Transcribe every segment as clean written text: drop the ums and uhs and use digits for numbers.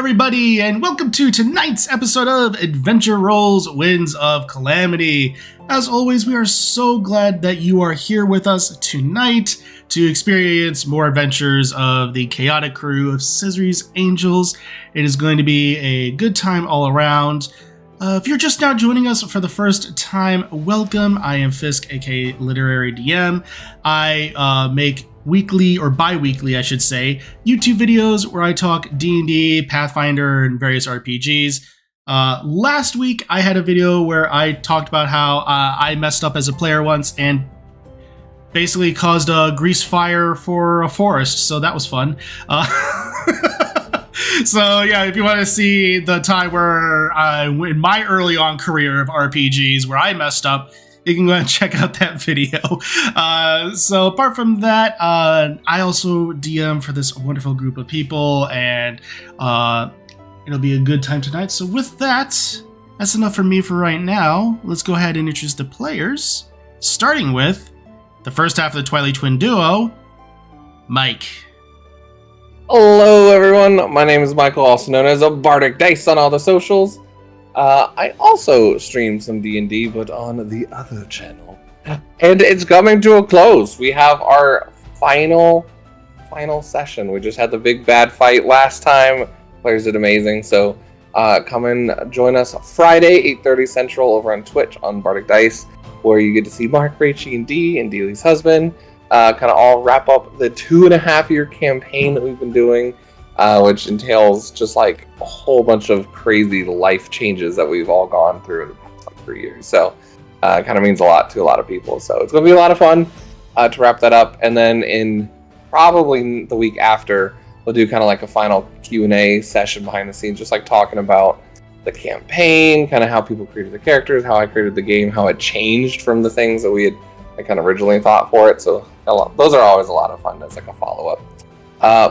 everybody, and welcome to tonight's episode of Adventure Rolls Winds of Calamity. As always, we are so glad that you are here with us tonight to experience more adventures of the chaotic crew of Scissory's Angels. It is going to be a good time all around. If you're just now joining us for the first time, welcome. I am Fisk, aka Literary DM. I make weekly, or bi-weekly I should say, YouTube videos where I talk D&D, Pathfinder, and various RPGs. Last week I had a video where I talked about how I messed up as a player once and basically caused a grease fire for a forest, so that was fun. So yeah, if you want to see the time where in my early on career of RPGs where I messed up, you can go and check out that video. So apart from that, I also DM for this wonderful group of people, and it'll be a good time tonight. So with that, that's enough for me for right now. Let's go ahead and introduce the players, starting with the first half of the Twilight Twin duo, Mike. Hello everyone, my name is Michael, also known as Bardic Dice on all the socials. I also stream some D&D, but on the other channel. And it's coming to a close. We have our final session. We just had the big bad fight last time. Players did amazing. So come and join us Friday, 8:30 Central over on Twitch on Bardic Dice, where you get to see Mark, Rachie, and Dee, and Dealey's husband. Kind of all wrap up the 2.5-year campaign that we've been doing. Which entails just like a whole bunch of crazy life changes that we've all gone through in the past 3 years. So it kind of means a lot to a lot of people. So it's going to be a lot of fun to wrap that up. And then in probably the week after, we'll do kind of like a final Q&A session behind the scenes, just like talking about the campaign, kind of how people created the characters, how I created the game, how it changed from the things that we had kind of originally thought for it. So those are always a lot of fun as like a follow-up.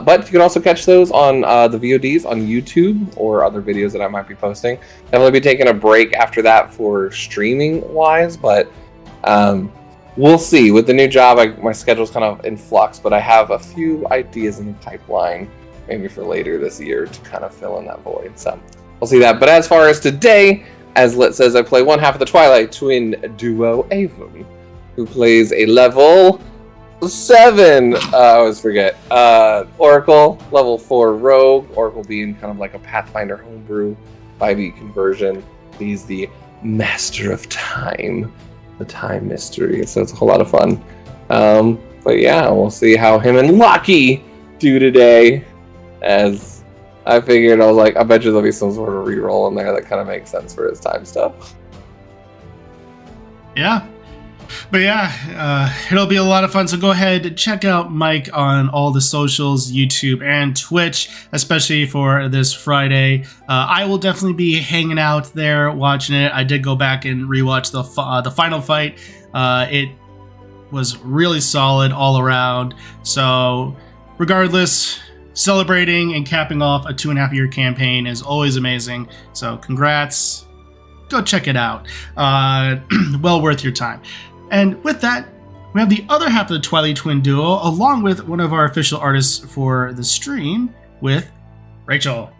But you can also catch those on the VODs on YouTube or other videos that I might be posting. Definitely be taking a break after that for streaming-wise, but we'll see. With the new job, my schedule's kind of in flux, but I have a few ideas in the pipeline, maybe for later this year, to kind of fill in that void. So we'll see that. But as far as today, as Lit says, I play one half of the Twilight Twin duo, Avon, who plays a level 7, I always forget. Oracle, level 4 Rogue. Oracle being kind of like a Pathfinder homebrew 5e conversion. He's the master of time, the time mystery. So it's a whole lot of fun. But yeah, we'll see how him and Lucky do today. As I figured, I was like, I bet you there'll be some sort of reroll in there that kind of makes sense for his time stuff. Yeah. But yeah, it'll be a lot of fun, so go ahead and check out Mike on all the socials, YouTube and Twitch, especially for this Friday. I will definitely be hanging out there watching it. I did go back and rewatch the final fight. It was really solid all around. So regardless, celebrating and capping off a 2.5-year campaign is always amazing. So congrats. Go check it out. Well worth your time. And with that, we have the other half of the Twilight Twin duo, along with one of our official artists for the stream, with Rachel.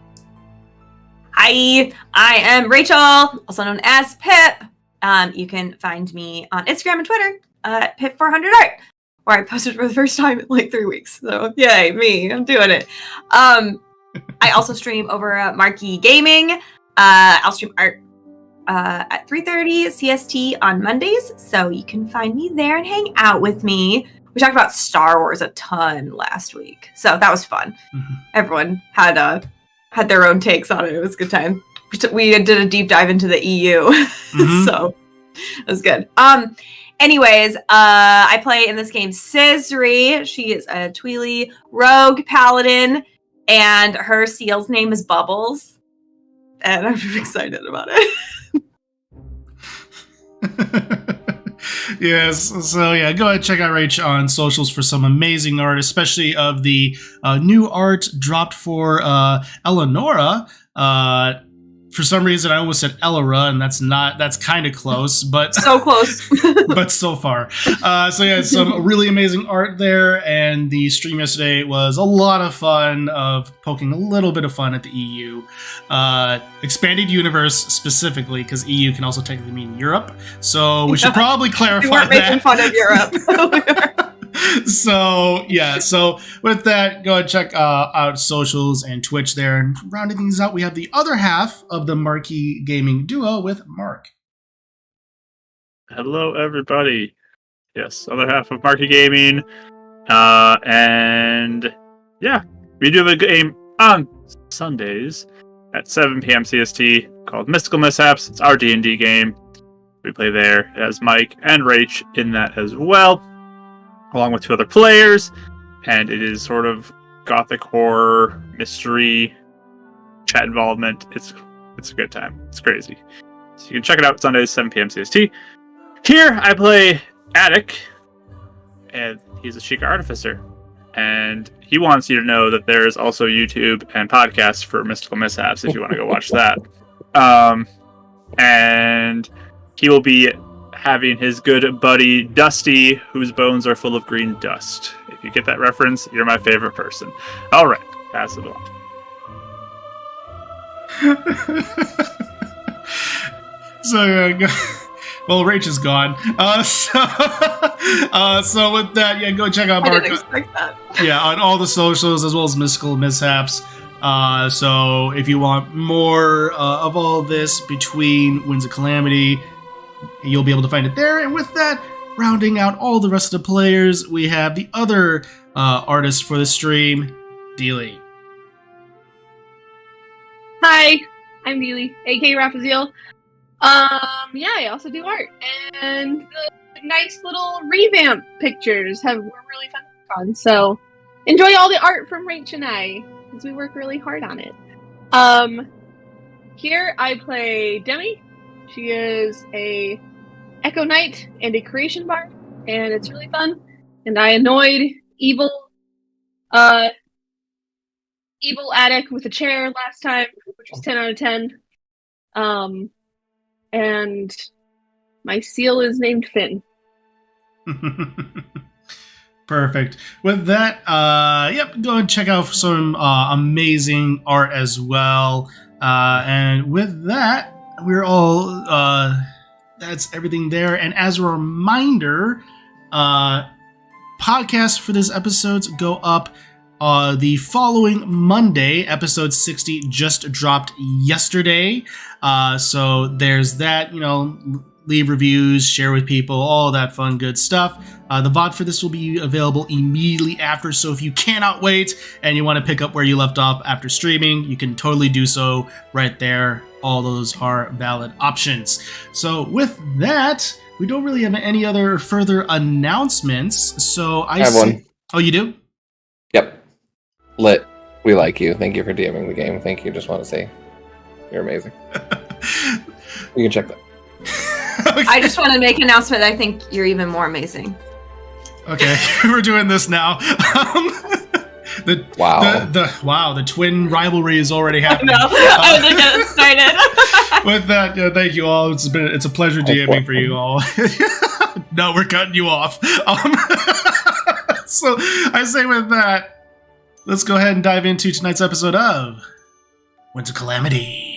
Hi, I am Rachel, also known as Pip. You can find me on Instagram and Twitter at Pip400art, where I posted for the first time in like 3 weeks. So yay, me, I'm doing it. I also stream over at Marquee Gaming. I'll stream art at 3:30 CST on Mondays, so you can find me there and hang out with me. We talked about Star Wars a ton last week, so that was fun. Mm-hmm. Everyone had their own takes on it. It was a good time. We did a deep dive into the EU, mm-hmm. So it was good. Anyways, I play in this game Scissory. She is a Tweely rogue paladin, and her seal's name is Bubbles, and I'm excited about it. Yes, so yeah, go ahead and check out Rach on socials for some amazing art, especially of the new art dropped for Eleonora. for some reason, I almost said Elora, and that's kind of close, but So close. but so far. So yeah, some really amazing art there, and the stream yesterday was a lot of fun of poking a little bit of fun at the EU. Expanded universe specifically, because EU can also technically mean Europe, so we should probably clarify We weren't making that. fun of Europe. So yeah, so with that, go and check out socials and Twitch there. And rounding things out, we have the other half of the Marquee Gaming duo with Mark. Hello, everybody. Yes, other half of Marky Gaming. And yeah, we do have a game on Sundays at 7 p.m. CST called Mystical Mishaps. It's our D&D game. We play there as Mike and Rach in that as well, along with 2 other players. And it is sort of gothic horror, mystery, chat involvement. It's a good time. It's crazy. So you can check it out Sundays, 7 p.m. CST. Here, I play Attic, and he's a Sheikah Artificer. And he wants you to know that there is also YouTube and podcasts for Mystical Mishaps if you want to go watch that. And he will be having his good buddy Dusty, whose bones are full of green dust. If you get that reference, you're my favorite person. All right, pass it on. So, well, Rach is gone. So with that, yeah, go check out I Mark. didn't expect that. Yeah, on all the socials as well as Mystical Mishaps. So if you want more of all this between Winds of Calamity, you'll be able to find it there. And with that, rounding out all the rest of the players, we have the other artist for the stream, Dealey. Hi, I'm Dealey, aka Raphaziel. Yeah, I also do art, and the nice little revamp pictures were really fun to work on. So enjoy all the art from Rach and I, because we work really hard on it. Here I play Demi. She is a Echo Knight and a creation bard, and it's really fun. And I annoyed evil Attic with a chair last time, which was 10 out of 10. And my seal is named Finn. Perfect. With that, yep, go and check out some amazing art as well. And with that, we're all, that's everything there. And as a reminder, podcasts for this episodes go up the following Monday. Episode 60 just dropped yesterday. So there's that, leave reviews, share with people, all that fun, good stuff. The VOD for this will be available immediately after, so if you cannot wait and you want to pick up where you left off after streaming, you can totally do so right there. All those are valid options. So with that, we don't really have any other further announcements. So I have one. Oh, you do? Yep. Lit. We like you. Thank you for DMing the game. Thank you. Just want to say you're amazing. You can check that. Okay. I just want to make an announcement that I think you're even more amazing. Okay, we're doing this now. The twin rivalry is already happening. No, I was going to start it. With that, thank you all. It's a pleasure DMing for you all. No, we're cutting you off. So I say with that, let's go ahead and dive into tonight's episode of Winter Calamity.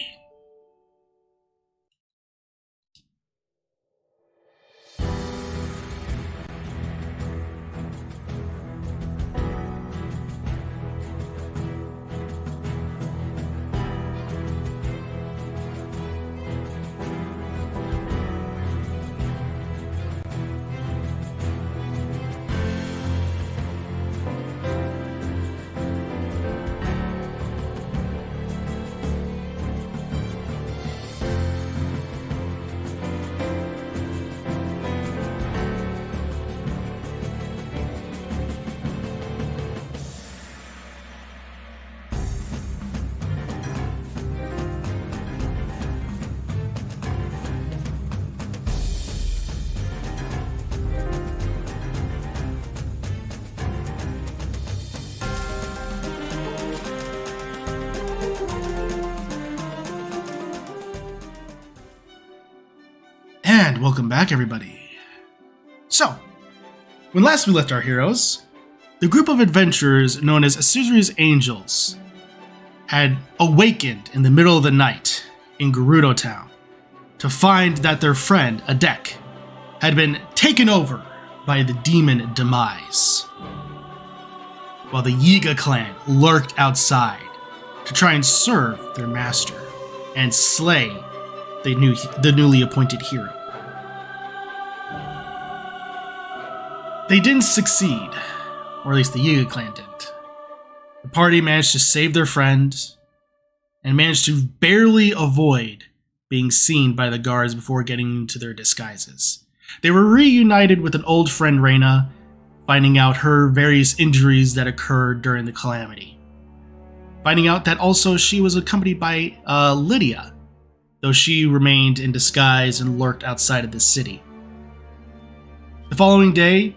And welcome back, everybody. So, when last we left our heroes, the group of adventurers known as Caesar's Angels had awakened in the middle of the night in Gerudo Town to find that their friend, Adek, had been taken over by the demon Demise, while the Yiga clan lurked outside to try and serve their master and slay the newly appointed hero. They didn't succeed, or at least the Yiga clan didn't. The party managed to save their friend and managed to barely avoid being seen by the guards before getting into their disguises. They were reunited with an old friend, Reyna, finding out her various injuries that occurred during the Calamity. Finding out that also she was accompanied by Lydia, though she remained in disguise and lurked outside of the city. The following day,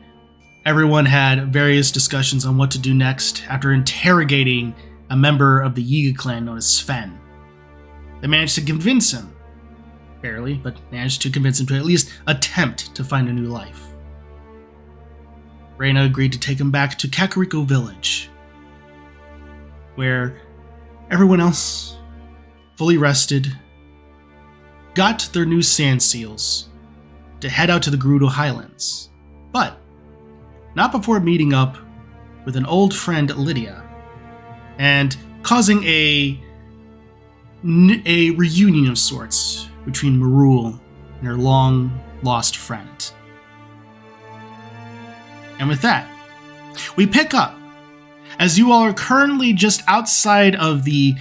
everyone had various discussions on what to do next after interrogating a member of the Yiga clan known as Sven. They managed to convince him, barely, but managed to convince him to at least attempt to find a new life. Reyna agreed to take him back to Kakariko Village, where everyone else, fully rested, got their new sand seals to head out to the Gerudo Highlands, but not before meeting up with an old friend, Lydia, and causing a reunion of sorts between Marul and her long-lost friend. And with that, we pick up, as you all are currently just outside of the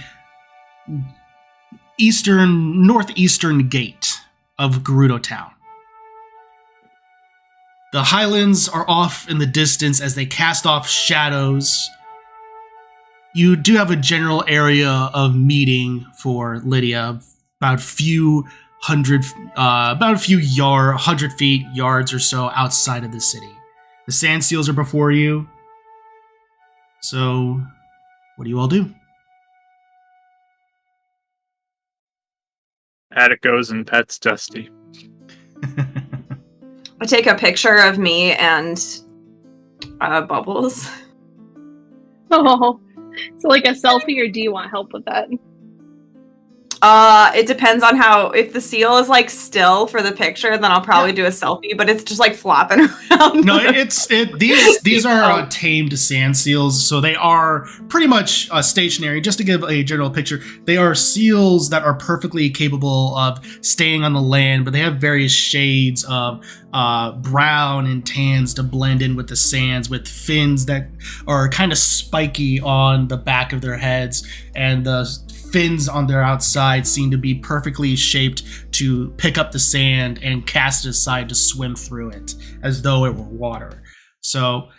northeastern gate of Gerudo Town. The Highlands are off in the distance as they cast off shadows. You do have a general area of meeting for Lydia, about a few 100 feet, yards or so outside of the city. The sand seals are before you. So, what do you all do? Attic goes and pets Dusty. I take a picture of me and Bubbles. Oh, so like a selfie, or do you want help with that? It depends on if the seal is like still for the picture, then I'll probably do a selfie, but it's just like flopping around. No, these are tamed sand seals, so they are pretty much stationary. Just to give a general picture, they are seals that are perfectly capable of staying on the land, but they have various shades of brown and tans to blend in with the sands, with fins that are kind of spiky on the back of their heads, and the fins on their outside seem to be perfectly shaped to pick up the sand and cast it aside to swim through it as though it were water. So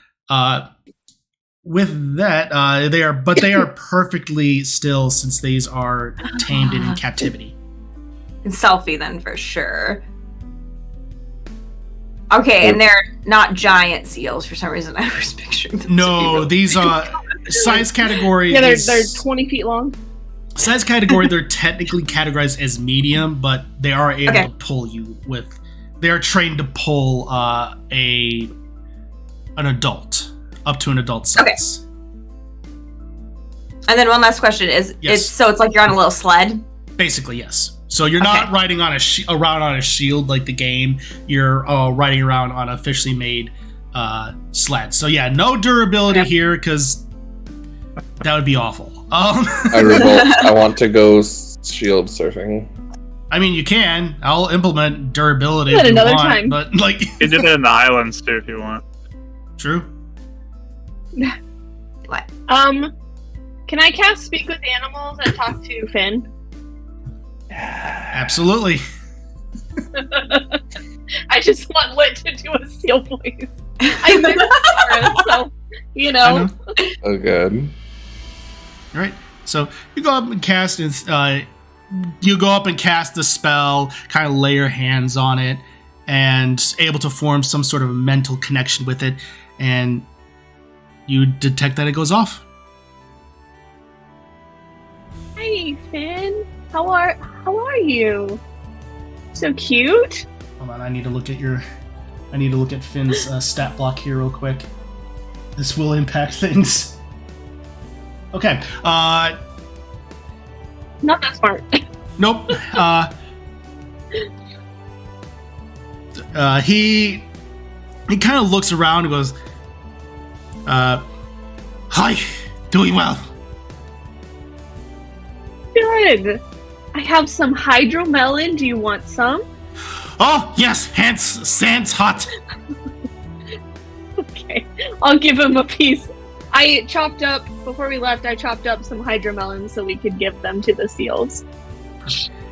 with that, they are perfectly still, since these are tamed and in captivity. Selfie then for sure. Okay, and they're not giant seals for some reason. I was picturing them. No, these are size category. Yeah, they're 20 feet long. Size category, they're technically categorized as medium, but they are able to pull you with. They are trained to pull an adult up to an adult size. Okay. And then one last question is: it's like you're on a little sled. Basically, yes. So you're not riding on around on a shield like the game. You're riding around on an officially made sled. So yeah, no durability here, because that would be awful. I revolt. I want to go shield surfing. I mean, you can. I'll implement durability at another time. But like, You can do that in the Highlands too if you want. True. What? Can I cast Speak with Animals and talk to Finn? Absolutely. I just want Lit to do a seal voice. I miss her, so you know. Oh, good. All right. So you go up and cast the spell, kind of lay your hands on it, and able to form some sort of mental connection with it, and you detect that it goes off. Hey, Finn. How are you? So cute. Hold on, I need to look at Finn's stat block here real quick. This will impact things. Okay. Not that smart. Nope. He kind of looks around and goes, "Hi, doing well." Good. I have some hydromelon. Do you want some? Oh yes, sans hot. Okay, I'll give him a piece. Before we left, I chopped up some hydromelons so we could give them to the seals.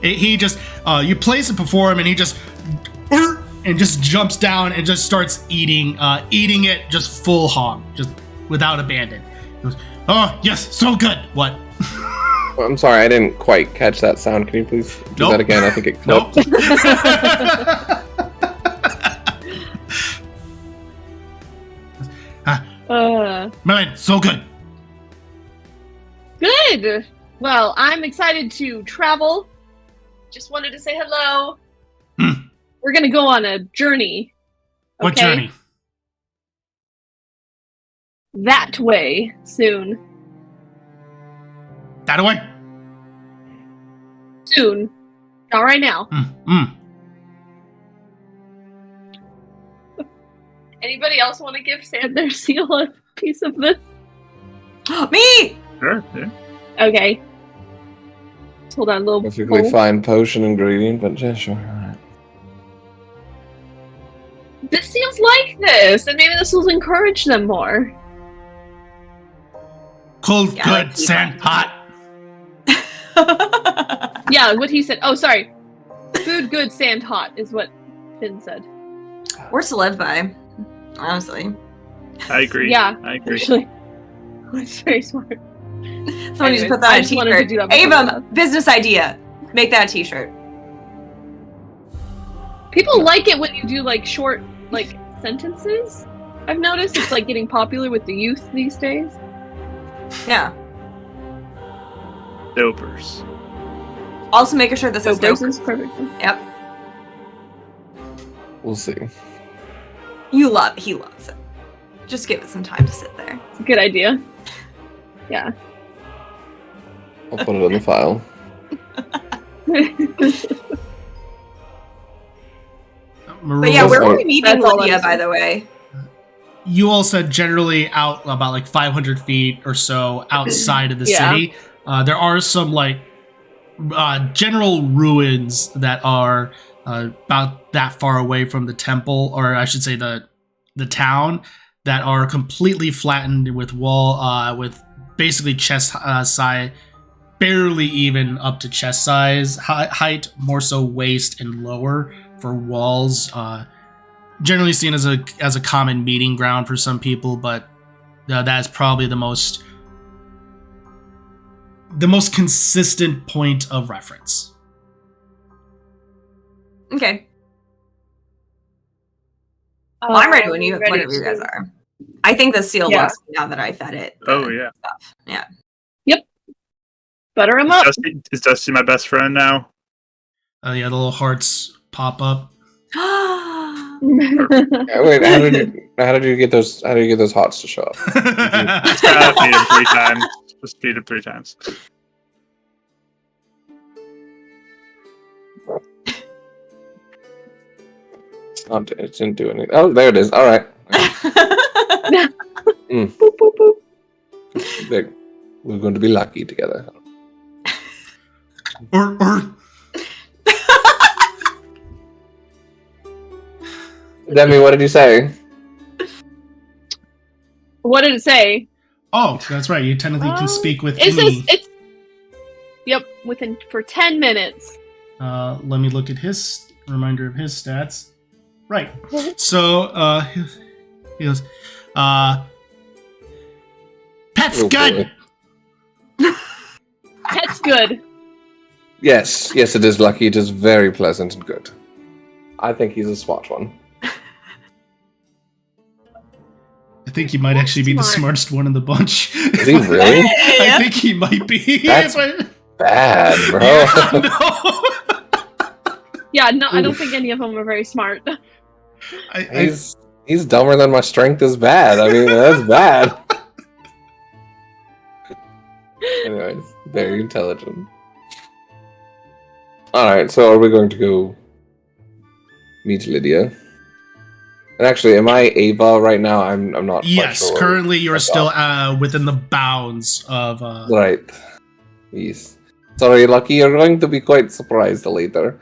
He just, you place it before him, and he just jumps down and just starts eating it just full hog, just without abandon. He goes, "Oh yes, so good." What? I'm sorry, I didn't quite catch that sound. Can you please do that again? I think it clipped. Man, so good. Good. Well, I'm excited to travel. Just wanted to say hello. We're gonna go on a journey. What okay? journey? That way soon. That away. Soon. Not right now. Anybody else want to give Sam their seal a piece of this? Me! Sure. Yeah. Okay. Hold on, a little. Perfectly fine potion ingredient, but yeah, sure. Alright. This seals like this, and maybe this will encourage them more. Cold, Yeah, good, like sand, hot. Yeah, what he said. Oh, sorry. Food, good, sand, hot is what Finn said. Words to live by, honestly. I agree. Yeah, I agree. actually. It's very smart. Someone just put that I on a just wanted to t-shirt. do that before we Avum, left. business idea. Make that a t-shirt. People like it when you do like short like sentences. I've noticed it's like getting popular with the youth these days. Yeah. Dopers. Also making sure this So is this dope. is perfect. Yep. We'll see. He loves it. Just give it some time to sit there. It's a good idea. Yeah. I'll put it on the file. But yeah, where were we meeting That's all Lydia, I'm by saying. the way? You all said generally out about like 500 feet or so outside of the Yeah. city. There are some like general ruins that are about that far away from the temple, or I should say the town, that are completely flattened with with basically chest size, barely even up to chest size height, more so waist and lower for walls. Generally seen as a common meeting ground for some people, but that is probably the most consistent point of reference. Okay. Well, I'm ready when ready whenever you to- guys are. I think the seal Yeah. looks now that I fed it. Oh, yeah. Stuff. Yeah. Butter him up. Is Dusty my best friend now? Yeah, the little hearts pop up. Yeah, wait, how did you get those? How do you get those hots to show up? Just gotta feed him 3 times. Just feed him 3 times. It didn't do anything. Oh, there it is. All right. Boop, boop, boop. We're going to be lucky together. Or Demi, what did you say? What did it say? oh, that's right. You technically can speak with It me. says it's. Yep, for 10 minutes. Let me look at his reminder of his stats. Right. So he goes, "Pet's Oh, good." boy. That's good. Yes, it is lucky. It is very pleasant and good. I think he's a smart one. I think he might actually be the Smart. smartest one in the bunch. Is he really? I think he might be. That's If I- bad, bro. Yeah, no. Yeah, no, I don't think any of them are very smart. He's dumber than my strength is bad. I mean, that's bad. Anyways, very intelligent. Alright, so are we going to go meet Lydia? And actually, am I Ava right now? I'm not quite Yes, sure. currently you're still within the bounds of... Right. Yes. Sorry, Lucky, you're going to be quite surprised later.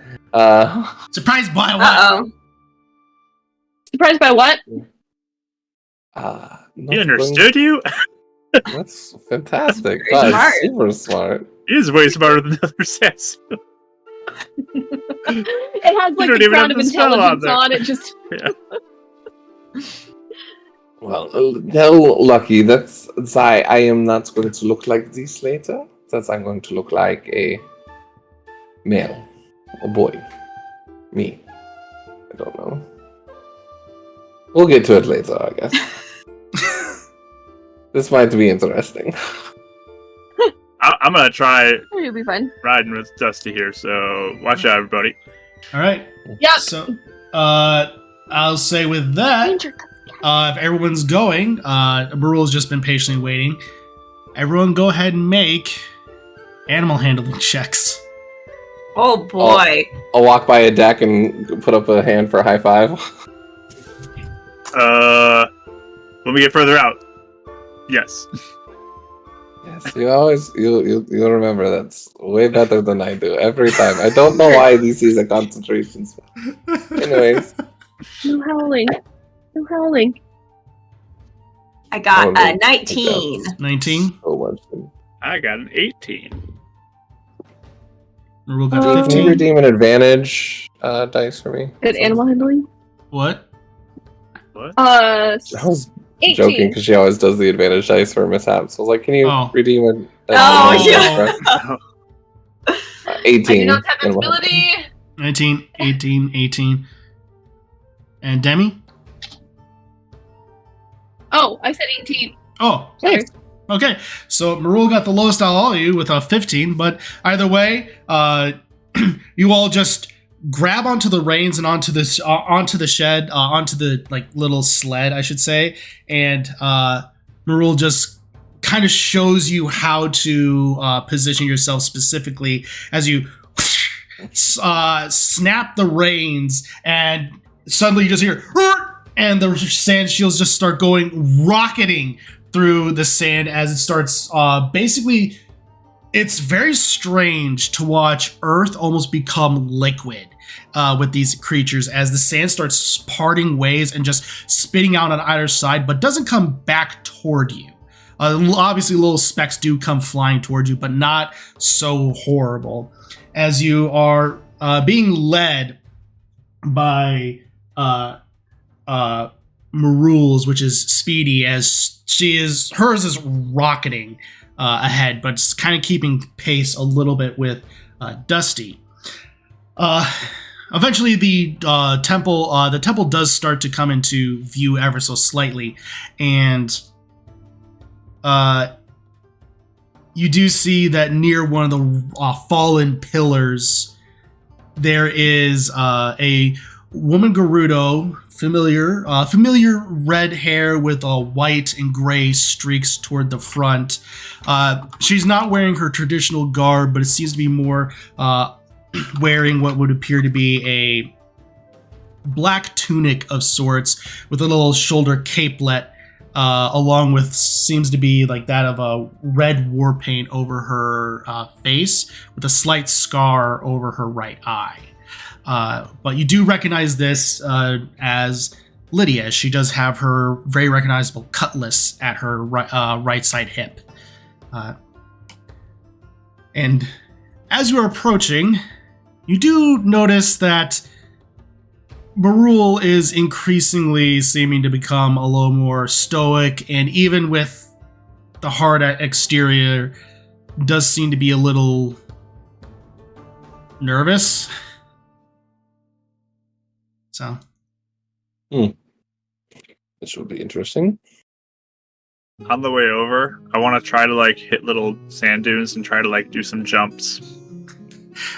Surprised by what? Uh-oh. Surprised by what? He understood you? That's fantastic. Very That's smart. super smart. He is way smarter than the other says. It has like don't the even crown have of the spell on intelligence there. on it. Just Well, tell Lucky that's I am not going to look like this later. That I'm going to look like a male, a boy, me. I don't know. We'll get to it later, I guess. This might be interesting. I'm gonna try it'll be fun. riding with Dusty here, so watch out, everybody. All right. Yeah. So, I'll say with that, if everyone's going, Marul's just been patiently waiting. Everyone go ahead and make animal handling checks. Oh boy. I'll walk by a deck and put up a hand for a high five. When we get further out. Yes. Yes, you'll remember that's way better than I do every time. I don't know why this is a concentration spell. Anyways, No howling. No howling. I got Oh, no. a 19. 19. so much. I got an 18. Marul got Can you 15. redeem an advantage dice for me? Good animal handling. What? What? I was 18. joking because she always does the advantage dice for mishaps. So I was like, can you Oh. redeem an Oh, advantage yeah. dice for us? I 18. do not have that animal ability. 19, 18, 18. And Demi? Oh, I said 18. Oh, Sorry. okay. So Marul got the lowest out of all of you with a 15, but either way, you all just grab onto the reins and onto this onto the shed, onto the like little sled, I should say, and Marul just kind of shows you how to position yourself specifically as you snap the reins, and suddenly you just hear, and the sand shields just start rocketing through the sand as it starts basically. It's very strange to watch Earth almost become liquid with these creatures as the sand starts parting ways and just spitting out on either side, but doesn't come back toward you. Obviously, little specks do come flying towards you, but not so horrible. As you are being led by Marul's, which is Speedy, as hers is rocketing ahead, but it's kind of keeping pace a little bit with Dusty. Eventually, the temple does start to come into view ever so slightly, and you do see that near one of the fallen pillars, there is a woman Gerudo, familiar red hair with white and gray streaks toward the front. She's not wearing her traditional garb, but it seems to be more wearing what would appear to be a black tunic of sorts with a little shoulder capelet, along with seems to be like that of a red war paint over her face with a slight scar over her right eye. But you do recognize this as Lydia. She does have her very recognizable cutlass at her right side hip. And as you are approaching, you do notice that Marul is increasingly seeming to become a little more stoic, and even with the hard exterior, does seem to be a little nervous. So, This would be interesting. On the way over, I want to try to like hit little sand dunes and try to like do some jumps.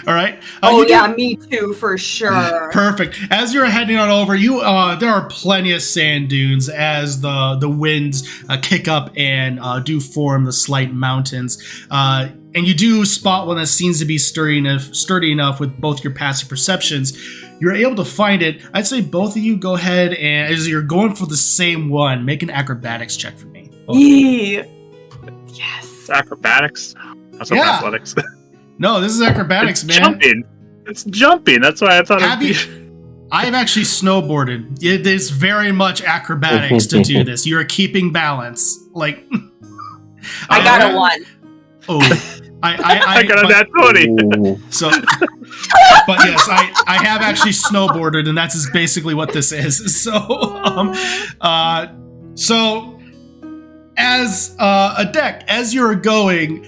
All right. Oh You yeah, me too, for sure. Perfect. As you're heading on over, there are plenty of sand dunes as the winds kick up and do form the slight mountains. And you do spot one that seems to be sturdy enough with both your passive perceptions. You're able to find it. I'd say both of you go ahead and, as you're going for the same one, make an acrobatics check for me. Yee. Yes. Acrobatics? That's Yeah. athletics. No, this is acrobatics, It's man. jumping. It's jumping. That's why I thought Have it'd you? I've actually snowboarded. It is very much acrobatics to do this. You're keeping balance. Like I got a 1. Oh, I got a nat 20. Ooh. So, but yes, I have actually snowboarded, and that's basically what this is. So, so as a deck, as you're going,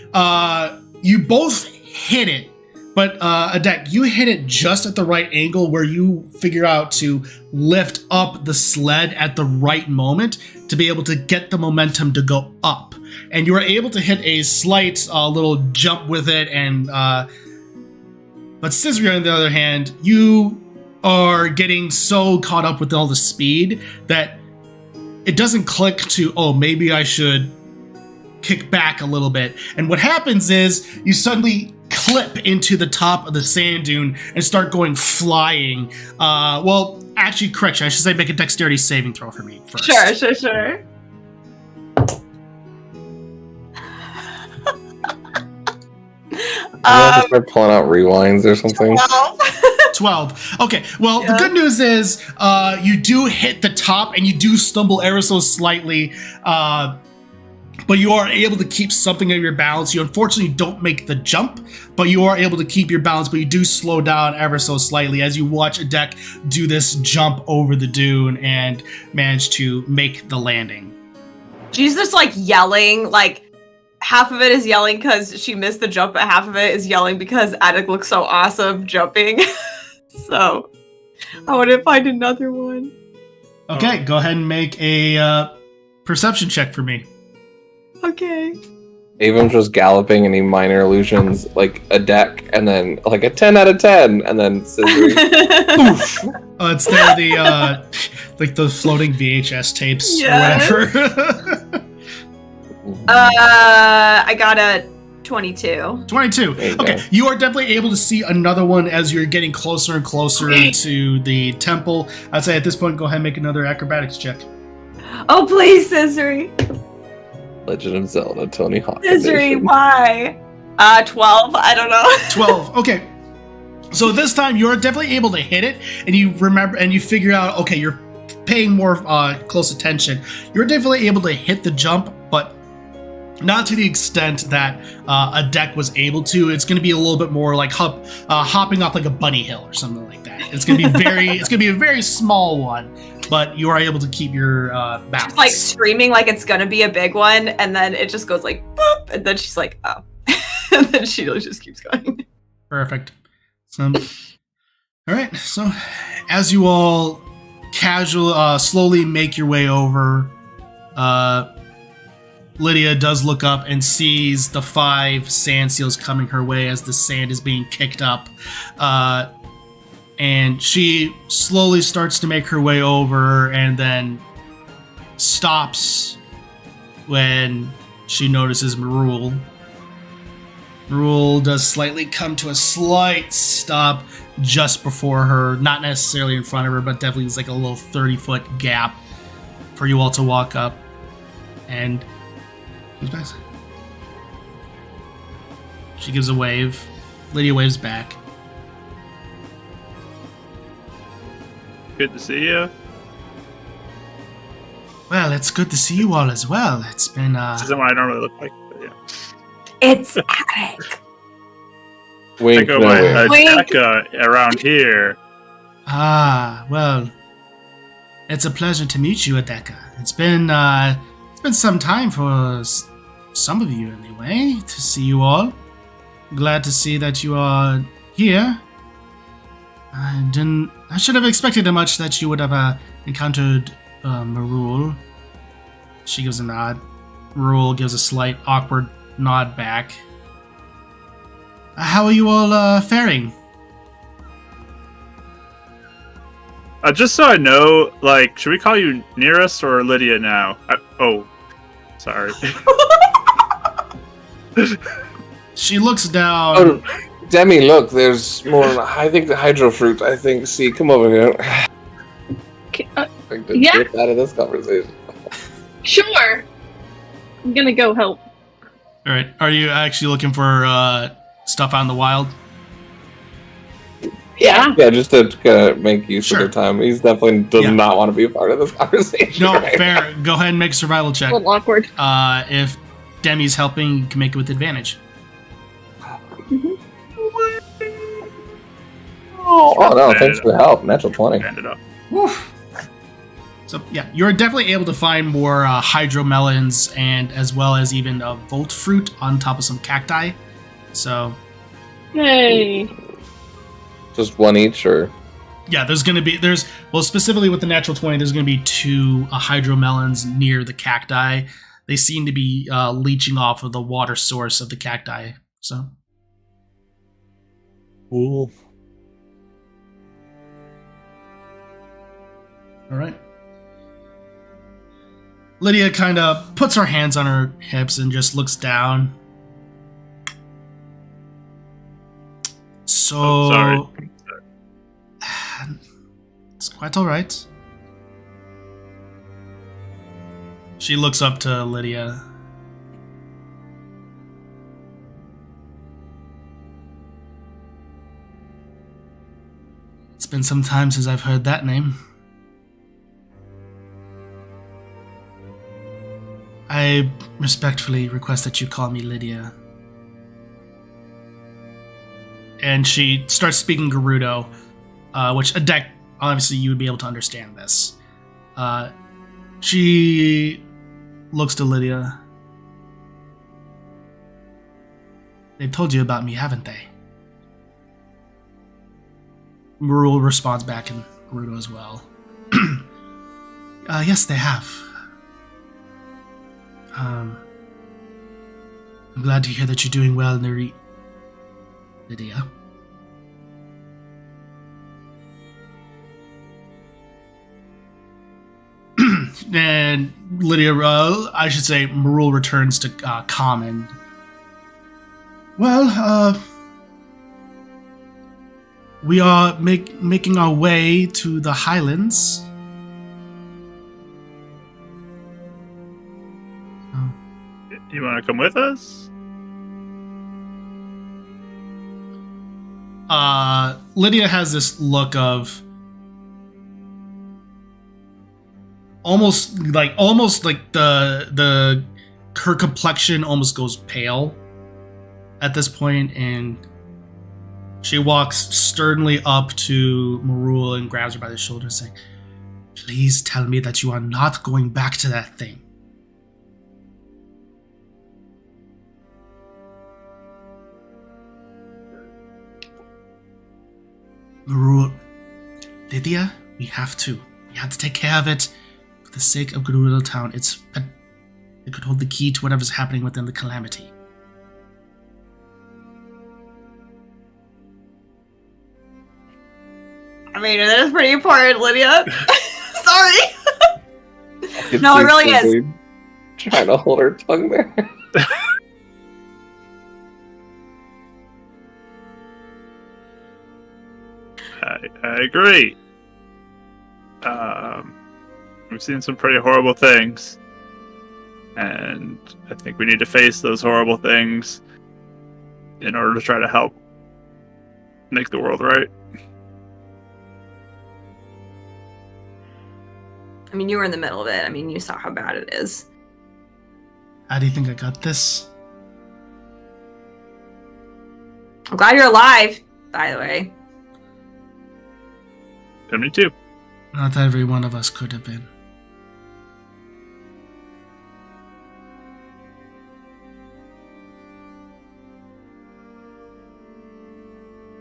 you both hit it. But Adek, you hit it just at the right angle where you figure out to lift up the sled at the right moment to be able to get the momentum to go up. And you are able to hit a slight little jump with it. And but Scissory, on the other hand, you are getting so caught up with all the speed that it doesn't click to, oh, maybe I should kick back a little bit. And what happens is you suddenly clip into the top of the sand dune and start going flying. Well, actually, correction, I should say make a dexterity saving throw for me first. Sure. Just start pulling out rewinds or something. 12. Okay, well, Yeah. the good news is you do hit the top and you do stumble ever so slightly, but you are able to keep something of your balance. You unfortunately don't make the jump, but you are able to keep your balance, but you do slow down ever so slightly as you watch a deck do this jump over the dune and manage to make the landing. She's just like yelling, like half of it is yelling because she missed the jump, but half of it is yelling because Attic looks so awesome jumping. So I want to find another one. Okay, go ahead and make a perception check for me. Okay. Avon's just galloping any minor illusions, like a deck, and then like a 10 out of 10, and then Scissory. Oof. It's the like the floating VHS tapes Yes. or whatever. I got a 22. 22. There you Okay, go. you are definitely able to see another one as you're getting closer and closer to the temple. I'd say at this point, go ahead and make another acrobatics check. Oh, please, Scissory. Legend of Zelda, Tony Hawk. Scissory, edition. why? 12, I don't know. 12. Okay. So this time you're definitely able to hit it, and you remember, and you figure out, okay, you're paying more close attention. You're definitely able to hit the jump, but not to the extent that a deck was able to. It's going to be a little bit more like hopping off like a bunny hill or something like that. It's going to be it's going to be a very small one, but you are able to keep your balance. She's like screaming like it's gonna be a big one, and then it just goes like boop, and then she's like, oh. And then she just keeps going. Perfect. So, all right. So, as you all slowly make your way over, Lydia does look up and sees the 5 sand seals coming her way as the sand is being kicked up. And she slowly starts to make her way over and then stops when she notices Marul. Marul does slightly come to a slight stop just before her, not necessarily in front of her, but definitely it's like a little 30-foot gap for you all to walk up. And who's back? She gives a wave. Lydia waves back. Good to see you. Well, it's good to see you all as well. It's been This isn't what I normally look like. But yeah. It's Attic. I Wink, go no by wink. Wink. Adeka around here. well, it's a pleasure to meet you, Adeka. It's been some time for some of you anyway to see you all. Glad to see that you are here. I should have expected much that you would have encountered Marul. She gives a nod. Marul gives a slight awkward nod back. How are you all faring? Just so I know, like, should we call you Nearest or Lydia now? Sorry. She looks down. Oh, Demi, look, there's more. I think the hydro fruit. I think. See, come over here. Yeah. Get out of this conversation. Sure. I'm gonna go help. All right. Are you actually looking for stuff out in the wild? Yeah. Yeah, just to kind of make use Sure. of their time. He's definitely does Yeah. not want to be a part of this conversation. No, right fair. Go ahead and make a survival check. A little awkward. If Demi's helping, you can make it with advantage. Oh no! Thanks for the help. Natural 20. Hand it up. Woof. So yeah, you're definitely able to find more hydromelons and as well as even volt fruit on top of some cacti. So Hey. Just one each, or yeah, specifically with the natural 20, there's gonna be 2 hydromelons near the cacti. They seem to be leeching off of the water source of the cacti. So Ooh. all right. Lydia kind of puts her hands on her hips and just looks down. So, Sorry. it's quite all right. She looks up to Lydia. It's been some time since I've heard that name. I respectfully request that you call me Lydia. And she starts speaking Gerudo, which a deck, obviously you would be able to understand this. She looks to Lydia. They've told you about me, haven't they? Marul responds back in Gerudo as well. Yes, they have. I'm glad to hear that you're doing well, Lydia. And Lydia, I should say, Marul returns to common. Well, we are making our way to the Highlands. You want to come with us? Lydia has this look of almost like the her complexion almost goes pale at this point, and she walks sternly up to Marul and grabs her by the shoulder, saying, "Please tell me that you are not going back to that thing." Marul, Lydia, we have to take care of it for the sake of Gerudo Town. It could hold the key to whatever's happening within the Calamity. I mean, that is pretty important, Lydia. Sorry. It's No, it really is. really trying to hold her tongue there. I agree. We've seen some pretty horrible things, and I think we need to face those horrible things in order to try to help make the world right. I mean, you were in the middle of it. I mean, you saw how bad it is. How do you think I got this? I'm glad you're alive, by the way. And me too. Not every one of us could have been.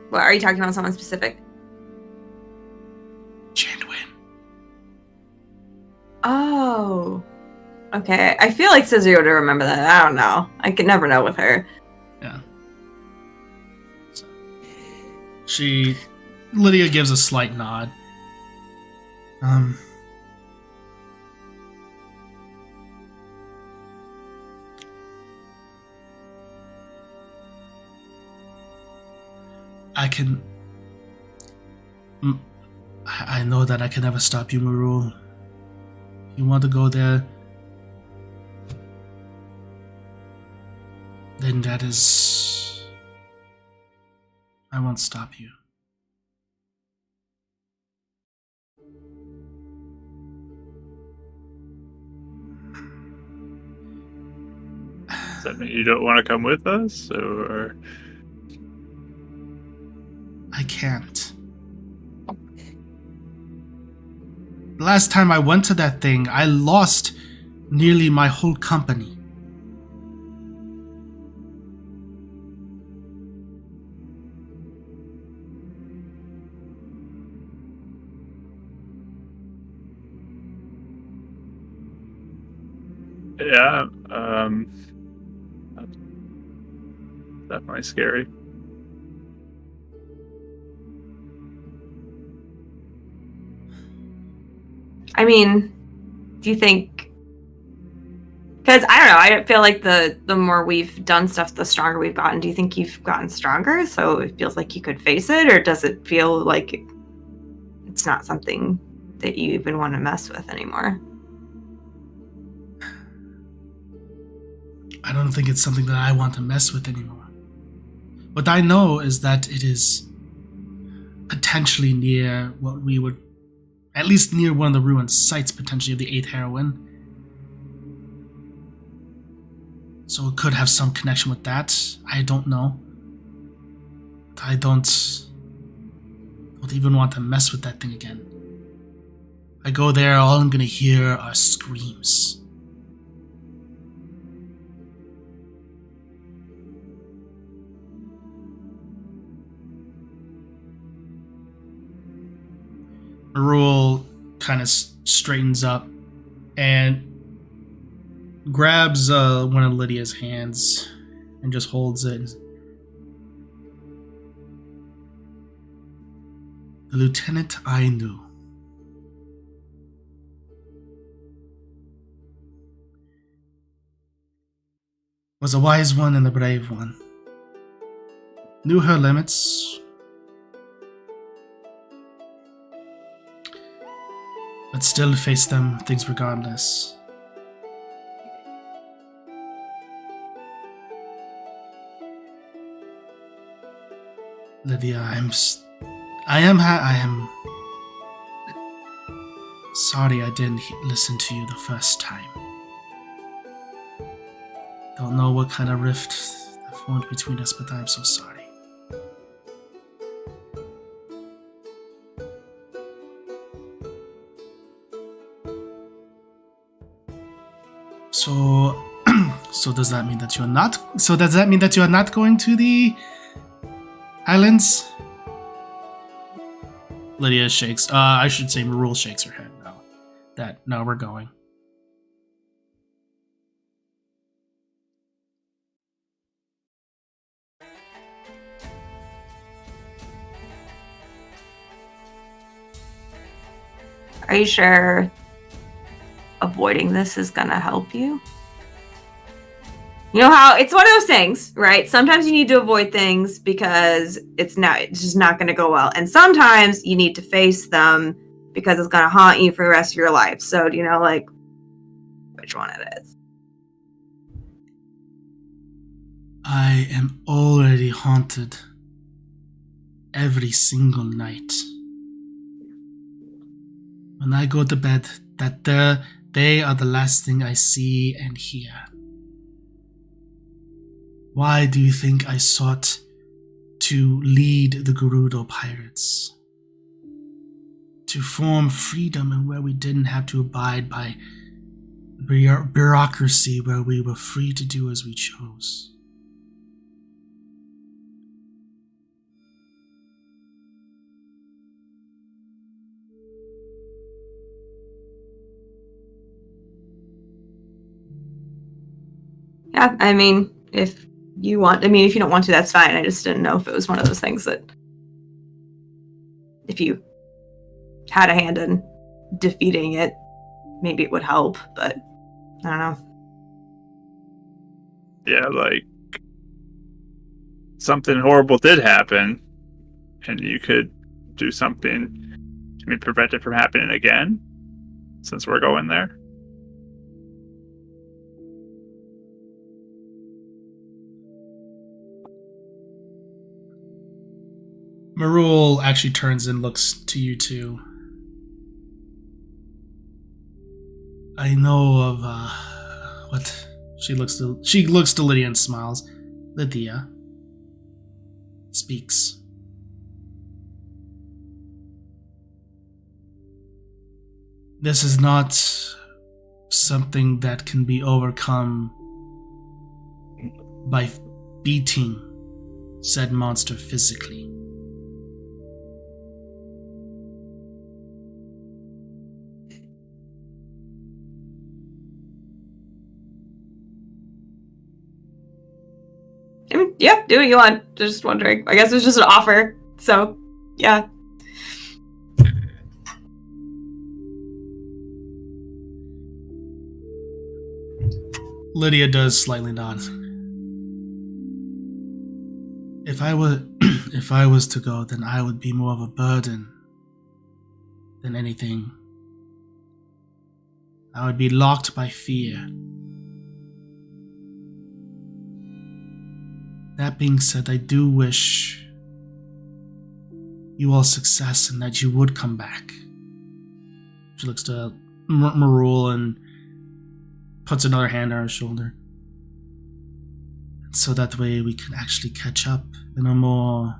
What, are you talking about someone specific? Chandwin. Oh. Okay. I feel like Scissor would remember that. I don't know. I could never know with her. Yeah. Lydia gives a slight nod. I know that I can never stop you, Marul. You want to go there, then that is... I won't stop you. Does that mean you don't want to come with us, or...? I can't. The last time I went to that thing, I lost nearly my whole company. Yeah, that's definitely scary. I mean, do you think? Because I don't know. I feel like the more we've done stuff, the stronger we've gotten. Do you think you've gotten stronger? So it feels like you could face it, or does it feel like it's not something that you even want to mess with anymore? I don't think it's something that I want to mess with anymore. What I know is that it is potentially near what we would, at least near one of the ruined sites potentially of the 8th heroine. So it could have some connection with that. I don't know. I don't even want to mess with that thing again. I go there, all I'm gonna hear are screams. Marul kind of straightens up and grabs one of Lydia's hands and just holds it. The lieutenant I knew. Was a wise one and a brave one. Knew her limits, but still faced things regardless. Lydia, I am sorry I didn't listen to you the first time. Don't know what kind of rift that formed between us, but I'm so sorry. So does that mean that you're not? So does that mean that you are not going to the Highlands? Lydia shakes. I should say Marul shakes her head. No, we're going. Are you sure avoiding this is gonna help you? You know how it's one of those things, right? Sometimes you need to avoid things because it's just not going to go well. And sometimes you need to face them because it's going to haunt you for the rest of your life. So do you know, like, which one it is? I am already haunted every single night. When I go to bed, they are the last thing I see and hear. Why do you think I sought to lead the Gerudo pirates? To form freedom and where we didn't have to abide by bureaucracy, where we were free to do as we chose. Yeah, I mean, if you don't want to, that's fine. I just didn't know if it was one of those things that if you had a hand in defeating it, maybe it would help, but I don't know. Yeah, like something horrible did happen, and you could do something to maybe prevent it from happening again, since we're going there. Marul actually turns and looks to you two. I know of what she looks to Lydia and smiles. Lydia speaks. This is not something that can be overcome by beating said monster physically. I mean, yeah, do what you want. Just wondering. I guess it was just an offer. So, yeah. Lydia does slightly nod. If I was to go, then I would be more of a burden than anything. I would be locked by fear. That being said, I do wish you all success and that you would come back. She looks to Marul and puts another hand on her shoulder. So that way we can actually catch up in a more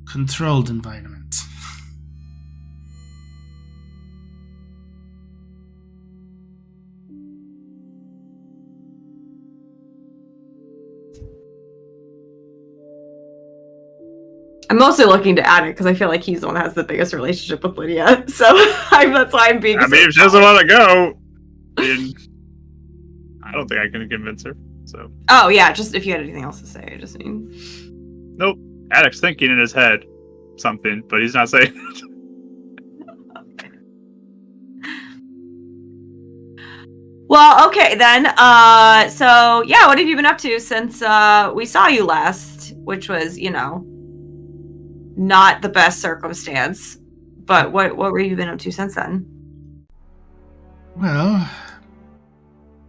controlled environment. I'm mostly looking to Attic because I feel like he's the one that has the biggest relationship with Lydia. So that's why I'm being. I mean, if she doesn't want to go, then I don't think I can convince her. So. Oh yeah, just if you had anything else to say, I just mean. Nope. Attic's thinking in his head something, but he's not saying it. Well, okay then. So yeah, what have you been up to since we saw you last? Which was, not the best circumstance. But what were you been up to since then? Well,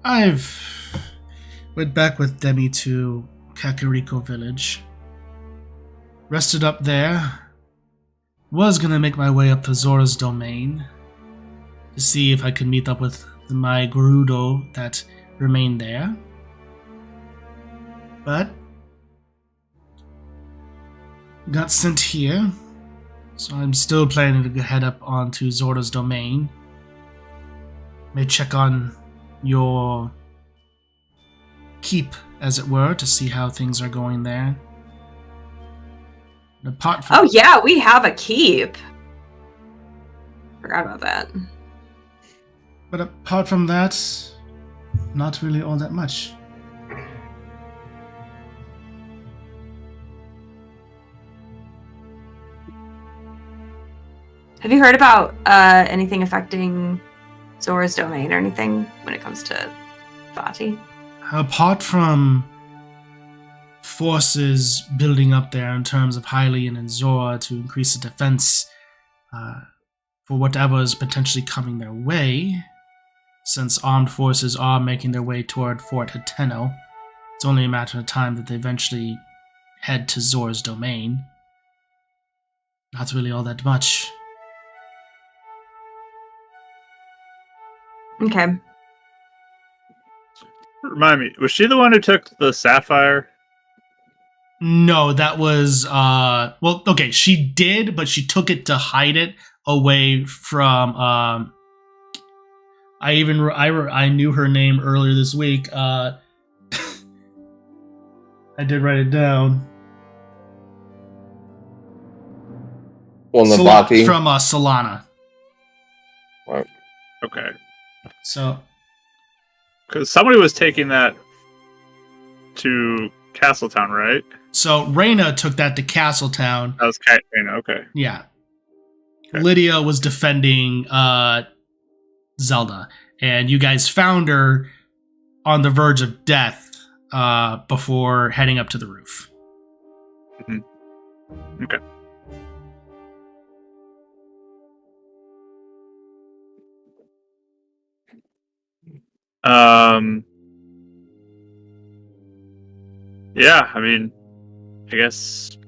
I've went back with Demi to Kakariko Village. Rested up there. Was gonna make my way up to Zora's domain to see if I could meet up with my Gerudo that remained there. But got sent here, so I'm still planning to head up onto Zora's domain. May check on your keep, as it were, to see how things are going there. And apart from Oh yeah, we have a keep. Forgot about that. But apart from that, not really all that much. Have you heard about anything affecting Zora's domain or anything when it comes to Vati? Apart from forces building up there in terms of Hylian and Zora to increase the defense for whatever is potentially coming their way, since armed forces are making their way toward Fort Hateno, it's only a matter of time that they eventually head to Zora's domain. Not really all that much. Okay. Remind me, was she the one who took the sapphire? No, that was well, okay, she did, but she took it to hide it away from I knew her name earlier this week. I did write it down. Well, Navati. From Solana. Right. Okay. So Because somebody was taking that to Castletown, right? So Reyna took that to Castletown. That was Katrina, okay. Yeah. Okay. Lydia was defending Zelda, and you guys found her on the verge of death before heading up to the roof. Mm-hmm. Okay. Yeah, I mean, I guess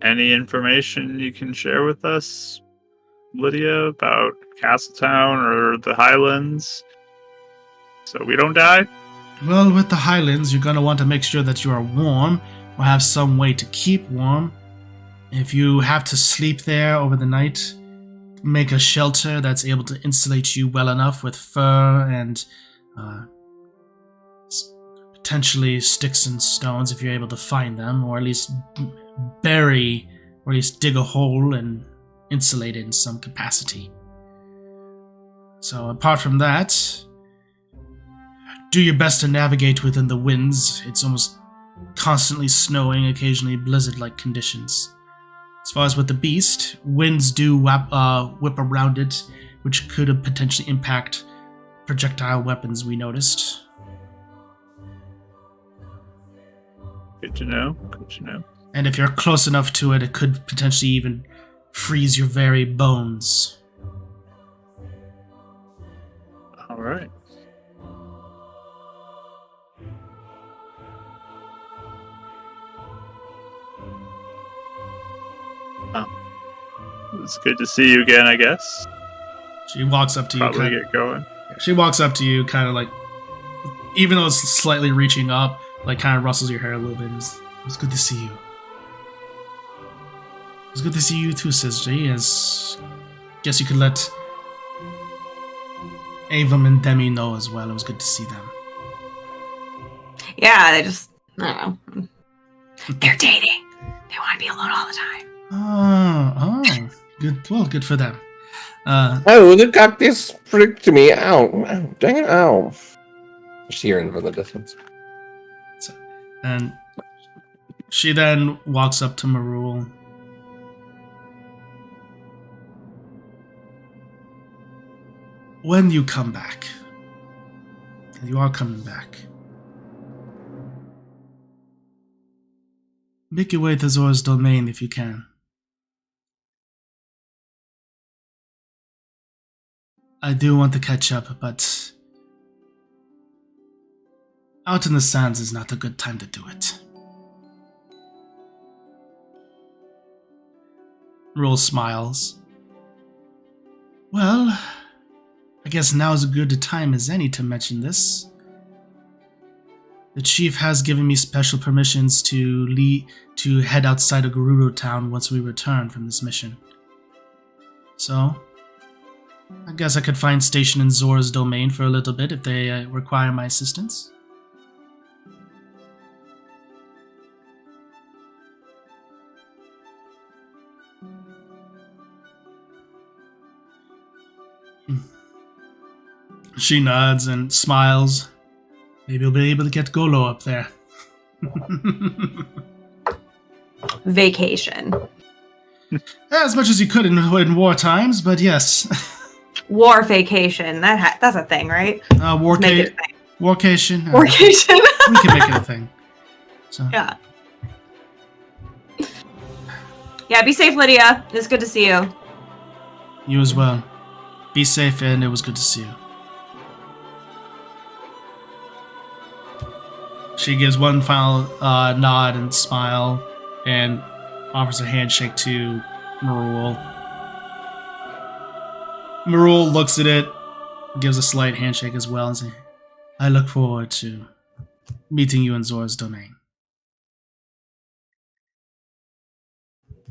any information you can share with us, Lydia, about Castletown or the Highlands, so we don't die? Well, with the Highlands, you're going to want to make sure that you are warm or have some way to keep warm. If you have to sleep there over the night, make a shelter that's able to insulate you well enough with fur and potentially sticks and stones if you're able to find them, or at least bury, or at least dig a hole and insulate it in some capacity. So apart from that, do your best to navigate within the winds. It's almost constantly snowing, occasionally blizzard-like conditions. As far as with the beast, winds do whip around it, which could potentially impact projectile weapons, we noticed. Good to know. Good to know. And if you're close enough to it, it could potentially even freeze your very bones. All right. It's good to see you again, I guess. She walks up to you. Probably get going. She walks up to you, kind of like, even though it's slightly reaching up, like kind of rustles your hair a little bit. It was good to see you. It was good to see you too, Sizri. As guess you could let Avum and Demi know as well. It was good to see them. Yeah, they just, I don't know. They're dating. They want to be alone all the time. Oh, good. Well, good for them. Oh, the cactus pricked me. Ow. Ow. Dang it. Ow. Just hearing from the distance. And she then walks up to Marul. When you come back, and you are coming back, make your way to Zora's domain if you can. I do want to catch up, but out in the sands is not a good time to do it. Roll smiles. Well, I guess now is as good a time as any to mention this. The chief has given me special permissions to head outside of Gerudo town once we return from this mission. So, I guess I could find station in Zora's domain for a little bit if they require my assistance. She nods and smiles. Maybe we'll be able to get Golo up there. Vacation. As much as you could in war times, but yes. War vacation. That's a thing, right? Warcation. Warcation. We can make it a thing. So. Yeah. Yeah, be safe, Lydia. It's good to see you. You as well. Be safe, and it was good to see you. She gives one final nod and smile and offers a handshake to Marul. Marul looks at it, gives a slight handshake as well, and says, I look forward to meeting you in Zora's domain.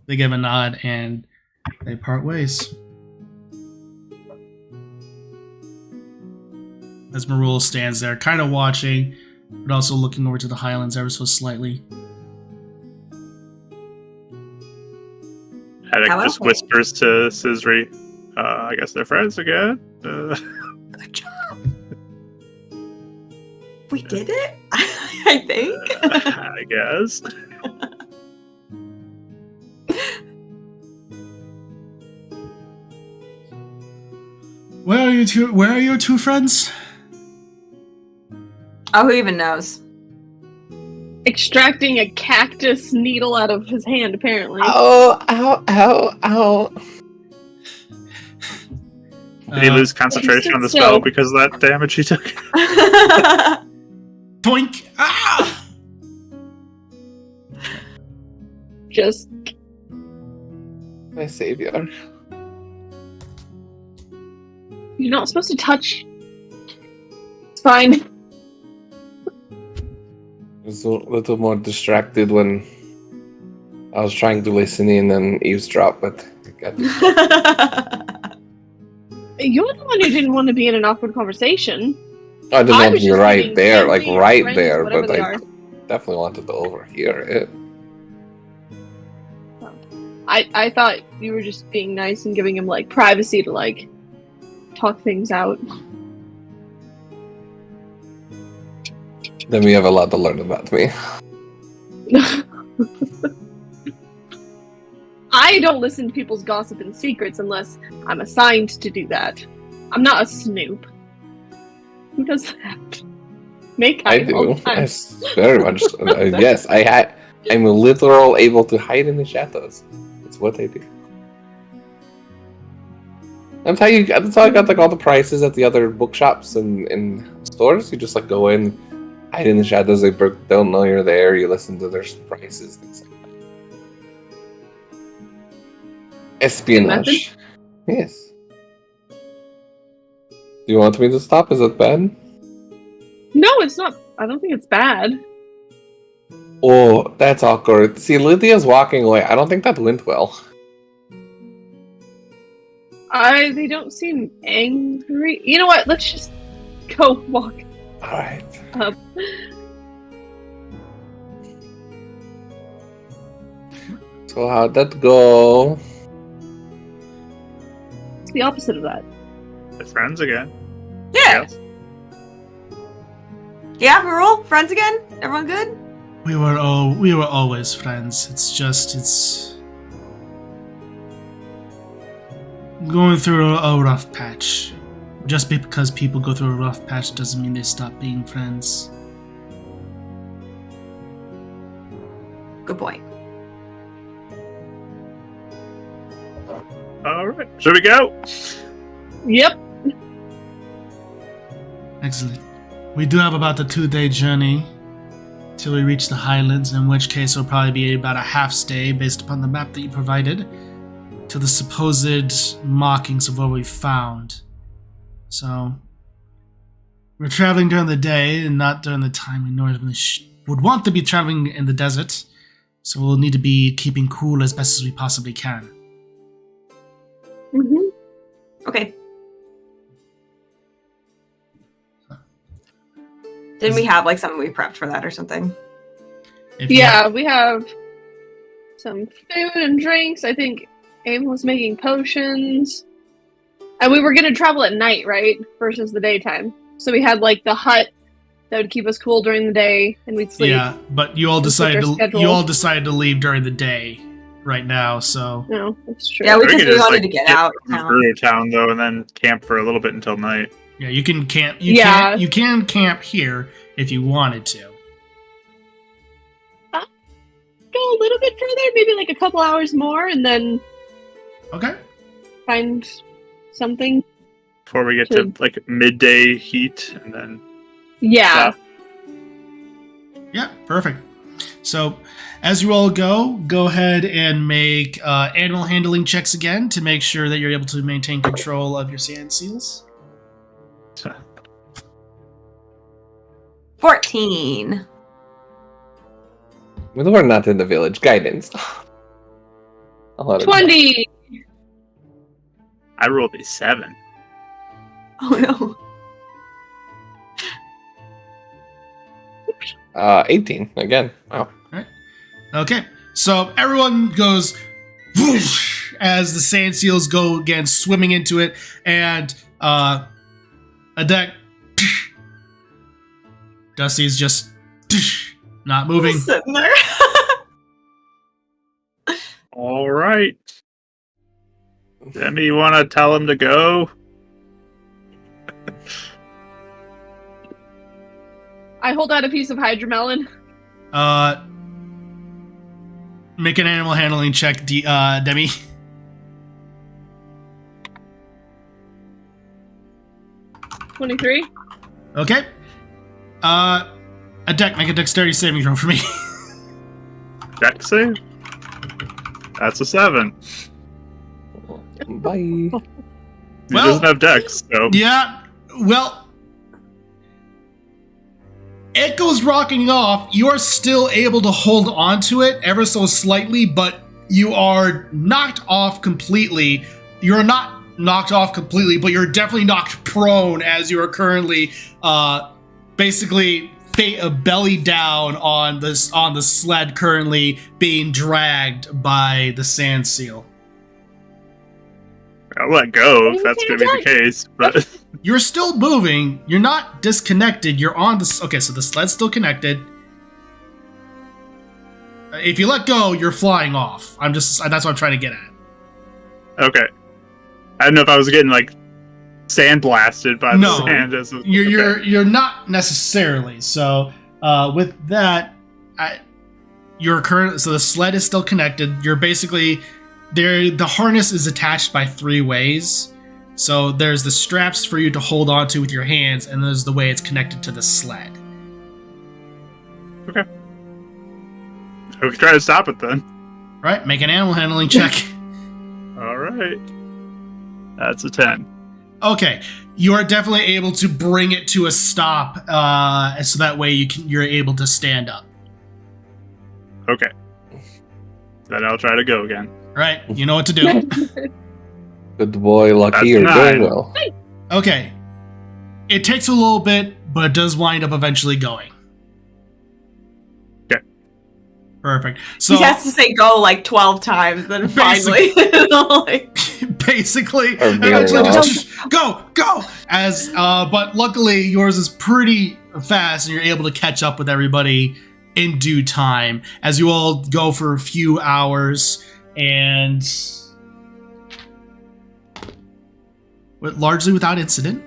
They give a nod and they part ways. As Marul stands there, kind of watching, but also looking over to the Highlands ever so slightly. Haddock just whispers to Sizri, I guess they're friends again. Good job. We did it? I I think. I guess. Where are you two? Where are your two friends? Oh, who even knows? Extracting a cactus needle out of his hand, apparently. Oh, ow, ow, ow. Did he lose concentration on the spell because of that damage he took? Toink! Ah! Just My savior. you're not supposed to touch. It's fine. I was a little more distracted when I was trying to listen in and eavesdrop, but I got You're the one who didn't want to be in an awkward conversation. I didn't I want was to be just right being there, like friendly or right friends, there, whatever but they I are. definitely wanted to overhear it. I thought you were just being nice and giving him like privacy to like talk things out. Then we have a lot to learn about me. I don't listen to people's gossip and secrets unless I'm assigned to do that. I'm not a snoop. Who does that? Make I do. Yes, very much. Yes, I'm literal able to hide in the shadows. It's what I do. That's how I got like all the prices at the other bookshops and stores. You just like go in, hide in the shadows. They don't know you're there. You listen to their prices, things like that. Espionage. Yes. Do you want me to stop? Is it bad? No, it's not. I don't think it's bad. Oh, that's awkward. See, Lydia's walking away. I don't think that went well. They don't seem angry. You know what? Let's just go walk Alright. up. So how'd that go? It's the opposite of that. They're friends again. Yeah. Yes. Yeah, we're all friends again? Everyone good? We were always friends. It's going through a rough patch. Just because people go through a rough patch doesn't mean they stop being friends. Good point. Alright. Should we go? Yep. Excellent. We do have about a 2-day journey till we reach the Highlands, in which case it'll probably be about a half stay based upon the map that you provided to the supposed markings of what we found. So, we're traveling during the day and not during the time we normally would want to be traveling in the desert. So we'll need to be keeping cool as best as we possibly can. Mm-hmm. Okay. Didn't we have like something we prepped for that or something? If you- Yeah, we have some food and drinks. I think Aim was making potions. And we were going to travel at night, right? Versus the daytime. So we had like the hut that would keep us cool during the day and we'd sleep. Yeah, but you all And decided switch our to you all schedule. decided to leave during the day right now, so No, that's true. Yeah, we could just just, wanted like, to get out. from Gerudo Town though, and then camp for a little bit until night. yeah, you can camp Yeah. you can camp here if you wanted to. Go a little bit further, maybe like a couple hours more, and then Okay. find something. Before we get to like midday heat, and then Yeah. Yeah, perfect. So, as you all go ahead and make animal handling checks again to make sure that you're able to maintain control of your sand seals. 14. Well, we're not in the village. Guidance. I'll let it go. 20! I rolled a 7. Oh no. 18 again. Wow. Okay, so everyone goes whoosh as the sand seals go again, swimming into it, and a deck. Dusty's just Not moving. Just sitting there. All right. Demi, you want to tell him to go? I hold out a piece of hydromelon. Make an animal handling check, Demi. $23. Okay. A deck. Make a dexterity saving throw for me. Dex save? That's a 7. Bye. He Well- doesn't have Dex, so Yeah. Well, it goes rocking off. You are still able to hold on to it ever so slightly, but you are knocked off completely. You're not knocked off completely, but you're definitely knocked prone as you are currently basically belly down on the sled, currently being dragged by the sand seal. I'll let go if that's going to be the case. But You're still moving. You're not disconnected. You're on the... Okay, so the sled's still connected. If you let go, you're flying off. That's what I'm trying to get at. okay, I don't know if I was getting like sandblasted by the No. sand. You're not necessarily. So with that, so the sled is still connected. You're basically there. The harness is attached by 3 ways. So there's the straps for you to hold onto with your hands, and there's the way it's connected to the sled. Okay. We can try to stop it then. Right? Make an animal handling check. All right. That's a 10. Okay, you are definitely able to bring it to a stop, so that way you're able to stand up. Okay. Then I'll try to go again. Right? You know what to do. Good boy, Lucky. You're That's doing 9. well. Okay, it takes a little bit, but it does wind up eventually going. Okay. Perfect. So he has to say go like 12 times, then finally. like, basically, Or being eventually wrong. just go. But luckily yours is pretty fast, and you're able to catch up with everybody in due time as you all go for a few hours, and largely without incident.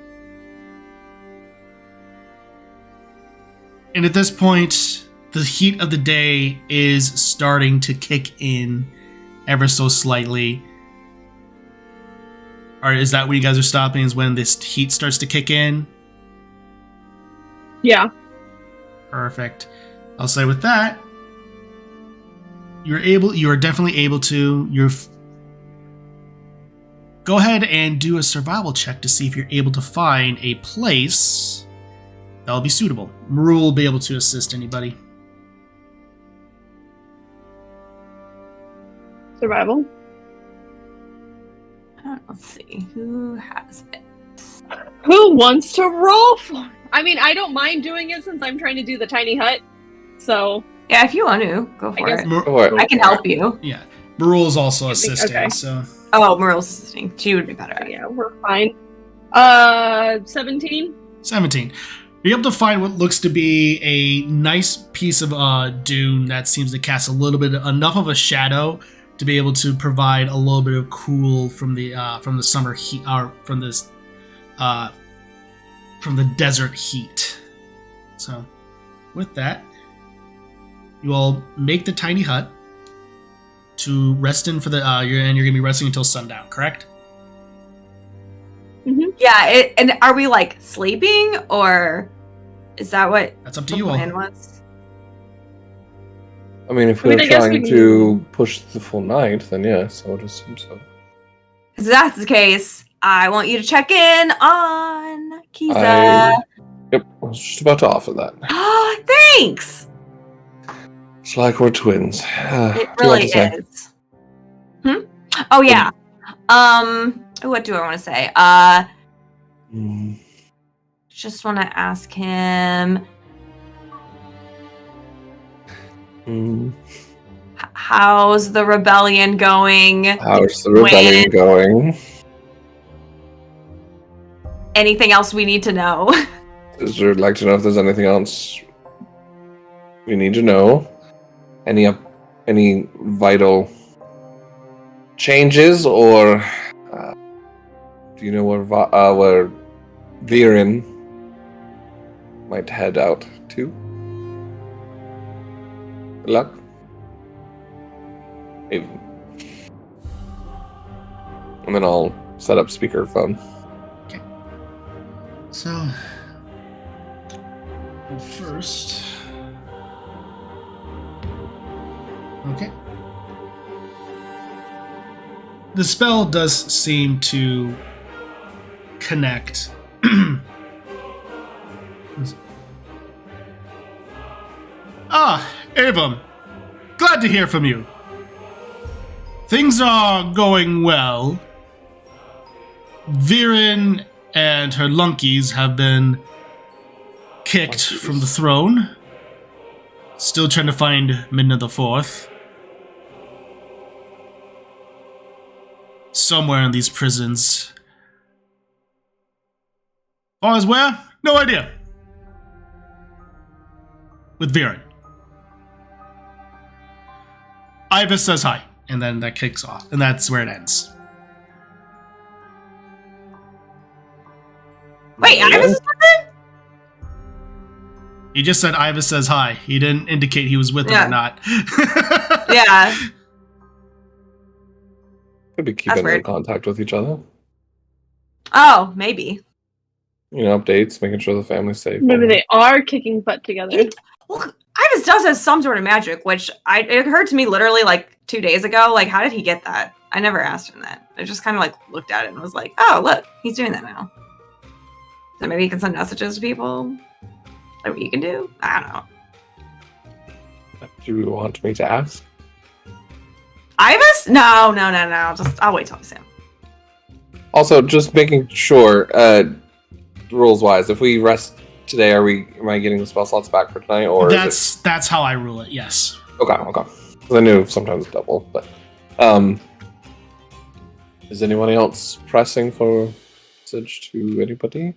And at this point, the heat of the day is starting to kick in ever so slightly. Or is that when you guys are stopping, is when this heat starts to kick in? Yeah. Perfect. I'll say with that, you are definitely able to, go ahead and do a survival check to see if you're able to find a place that'll be suitable. Maru will be able to assist anybody. Survival. let's see. Who has it? Who wants to roll for? I mean, I don't mind doing it since I'm trying to do the tiny hut. So Yeah, if you want to, go for guess- it. Mar- What? I can help you. yeah, Maru is also assisting, okay. so... Oh, Merle's assisting. She would be better at it. yeah, we're fine. 17. 17. You're able to find what looks to be a nice piece of dune that seems to cast a little bit enough of a shadow to be able to provide a little bit of cool from the summer heat, or from the desert heat. So, with that, you all make the tiny hut to rest in for the and you're gonna be resting until sundown, correct? Yeah, and are we like sleeping, or is that what That's up to the you all. plan was? I mean, if I mean, we're I guess trying we to push the full night, then yes, I would assume so. If that's the case, I want you to check in on Kiza. Yep, I was just about to offer that. Thanks. It's like we're twins. It really is. Oh yeah. What do I want to say? Just want to ask him how's the rebellion going? How's the rebellion going? Anything else we need to know? Is there like to know if there's anything else We need to know any vital changes, or do you know where Viren might head out to? Good luck. Even. And then I'll set up speakerphone. So, first, okay. The spell does seem to connect. Avum, glad to hear from you. Things are going well. Viren and her lunkies have been kicked from the throne. Still trying to find Midna the Fourth. Somewhere in these prisons. Far as where? No idea. With Viren. Ibis says hi, and then that kicks off, and that's where it ends. Wait, Ibis is with him? He just said Ibis says hi. He didn't indicate he was with him or not. Yeah. Could be keeping in contact with each other. Oh, maybe. You know, updates, making sure the family's safe. Maybe they are kicking butt together. Well, Ibis does have some sort of magic, which it occurred to me literally like 2 days ago. Like, how did he get that? I never asked him that. I just kind of like looked at it and was like, oh, look, he's doing that now. So maybe he can send messages to people. Like what you can do? I don't know. Do you want me to ask? Ibis? No. I'll wait till I see him. Also, just making sure, rules wise, if we rest today, am I getting the spell slots back for tonight, or that's how I rule it? Yes. Okay. I knew sometimes it's double, but is anyone else pressing for a message to anybody? I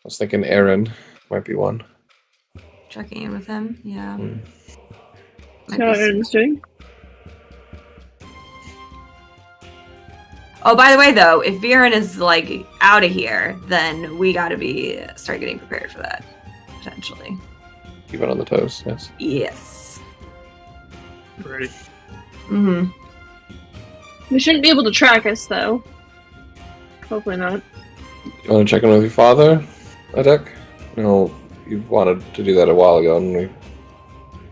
was thinking Aaron might be one. Checking in with him, yeah. So Aaron's doing. Oh, by the way, though, if Viren is like out of here, then we got to start getting prepared for that potentially. Keep it on the toes. Yes. Yes. Ready. Mm-hmm. They shouldn't be able to track us, though. Hopefully not. You want to check in with your father, Adek? No, you've wanted to do that a while ago, and we,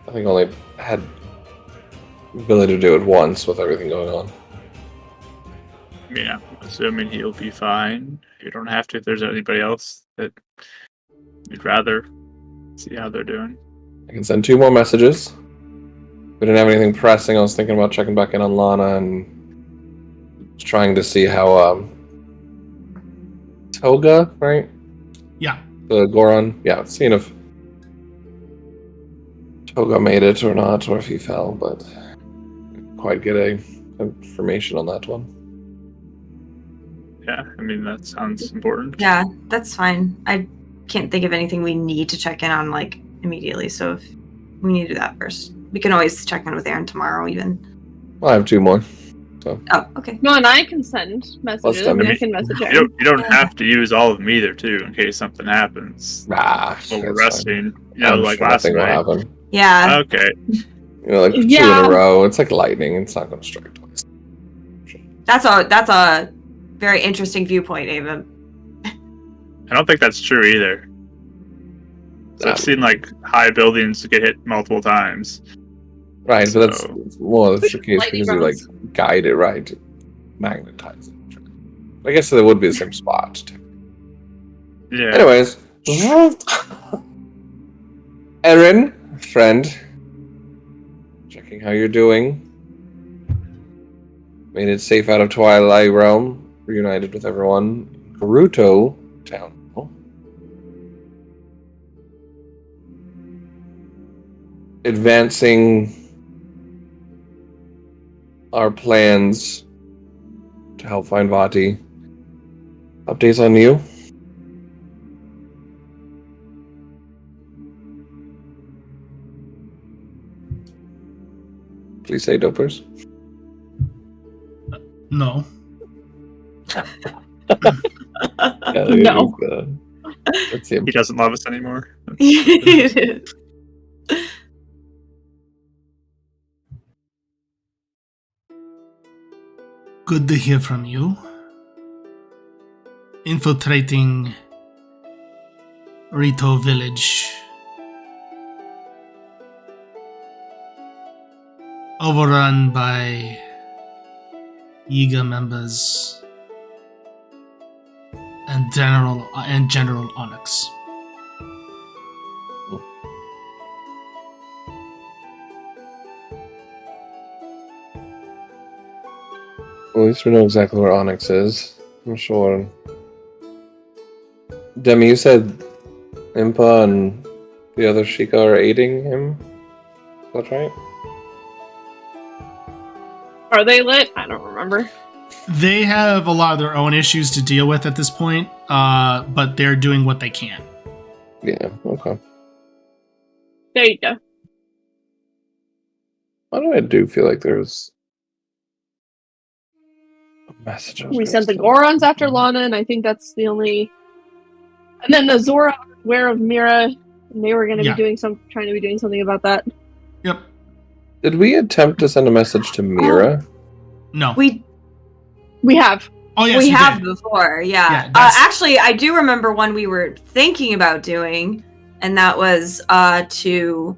I think, only had the ability to do it once with everything going on. Yeah, assuming he'll be fine. You don't have to if there's anybody else that you'd rather see how they're doing. I can send 2 more messages. We didn't have anything pressing. I was thinking about checking back in on Lana and trying to see how Toga, right? Yeah. The Goron. Yeah, seeing if Toga made it or not, or if he fell, but didn't quite get a information on that one. Yeah, I mean, that sounds important. Yeah, that's fine. I can't think of anything we need to check in on like immediately. So if we need to do that first, we can always check in with Aaron tomorrow, even. Well, I have 2 more. So. Oh, okay. No, and I can send messages. I I can message Aaron. You don't have to use all of them either, too, in case something happens. Nah, While we're that's resting. fine. You know, I'm like sure last nothing will night. happen. Yeah. Okay. You know, like 2 in Yeah. a row. It's like lightning. It's not going to strike twice. That's a very interesting viewpoint, Ava. I don't think that's true either. So I've seen like high buildings get hit multiple times. Right, but that's more the case Lightning because you like rounds. guide it right, to magnetize it. I guess it would be the same spot. Yeah. Anyways, Erin, friend, checking how you're doing. Made it safe out of Twilight Realm. Reunited with everyone. Gerudo Town. Advancing our plans to help find Vati. Updates on you? Please say dopers. No. No. Let's see him. He doesn't love us anymore. Good to hear from you. Infiltrating Rito village. Overrun by Yiga members and General Onyx. Well, at least we know exactly where Onyx is. I'm sure. Demi, you said Impa and the other Sheikah are aiding him? Is that right? Are they lit? I don't remember. They have a lot of their own issues to deal with at this point, but they're doing what they can. Yeah, okay. There you go. Why do I feel like there's a message? We sent the Gorons after Lana, and I think that's the only. And then the Zora are aware of Mira, and they were going to be trying to be doing something about that. Yep. Did we attempt to send a message to Mira? No. We have. Oh yes, we you have did. before, yeah. that's- Actually, I do remember one we were thinking about doing, and that was to.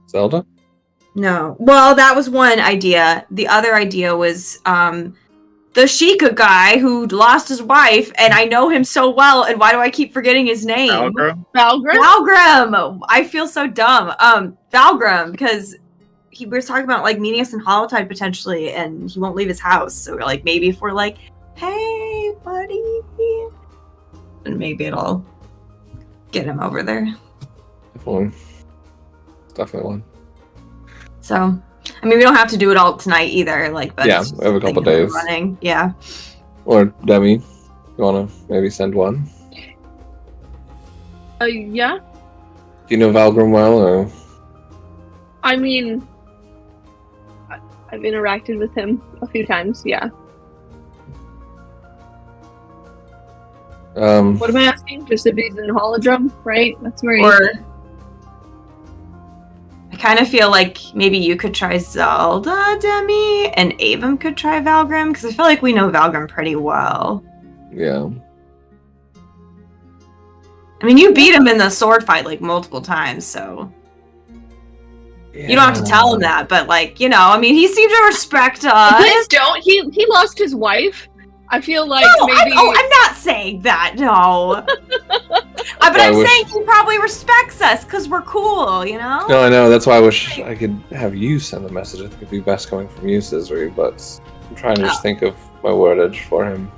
Zelda? No. Well, that was one idea. The other idea was the Sheikah guy who lost his wife, and I know him so well, and why do I keep forgetting his name? Valgrim? Valgrim! I feel so dumb. Valgrim, because we were talking about like meeting us in Hollowtide potentially, and he won't leave his house. So we're like, maybe if we're like, hey, buddy, and maybe it'll get him over there. Definitely one. So, I mean, we don't have to do it all tonight either. Like, but Yeah, it's just we have a couple something days. we're running. Yeah. Or Demi, you wanna maybe send one? Yeah. Do you know Valgrim well, or? I mean, I've interacted with him a few times. Yeah. What am I asking? Just if he's in Holodrum, right? That's where. Or I kind of feel like maybe you could try Zelda, Demi, and Avum could try Valgrim, because I feel like we know Valgrim pretty well. Yeah. I mean, you beat him in the sword fight like multiple times, so you don't have to tell him that. But like, you know, I mean, he seemed to respect us. Please don't. He lost his wife. I feel like No, maybe. I'm not saying that. No. But I'm saying he probably respects us because we're cool, you know? No, I know. That's why I wish I could have you send the message. I think it'd be best coming from you, Scissory, but I'm trying to just think of my wordage for him.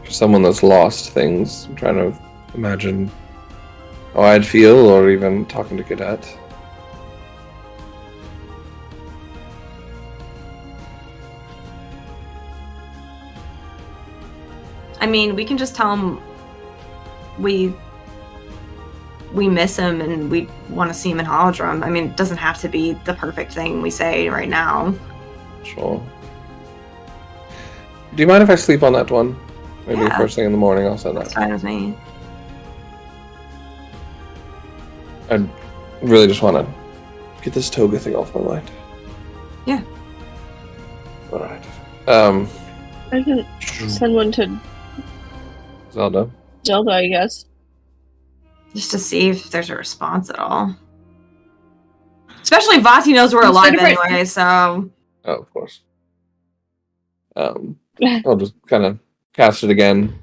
For someone that's lost things, I'm trying to imagine how I'd feel, or even talking to Cadet. I mean, we can just tell him we miss him and we want to see him in Holodrum. I mean, it doesn't have to be the perfect thing we say right now. Sure. Do you mind if I sleep on that one? Maybe Yeah. first thing in the morning I'll send that. That's fine with me. I really just want to get this toga thing off my mind. Yeah. Alright. I can send one to Zelda. Zelda, I guess. Just to see if there's a response at all. Especially Vati knows we're It's alive different. anyway, so... Oh, of course. I'll just kind of cast it again.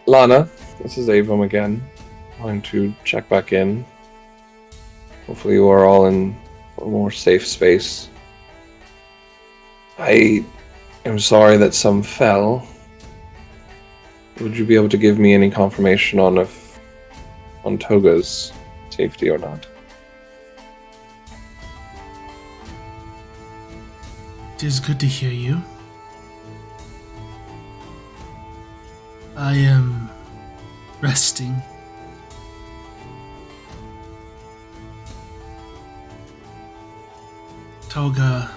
Lana, this is Avum again. I'm going to check back in. Hopefully you are all in a more safe space. I am sorry that some fell. Would you be able to give me any confirmation on Toga's safety or not? It is good to hear you. I am resting. Toga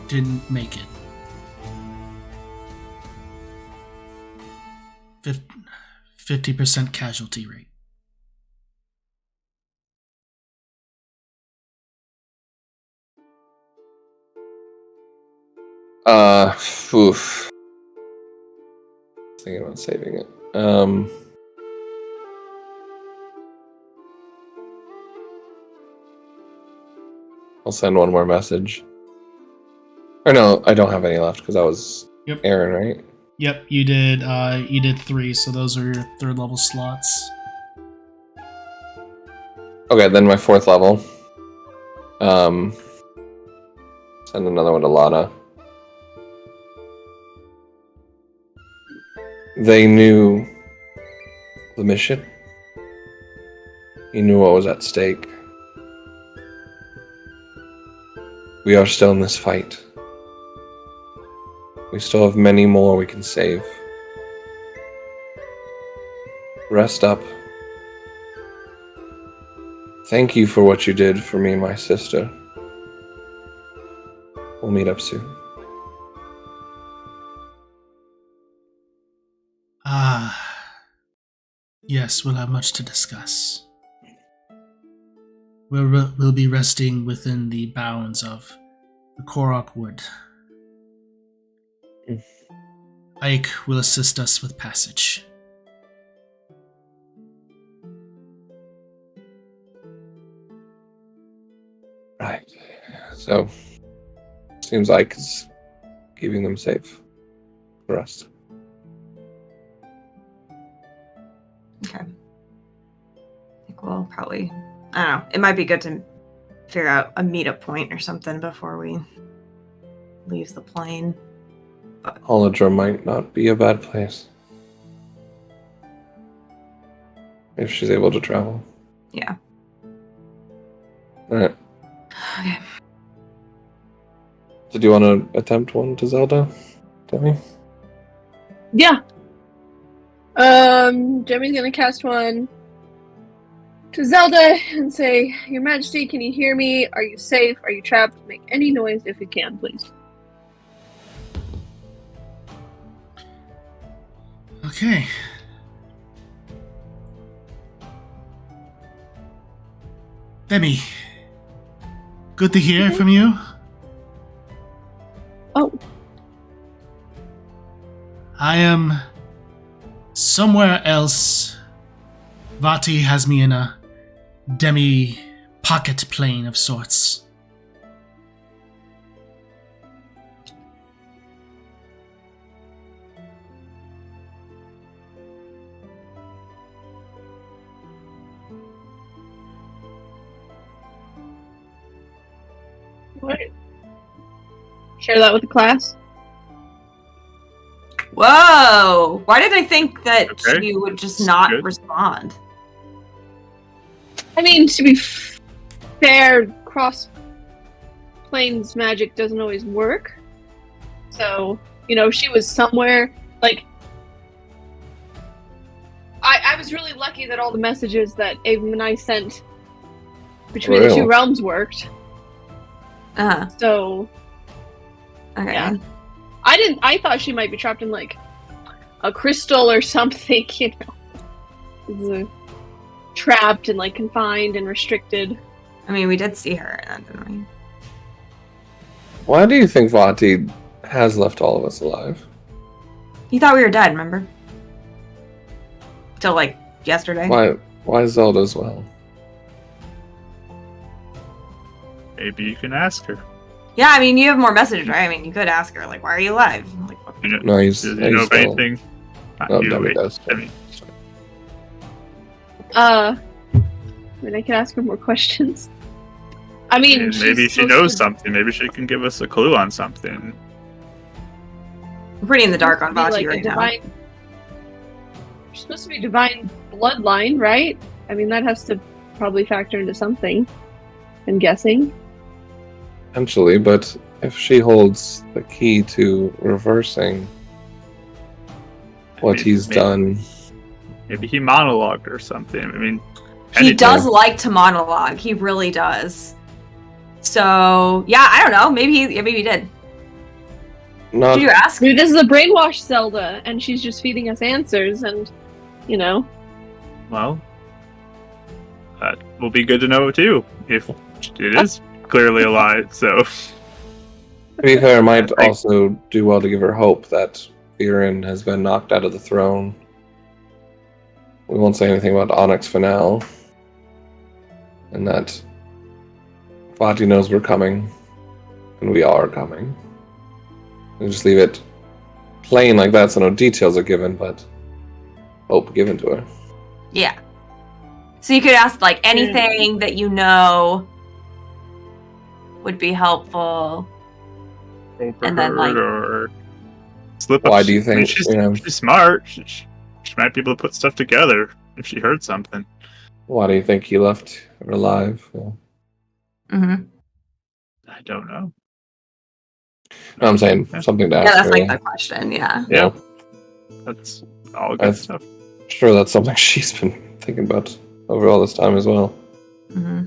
didn't make it. 50% casualty rate. Oof. Thinking about saving it. I'll send one more message. Or no, I don't have any left because that was Aaron, right? Yep, you did 3, so those are your 3rd level slots. Okay, then my 4th level. Send another one to Lana. They knew the mission. He knew what was at stake. We are still in this fight. We still have many more we can save. Rest up. Thank you for what you did for me and my sister. We'll meet up soon. Yes, we'll have much to discuss. We'll be resting within the bounds of the Korok Wood. Ike will assist us with passage. Right. So, seems like it's keeping them safe for us. Okay. I think we'll probably, I don't know, it might be good to figure out a meetup point or something before we leave the plane. But Holodra might not be a bad place. If she's able to travel. yeah. Alright. Okay. Did you want to attempt one to Zelda, Demi? Yeah. Demi's gonna cast one to Zelda and say, Your Majesty, can you hear me? Are you safe? Are you trapped? Make any noise if you can, please. Okay. Demi, good to hear from you. Oh. I am somewhere else. Vati has me in a demi pocket plane of sorts. What? Share that with the class? Whoa! Why did I think that Okay. you would just not Good. respond? I mean, to be fair, cross planes magic doesn't always work. So, she was somewhere, like... I was really lucky that all the messages that Avon and I sent between the two realms worked. Uh-huh. So, Okay. yeah. I thought she might be trapped in, like, a crystal or something, trapped and, like, confined and restricted. I mean, we did see her, didn't we? Why do you think Vati has left all of us alive? You thought we were dead, remember? Till, like, yesterday. Why Zelda as well? Maybe you can ask her. Yeah, I mean, you have more messages, right? I mean, you could ask her, like, why are you alive? Like, what? No, Do you know of anything? No, You Demi wait. does. Demi. I mean, I could ask her more questions. I mean, And maybe she's she supposed knows to- something. Maybe she can give us a clue on something. I'm pretty in the dark on be, Vati like, a right now. divine... She's supposed to be divine bloodline, right? I mean, that has to probably factor into something. I'm guessing. Potentially, but if she holds the key to reversing what he's done. Maybe he monologued or something. I mean, he does like to monologue. He really does. So yeah, I don't know. Maybe he did. Not, Did you ask? Maybe this is a brainwashed Zelda, and she's just feeding us answers, and Well, that will be good to know too. If it is clearly a lie, so. to be fair, it might also do well to give her hope that Viren has been knocked out of the throne. We won't say anything about Onyx for now. And that Vati knows we're coming. And we are coming. And just leave it plain like that so no details are given, but hope given to her. Yeah. So you could ask like anything that you know would be helpful. And then like or slip Why up. do you think she's smart? She might be able to put stuff together if she heard something. Why do you think he left her alive? Well, mm-hmm. I don't know. no, I'm saying something to ask Yeah, that's her. like the question, yeah. Yeah. That's all good stuff. Sure, that's something she's been thinking about over all this time as well. Mm-hmm.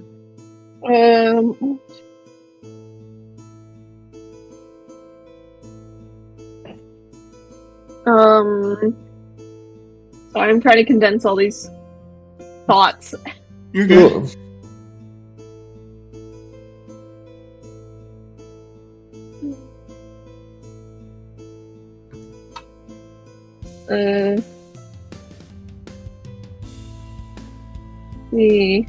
So I'm trying to condense all these thoughts. You're good. See.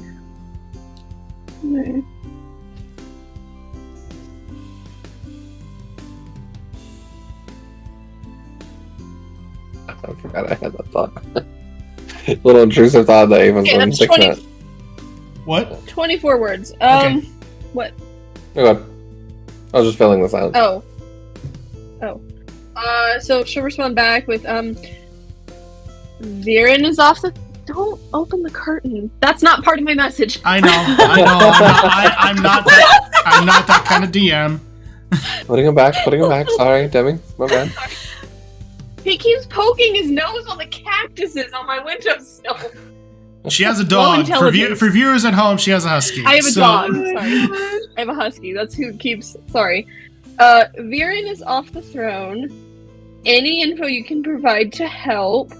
I forgot I had that thought. Little intrusive thought that Ava's Okay, been that's thinking 20 that. What? 24 words. Okay. What? Oh, God. I was just filling this out. Oh. So she'll respond back with, Viren is off the... Don't open the curtain. That's not part of my message. I know. I'm not that kind of DM. Putting him back. Sorry, Debbie. My bad. He keeps poking his nose on the cactuses on my windowsill. She has a Low dog. intelligence. For viewers at home, she has a husky. I have a So- dog. Sorry. I have a husky. That's who keeps... Sorry. Viren is off the throne. Any info you can provide to help.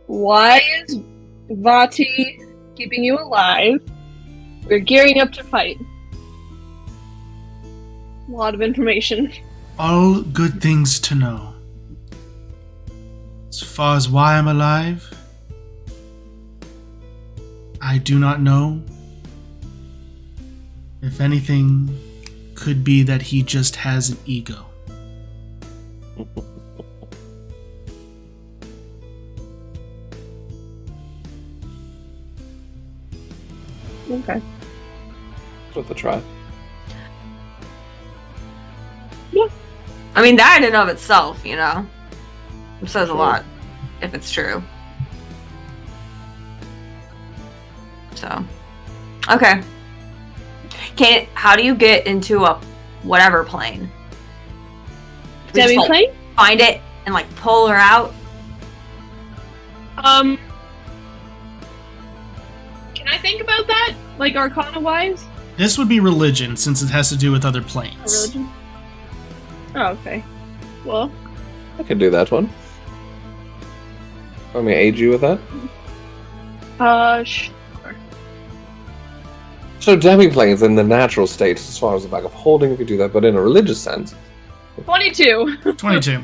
Why is Vati keeping you alive? We're gearing up to fight. A lot of information. All good things to know. As far as why I'm alive, I do not know. If anything, could be that he just has an ego. Okay. Worth a try. I mean, that in and of itself, it says a lot, if it's true. So, okay. How do you get into a whatever plane? Do we just, like, Demi-plane? find it and like pull her out? Can I think about that? Like Arcana-wise? This would be religion, since it has to do with other Or planes. religion? Oh, okay. Well, I could do that one. Want me to aid you with that? sure. So demi-planes in the natural state, as far as the back of holding, if you do that, but in a religious sense. 22. 22.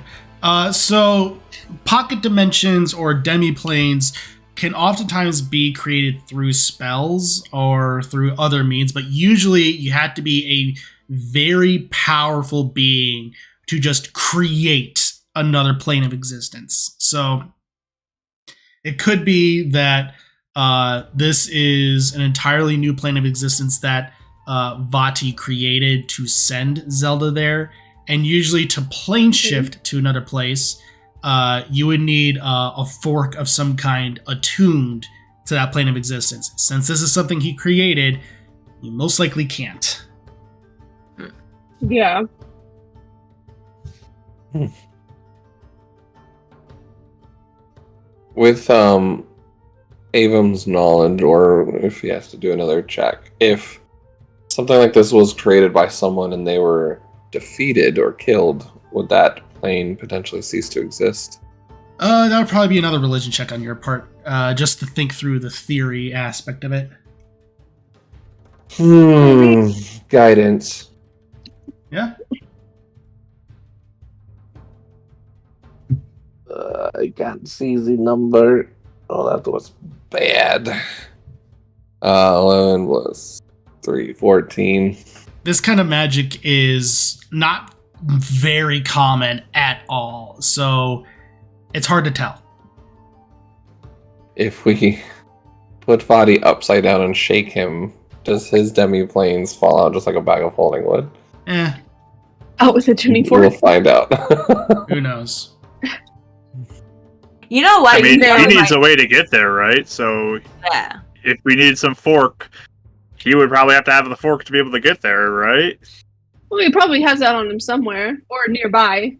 So, pocket dimensions or demi-planes can oftentimes be created through spells or through other means, but usually you have to be a very powerful being to just create another plane of existence. So, it could be that this is an entirely new plane of existence that Vati created to send Zelda there. And usually to plane shift to another place, you would need a fork of some kind attuned to that plane of existence. Since this is something he created, you most likely can't. Yeah. with Avum's knowledge, or if he has to do another check, if something like this was created by someone and they were defeated or killed, would that plane potentially cease to exist? That would probably be another religion check on your part, just to think through the theory aspect of it. Guidance. Yeah. I can't see the number. Oh, that was bad. 11 plus 3, 14. This kind of magic is not very common at all, so it's hard to tell. If we put Fadi upside down and shake him, does his demi-planes fall out just like a bag of holding wood? Oh, was it 24? We'll find out. Who knows? You know what? I mean, There he needs might- a way to get there, right? So Yeah. if we need some fork, he would probably have to have the fork to be able to get there, right? Well, he probably has that on him somewhere or nearby.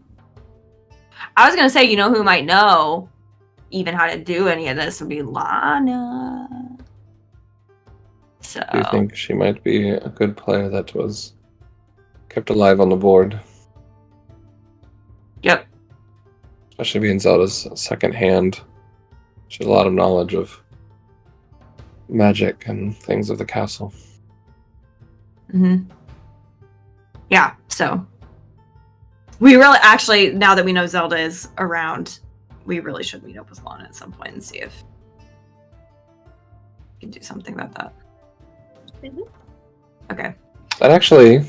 I was gonna say, you know who might know even how to do any of this would be Lana. So Do you think she might be a good player that was kept alive on the board? Yep. Especially being Zelda's second hand. She has a lot of knowledge of magic and things of the castle. Yeah, so we really actually, now that we know Zelda is around, we really should meet up with Lana at some point and see if we can do something about that. Okay. That actually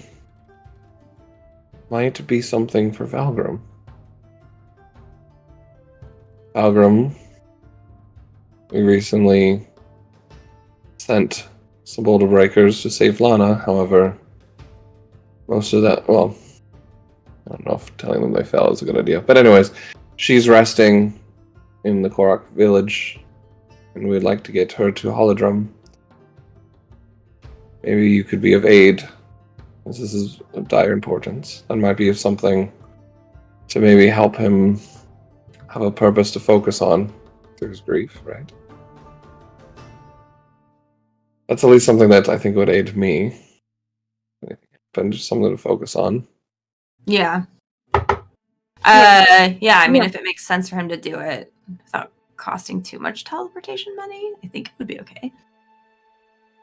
might be something for Valgrim. Valgrim, we recently sent some boulder breakers to save Lana. However, most of that, well, I don't know if telling them they fell is a good idea. But anyways, she's resting in the Korok village, and we'd like to get her to Holodrum. Maybe you could be of aid, as this is of dire importance. That might be something to maybe help him have a purpose to focus on through his grief, right? That's at least something that I think would aid me. And just something to focus on. Yeah. Yeah, I mean, Yeah. if it makes sense for him to do it without costing too much teleportation money, I think it would be okay.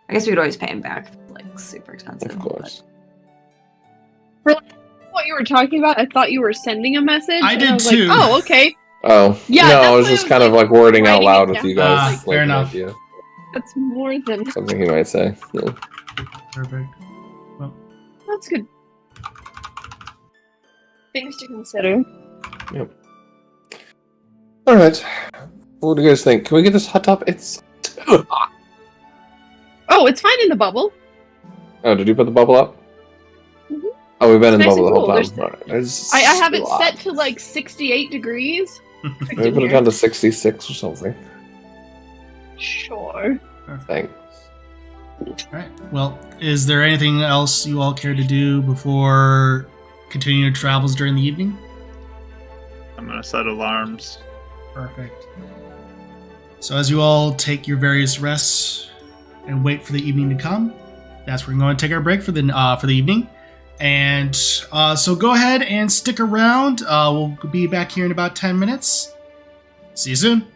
I guess we would always pay him back, like, super expensive. Of course. What you were talking about, I thought you were sending a message. I and did was too. Like, oh, okay. Oh, Yeah, no, that's I was why I just was, kind of like, like wording out writing it loud with down. you guys. Ah, like, fair an enough. idea. That's more than. Something he might say. Yeah. Perfect. Well, That's good. Things to consider. All right. What do you guys think? Can we get this hot tub? It's. Oh, it's fine in the bubble. Oh, did you put the bubble up? Mhm. Oh, we've been in the Nice bubble the and whole cool. time. All right. There's I have it a lot. set to like 68 degrees. Maybe put it down to 66 or something. Sure. Thanks. all right. Well, is there anything else you all care to do before continuing your travels during the evening? I'm gonna set alarms. Perfect. So as you all take your various rests and wait for the evening to come, that's where we're going to take our break for the evening. And so go ahead and stick around. We'll be back here in about 10 minutes. See you soon.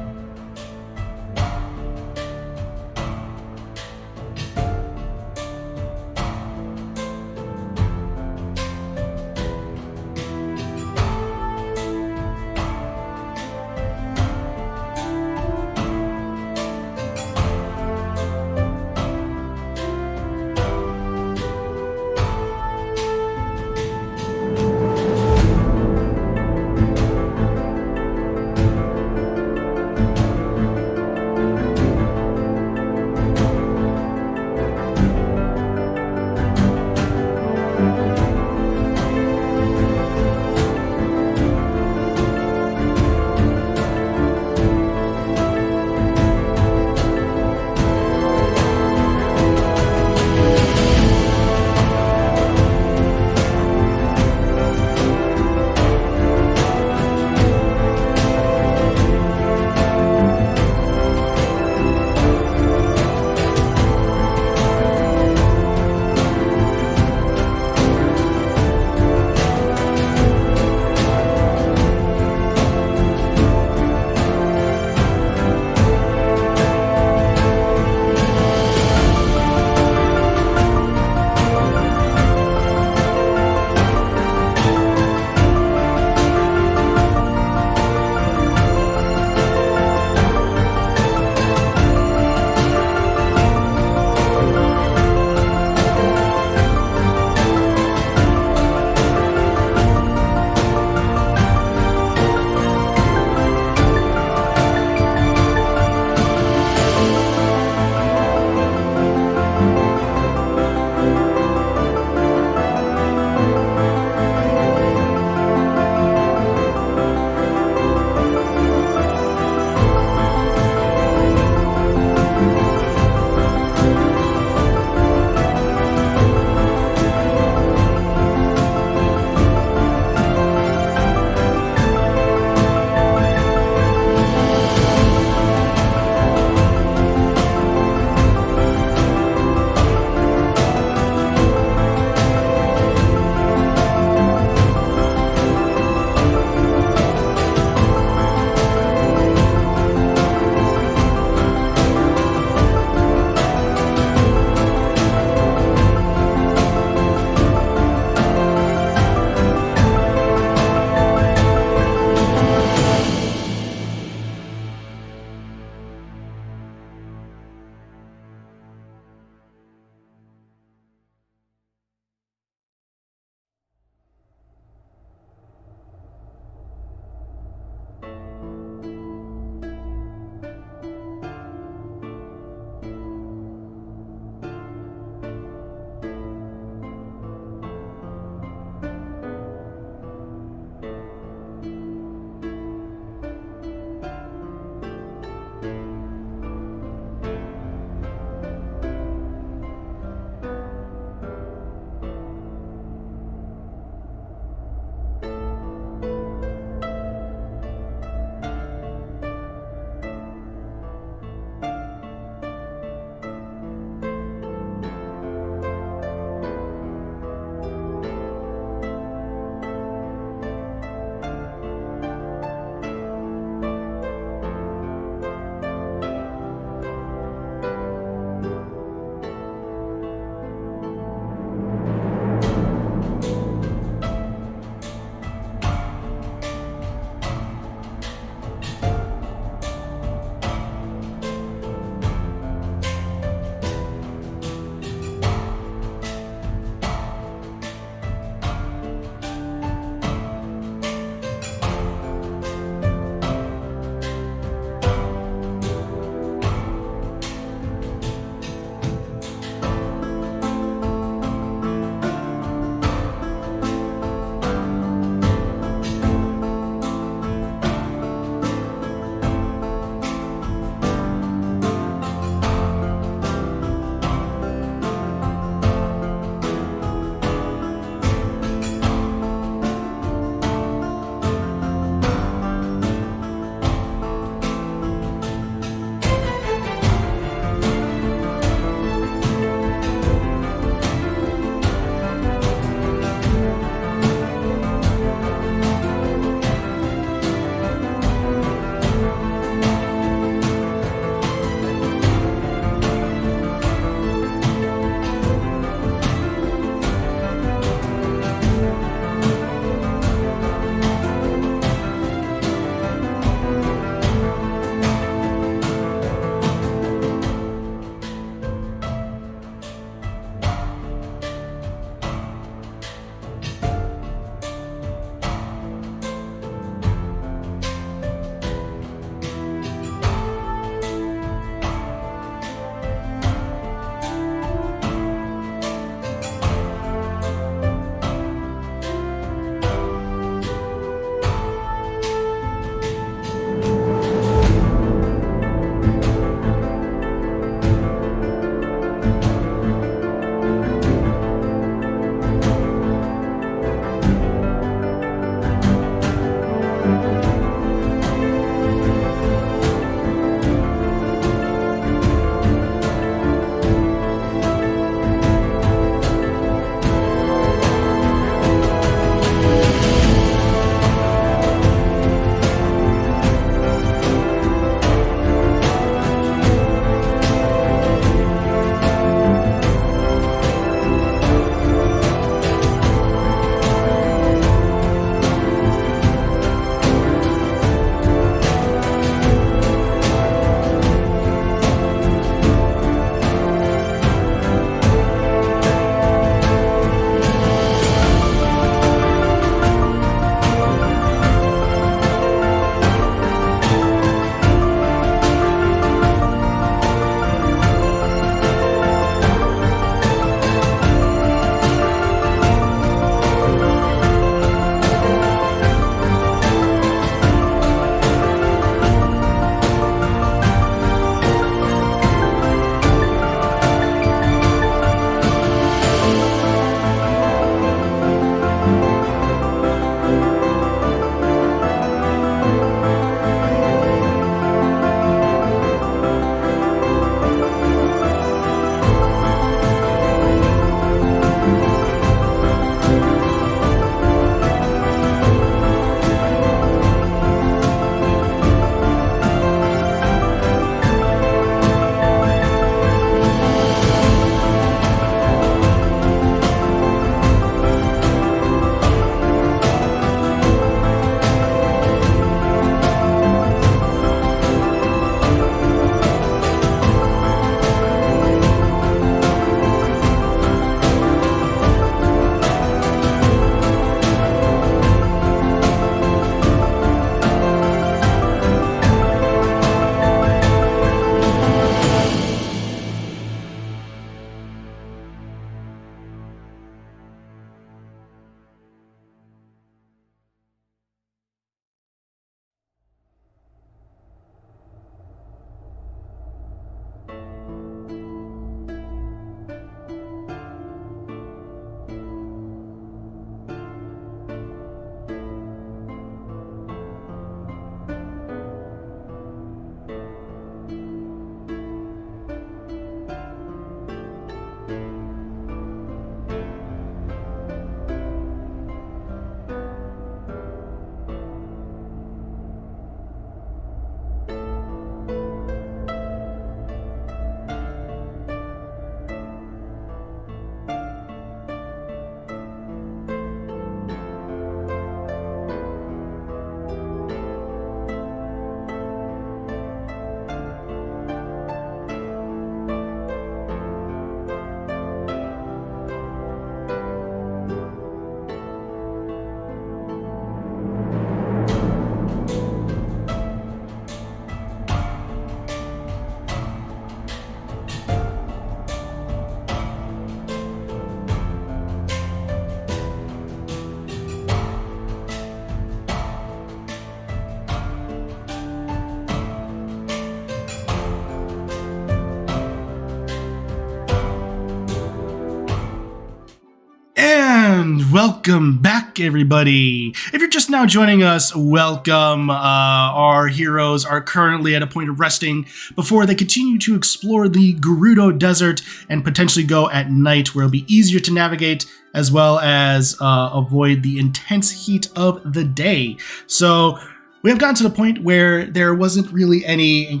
welcome back, everybody. If you're just now joining us, welcome. Our heroes are currently at a point of resting before they continue to explore the Gerudo Desert and potentially go at night, where it'll be easier to navigate, as well as avoid the intense heat of the day. So we have gotten to the point where there wasn't really any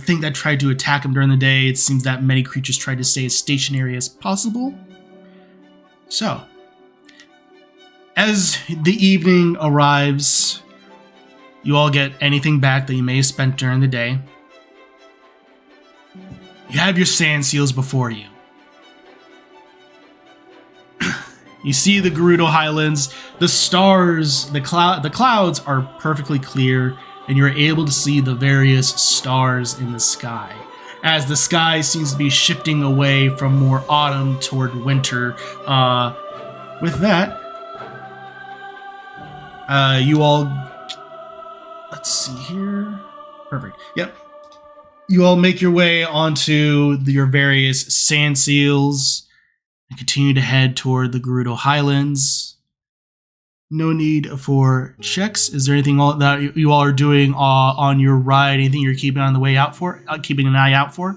thing that tried to attack them during the day. It seems that many creatures tried to stay as stationary as possible. So, as the evening arrives, you all get anything back that you may have spent during the day. You have your sand seals before you. You see the Gerudo Highlands, the stars, the clouds are perfectly clear, and you're able to see the various stars in the sky, as the sky seems to be shifting away from more autumn toward winter. With that, you all, let's see here. Perfect. Yep. You all make your way onto your various sand seals and continue to head toward the Gerudo Highlands. No need for checks. Is there anything that you all are doing on your ride? Anything you're keeping on the way out for? Keeping an eye out for?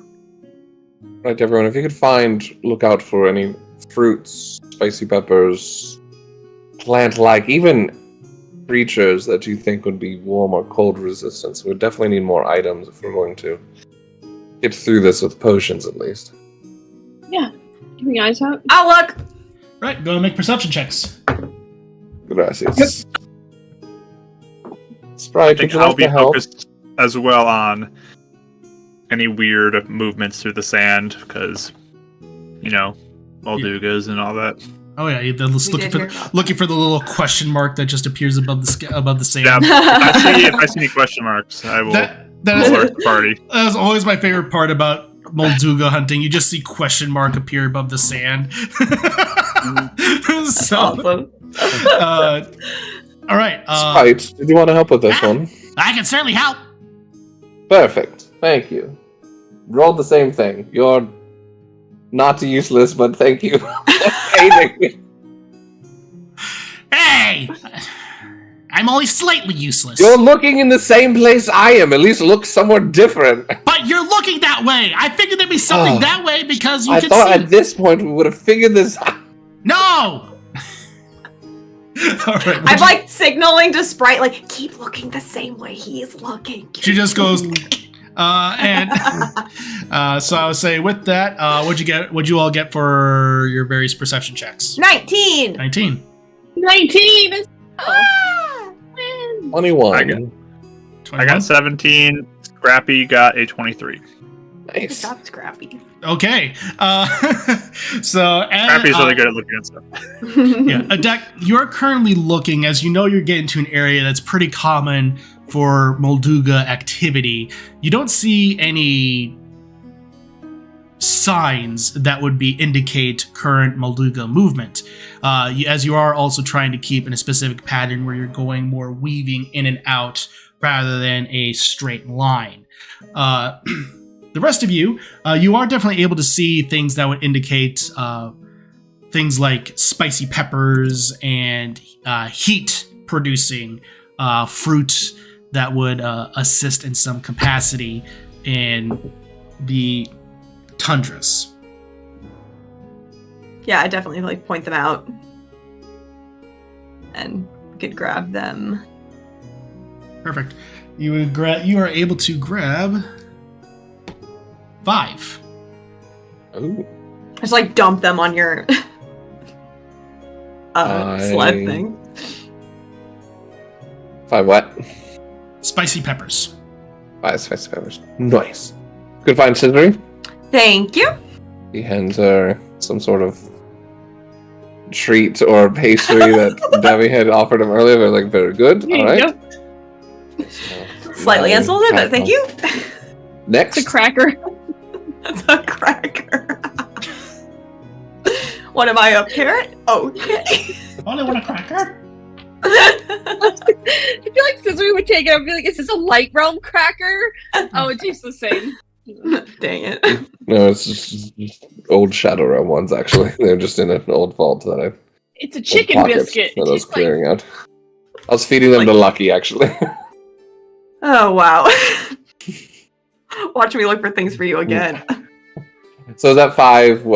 Right, everyone. If you could look out for any fruits, spicy peppers, plant-like, even creatures that you think would be warm or cold resistant. We definitely need more items if we're going to get through this with potions, at least. Yeah. Keeping eyes out. I'll look. Right, go and make perception checks. Gracias. Sprite, would you I'll like be to help? focused as well on any weird movements through the sand, because, Moldugas and all that. Oh yeah, they're looking for the little question mark that just appears above the sand. Yeah, if I see any question marks, I will That is alert the party. That is always my favorite part about Molduga hunting. You just see question mark appear above the sand. So, Awesome. all right. Sprite, did you want to help with this one? I can certainly help. Perfect. Thank you. Rolled the same thing. You're not useless, but thank you. Hey! I'm only slightly useless. You're looking in the same place I am. At least look somewhere different. But you're looking that way. I figured there'd be something that way because you I can thought see. at this point we would have figured this out. No! All right. I'm like signaling to Sprite, like, keep looking the same way he's looking. She just goes, and so I would say with that, what'd you all get for your various perception checks? 19. 19. 19 is 21. I got 17. Scrappy got a 23. Good Nice. job, Scrappy. Okay. Scrappy's really good at looking at stuff. Yeah, Adek, you're currently looking, as you know, you're getting to an area that's pretty common for Molduga activity. You don't see any signs that would indicate current Molduga movement, as you are also trying to keep in a specific pattern where you're going more weaving in and out rather than a straight line. The rest of you, you are definitely able to see things that would indicate things like spicy peppers and heat-producing fruit that would assist in some capacity in the tundras. Yeah, I definitely point them out. And could grab them. Perfect. You are able to grab 5. Ooh. Just like dump them on your sled thing. 5 what? Spicy peppers. 5 spicy peppers. Nice. Good find, Scissory. Thank you. He hands her some sort of treat or pastry that Debbie had offered him earlier. They're like, very good. Here All you right. go. Slightly insulted, but thank you. Next. It's a cracker. That's a cracker. What am I, a parrot? Okay. Only want a cracker? I feel like Scissory would take it and be like, is this a light realm cracker? Oh, it tastes the same. Dang it. No, it's just old Shadow Realm ones, actually. They're just in an old vault that I It's a chicken pockets biscuit. that It I was tastes like clearing out. I was feeding them to Lucky, actually. Oh wow. Watch me look for things for you again. So is that 5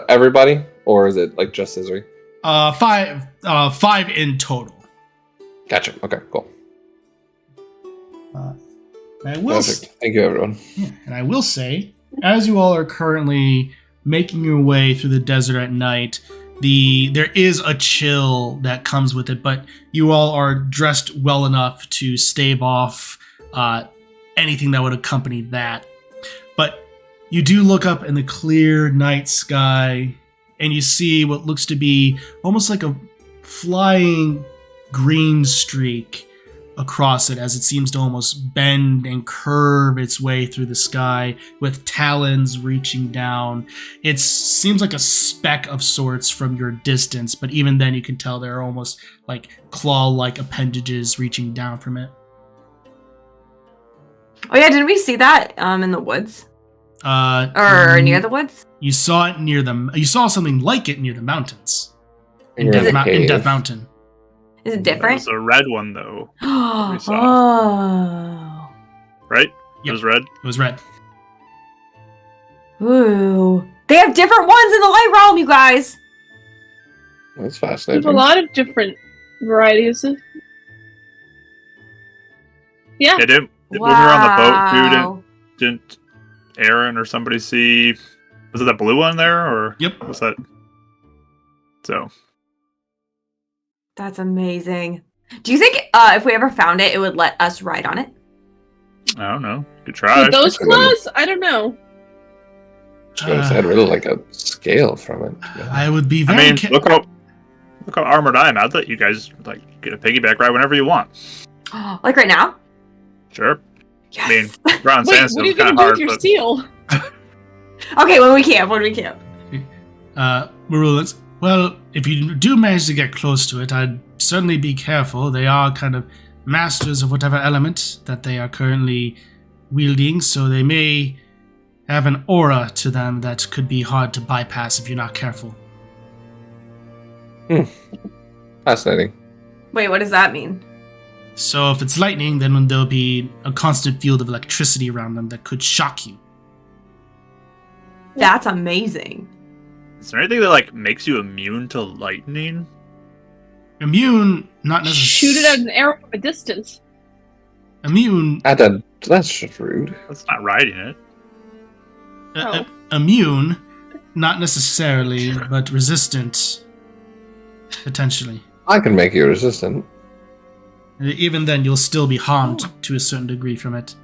everybody? Or is it like just Scissory? 5 in total. Gotcha. Okay, cool. I will Perfect. Thank you, everyone. and I will say, as you all are currently making your way through the desert at night, there is a chill that comes with it, but you all are dressed well enough to stave off anything that would accompany that. But you do look up in the clear night sky, and you see what looks to be almost like a flying green streak across it, as it seems to almost bend and curve its way through the sky with talons reaching down. It seems like a speck of sorts from your distance, but even then you can tell there are almost like claw-like appendages reaching down from it. Oh yeah, didn't we see that in the woods? Or near the woods? You saw it near them. You saw something like it near the mountains. In You're in Death, the in Death cave. Mountain. Is it That different? was a red one, though. we saw. Oh. Right? Yep. It was red? It was red. Ooh. They have different ones in the light realm, you guys. That's There's fascinating. a lot of different varieties of. Yeah. They didn't. When we were on the boat, too, didn't Aaron or somebody see... Was it the blue one there, or... Yep. Was that... So... That's amazing. Do you think if we ever found it, it would let us ride on it? I don't know. Good try. With those claws? I don't know. I'd really like a scale from it. I would be I very... mean, look how armored I am. I'd let you guys get a piggyback ride whenever you want. Like right now? Sure. Yes. I mean, we're on Wait, sand, so what are you it's kind gonna of do with hard. your But seal? Okay, when we camp. Marula, well, if you do manage to get close to it, I'd certainly be careful. They are kind of masters of whatever element that they are currently wielding, so they may have an aura to them that could be hard to bypass if you're not careful. Fascinating. Wait, what does that mean? So if it's lightning, then there'll be a constant field of electricity around them that could shock you. That's amazing. is there anything that makes you immune to lightning? Immune, not necessarily. Shoot it at an arrow from a distance. Immune, That's just rude. That's not riding it. immune, not necessarily, but resistant, potentially. I can make you resistant. Even then, you'll still be harmed to a certain degree from it.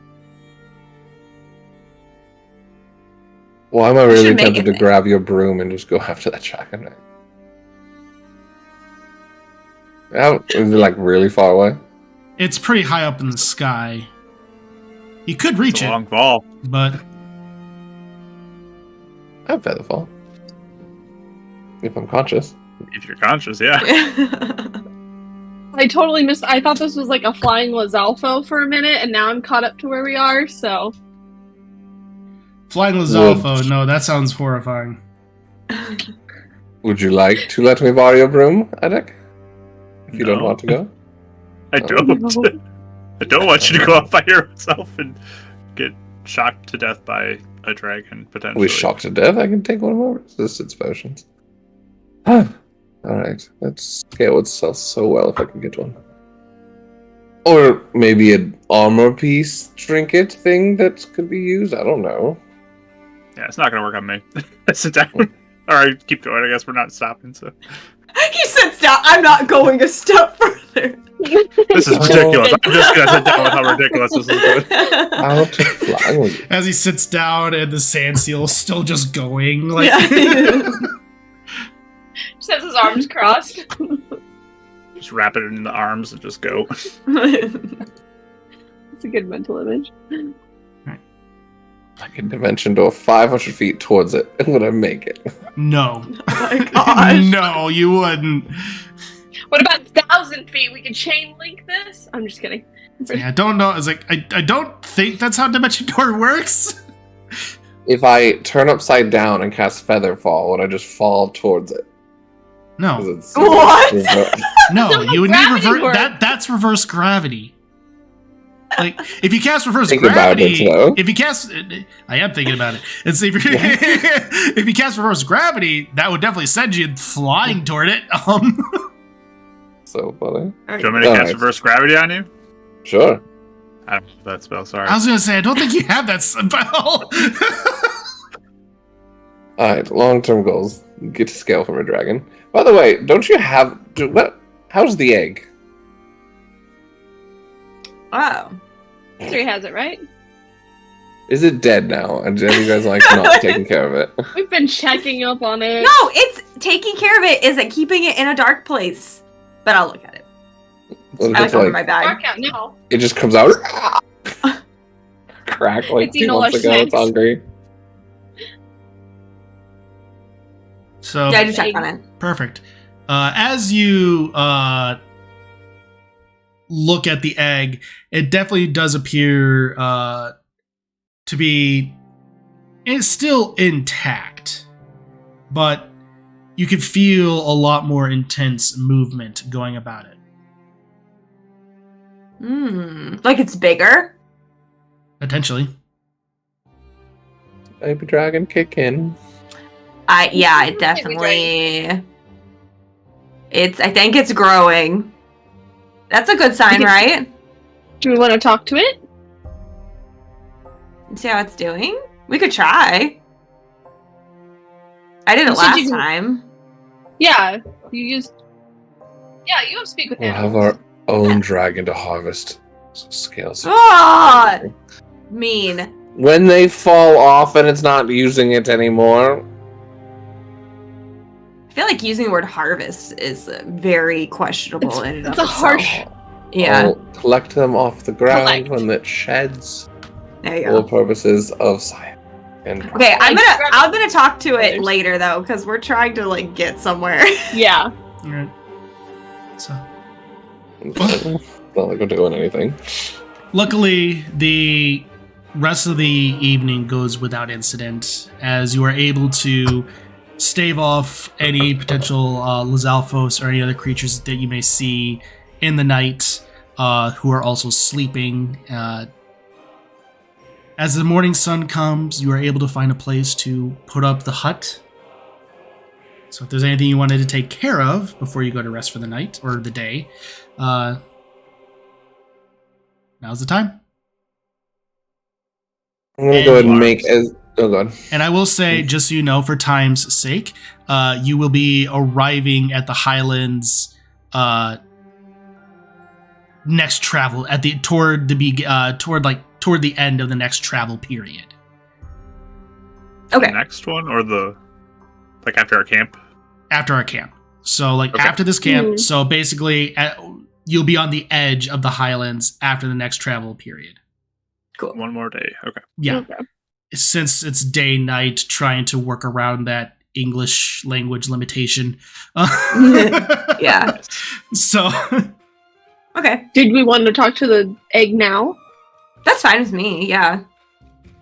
Well, am I We really should make tempted it- to grab your broom and just go after that dragon? How is it really far away? It's pretty high up in the sky. You could reach It's a it, long fall. but I have Featherfall. If I'm conscious. If you're conscious, yeah. I totally missed. I thought this was like a flying Lizalfo for a minute, and now I'm caught up to where we are. So Flying Lizalfo, no, that sounds horrifying. Would you like to let me borrow your broom, Edek? If you don't No. want to go? I don't. I don't want you to go out by yourself and get shocked to death by a dragon, potentially. We shocked to death. I can take one of my resistance potions. Alright. That scale would sell so well if I could get one. Or maybe an armor piece trinket thing that could be used? I don't know. Yeah, it's not going to work on me. Sit down. Alright, keep going. I guess we're not stopping, so. He sits down. I'm not going a step further. This is ridiculous. I'm just going to sit down with how ridiculous this is going. How to fly with you? As he sits down and the sand seal is still just going, like Yeah. just has his arms crossed. Just wrap it in the arms and just go. It's a good mental image. I can dimension door 500 feet towards it. I'm gonna make it. no. Oh my gosh. No, you wouldn't. What about 1,000 feet? We can chain link this? I'm just kidding. Yeah, I don't know. It's like I don't think that's how Dimension Door works. If I turn upside down and cast Featherfall, would I just fall towards it? No. What? No, There's no you would need gravity reverse. work. That's reverse gravity. Like if you cast reverse Think about it, gravity, though. if you cast, I am thinking about it. It's if you cast reverse gravity, that would definitely send you flying toward it. So funny. Do you want me to cast Alright. reverse gravity on you? Sure. I don't know that spell, sorry. I was gonna say I don't think you have that spell. Alright, long-term goals. Get to scale from a dragon. By the way, don't you have... What? How's the egg? Oh. History has it, right? Is it dead now? And have you guys, like, not taking care of it? We've been checking up on it. No, it's taking care of it. Is it keeping it in a dark place? But I'll look at it. What if I it's look over like, my bag. Dark out now. it just comes out... Crack like It's eating 2 all months our ago, it's snacks. hungry. So Yeah, I just checked on it. perfect. As you look at the egg, it definitely does appear to be. It's still intact, but you can feel a lot more intense movement going about it. Like it's bigger? Potentially. Baby dragon kick in. Yeah, it definitely. I think it's growing. That's a good sign, right? Do we want to talk to it? See how it's doing? We could try. I did it You said last you can- time. Yeah, you just. Yeah, you have to speak with We'll him. have our own dragon to harvest scales. Ah, mean. When they fall off and it's not using it anymore, I feel like using the word harvest is very questionable in and It's of a itself. harsh. Yeah, I'll collect them off the ground Collect. when it sheds there you for go. purposes of science. And Okay, I'm Like, gonna talk to it others. later though, because we're trying to like get somewhere. Yeah. All right. So. it's not like we're doing anything. Luckily, the rest of the evening goes without incident, as you are able to stave off any potential Lizalfos or any other creatures that you may see in the night who are also sleeping. As the morning sun comes, you are able to find a place to put up the hut. So if there's anything you wanted to take care of before you go to rest for the night or the day, now's the time. I'm gonna And go ahead and alarms. make as. Oh god. And I will say, just so you know, for time's sake, you will be arriving at the Highlands next travel at the toward the end of the next travel period. Okay. The next one or the like after our camp? After our camp. So like Okay. after this camp, Hmm. so basically you'll be on the edge of the Highlands after the next travel period. Cool. One more day. Okay. Yeah. Okay. Since it's day night, trying to work around that English language limitation. Yeah. So Okay. Did we want to talk to the egg now? That's fine with me. Yeah.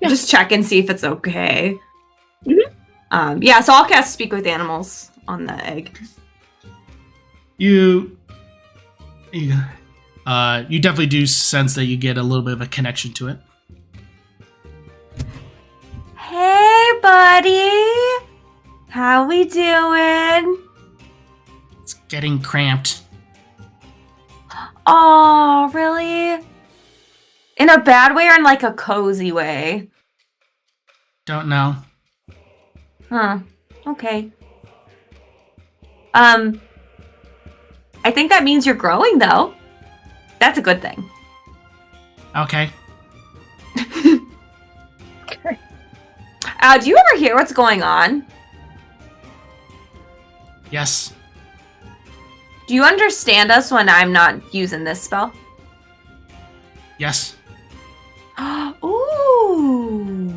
Yeah. Just check and see if it's okay. Mhm. Yeah. So I'll cast Speak with Animals on the egg. you definitely do sense that you get a little bit of a connection to it. Hey, buddy. How we doing? It's getting cramped. Oh, really? In a bad way or in like a cozy way? Don't know. Huh. Okay. I think that means you're growing though. That's a good thing. Okay. Do you ever hear what's going on? Yes. Do you understand us when I'm not using this spell? Yes. Ooh.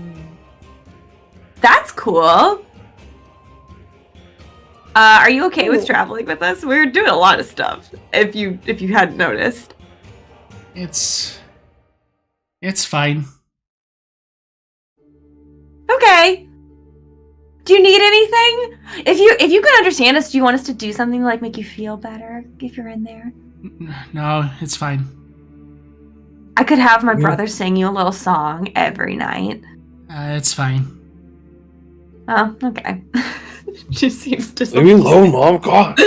That's cool. Are you okay with Ooh. traveling with us? We're doing a lot of stuff. If you hadn't noticed. It's fine. Okay. Do you need anything? If you can understand us, do you want us to do something to, like, make you feel better if you're in there? No, it's fine. I could have my brother sing you a little song every night. It's fine. Oh, okay. She seems to. Leave me alone, Mom. God.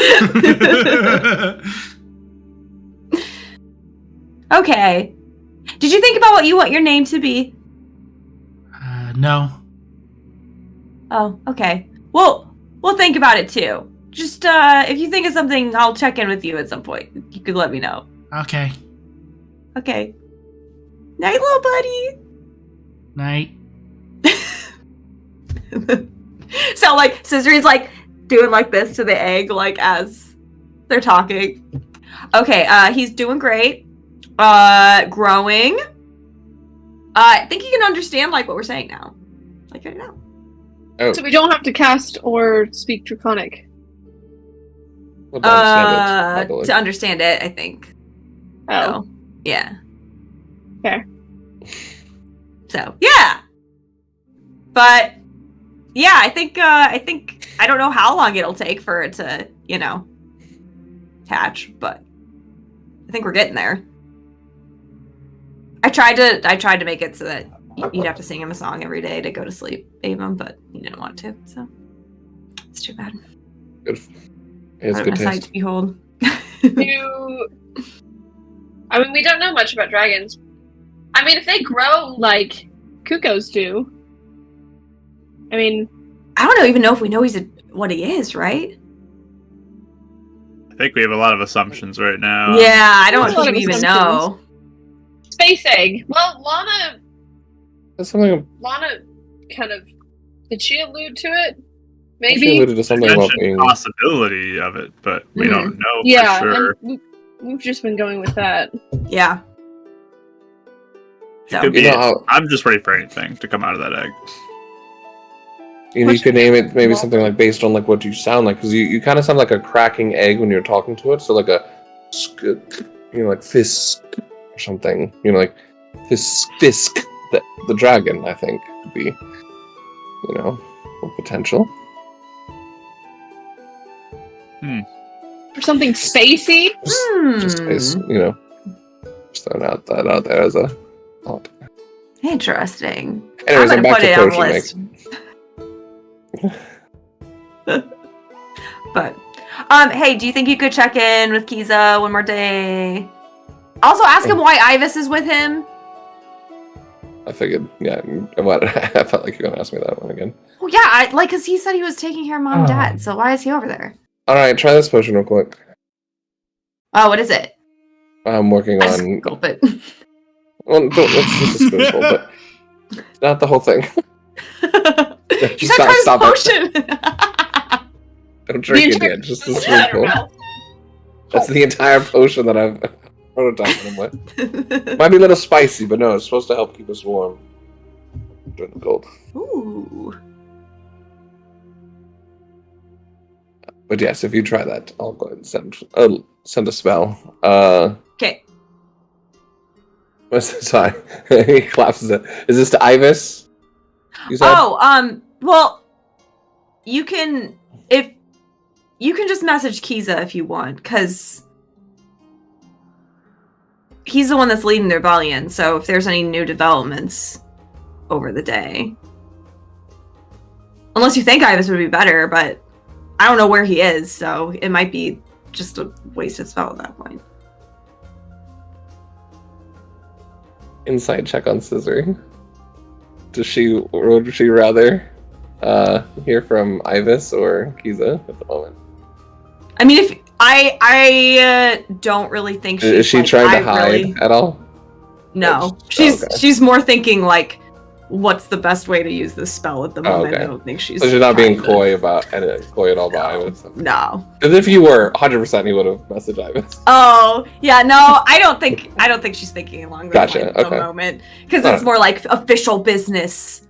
Okay. Did you think about what you want your name to be? No. Oh, okay. Well, we'll think about it too. Just if you think of something, I'll check in with you at some point. You could let me know. Okay. Okay. Night, little buddy. Night. So, like, Scissory's, like, doing, like, this to the egg, like, as they're talking. Okay, he's doing great. Growing. I think he can understand, like, what we're saying now. Like, right now. Oh. So we don't have to cast or speak Draconic. Well, to understand it, To understand it, I think. Oh. So, yeah. Fair. So, yeah. But, yeah, I think I don't know how long it'll take for it to, hatch, but I think we're getting there. I tried to make it so that you'd have to sing him a song every day to go to sleep, Avon, but he didn't want to, so it's too bad. Good. It's good A sight taste. to behold. We don't know much about dragons. I mean, if they grow like cuckoos do, I don't even know if we know what he is, right? I think we have a lot of assumptions right now. Yeah, I don't There's a lot think we of even know. space egg. Well, Lana That's something. kind of, did she allude to it? She Maybe. alluded to something about Mentioned being. possibility of it, but we don't know Yeah, for sure. and we've just been going with that. Yeah. It could be. You know how- I'm just ready for anything to come out of that egg. You could name it maybe something like based on like what you sound like, because you kind of sound like a cracking egg when you're talking to it. So like a, like fisk or something. Like fisk. The dragon, I think, could be, a potential. Or something spacey. Just throwing out there as a thought. Interesting. Anyways, I'm I'm gonna back put to it on the potion list. making. But, hey, do you think you could check in with Kiza one more day? Also, ask him why Ivis is with him. I figured, yeah. What? I felt like you were gonna ask me that one again. Well, yeah, because he said he was taking care of mom and dad, so why is he over there? All right, try this potion real quick. Oh, what is it? I'm working I on. scope it. Well, let's just a spoonful, but not the whole thing. You said try this Stop it. potion! Don't drink it yet. Just a spoonful. That's the entire potion that I've prototyped him with. Might be a little spicy, but no, it's supposed to help keep us warm during the cold. Ooh. But yes, if you try that, I'll go ahead and send a spell. Okay. Sorry, he collapses it. Is this to Ivis? You said? Well, you can just message Kiza if you want, because he's the one that's leading the rebellion, so if there's any new developments over the day. Unless you think Ivis would be better, but I don't know where he is, so it might be just a wasted spell at that point. Insight check on Scissory. Would she rather hear from Ivis or Kiza at the moment? I mean, if I don't really think she's Is she like, trying to hide at all? No, Okay. she's more thinking like, what's the best way to use this spell at the moment? Okay. I don't think she's. So she's not being trying to- coy at all about Ivis. No. Because if you were 100%, he would have messaged Ivis. Oh yeah, no, I don't think she's thinking along those Gotcha, lines at okay. the moment because Alright. it's more like official business.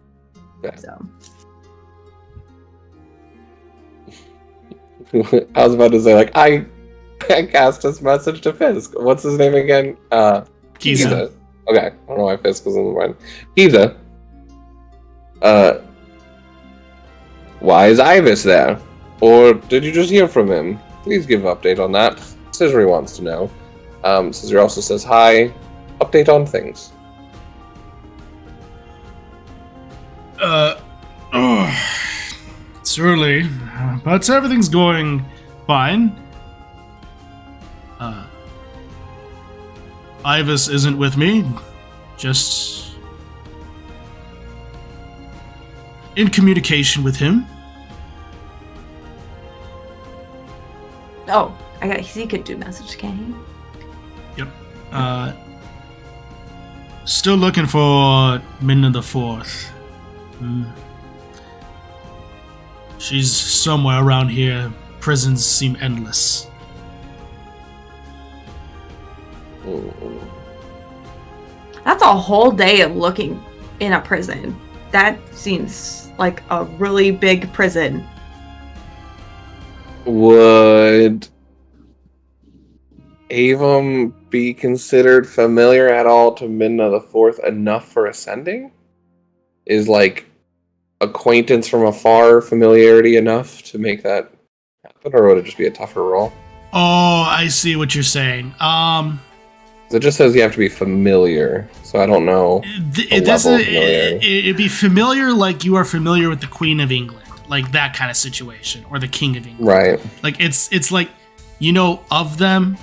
Okay. So I was about to say, like, I cast this message to Fisk. What's his name again? Kiza. Okay, I don't know why Fisk was in the mind. Kiza. Why is Ivis there? Or did you just hear from him? Please give an update on that. Scissory wants to know. Scissory also says hi. Update on things. It's early, but everything's going fine. Ivis isn't with me, just in communication with him. Oh, I guess he could do message, can he? Yep. Still looking for Midna the Fourth. She's somewhere around here. Prisons seem endless. That's a whole day of looking in a prison. That seems like a really big prison. Would Avum be considered familiar at all to Midna the Fourth enough for ascending? Is like acquaintance from afar familiarity enough to make that happen, or would it just be a tougher roll? Oh, I see what you're saying. It just says you have to be familiar, so I don't know. It'd be familiar like you are familiar with the Queen of England, like that kind of situation, or the King of England. Right. Like it's like you know of them,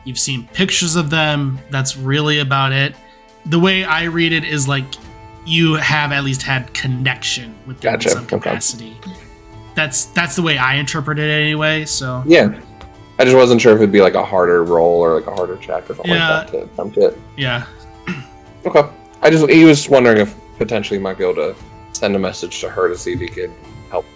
you've seen pictures of them. That's really about it. The way I read it is like you have at least had connection with them in some capacity. Okay. That's the way I interpret it anyway. So yeah. I just wasn't sure if it'd be like a harder roll or like a harder check or something like that to attempt it. Yeah. Okay. He was wondering if potentially he might be able to send a message to her to see if he could help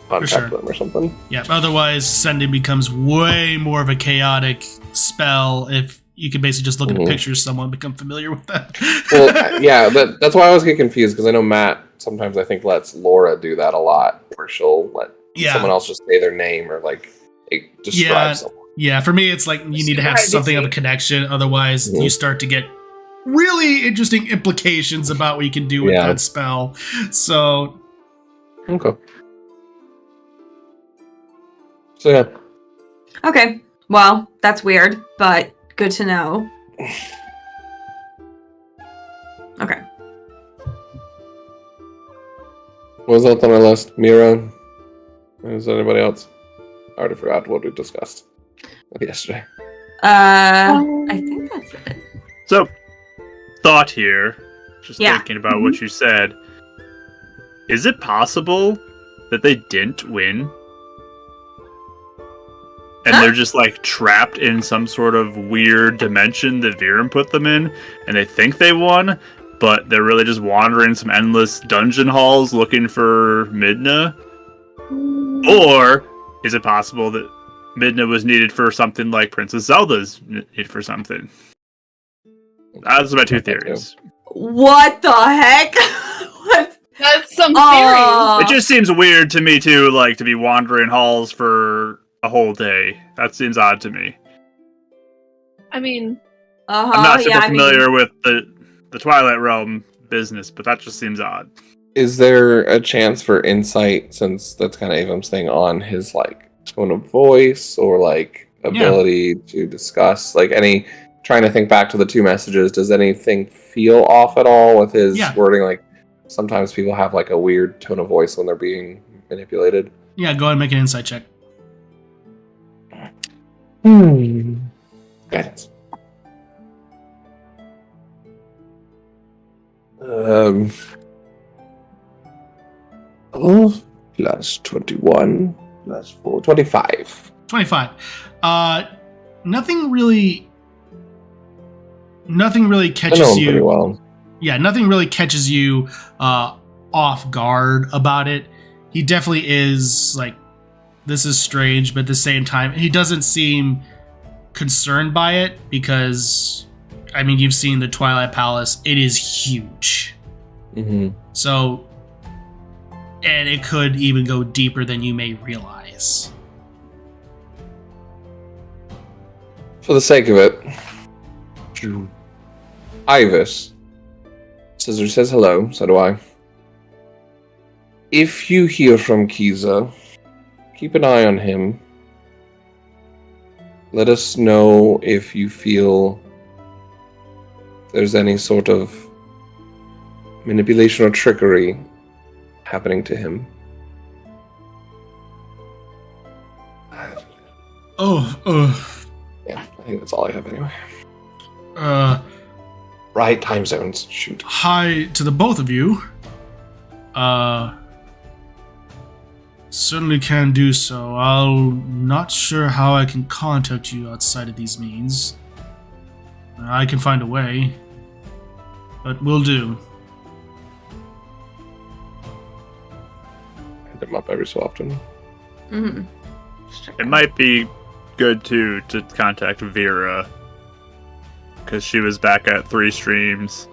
contact them or something. Yeah. Otherwise, sending becomes way more of a chaotic spell if you can basically just look at a picture of someone and become familiar with that. Well, yeah, that's why I always get confused because I know Matt sometimes I think lets Laura do that a lot, where she'll let someone else just say their name or like describe someone. Yeah, for me, it's like you need to have something of a connection. Otherwise, you start to get really interesting implications about what you can do with that spell. So, okay. So, yeah. Okay. Well, that's weird, but good to know. Okay. What was else on our list? Mira? Is there anybody else? I already forgot what we discussed yesterday. I think that's it. So, thought here, just thinking about what you said. Is it possible that they didn't win? And they're just like trapped in some sort of weird dimension that Viren put them in, and they think they won, but they're really just wandering some endless dungeon halls looking for Midna? Or is it possible that Midna was needed for something like Princess Zelda's needed for something? Those are my two theories. What the heck? What? That's some theories. It just seems weird to me too, like to be wandering halls for a whole day. That seems odd to me. I mean, I'm not super familiar with the Twilight Realm business, but that just seems odd. Is there a chance for insight, since that's kind of Avum's thing, on his like tone of voice or like ability to discuss, like any trying to think back to the two messages, does anything feel off at all with his wording? Like sometimes people have like a weird tone of voice when they're being manipulated. Yeah, go ahead and make an insight check. Guidance. Plus 21 plus 4, 25. 25. Nothing really catches you. Pretty well. Yeah, nothing really catches you off guard about it. He definitely is like, this is strange, but at the same time, he doesn't seem concerned by it because, I mean, you've seen the Twilight Palace. It is huge. Mm-hmm. So, and it could even go deeper than you may realize. For the sake of it, Ivis. Scissor says hello, so do I. If you hear from Kiza, keep an eye on him. Let us know if you feel there's any sort of manipulation or trickery happening to him. Yeah, I think that's all I have anyway. Right, time zones. Shoot. Hi to the both of you. Certainly can do so. I'm not sure how I can contact you outside of these means. I can find a way, but will do. Hit them up every so often. Mm-hmm. It might be good to contact Vera, because she was back at 3 streams,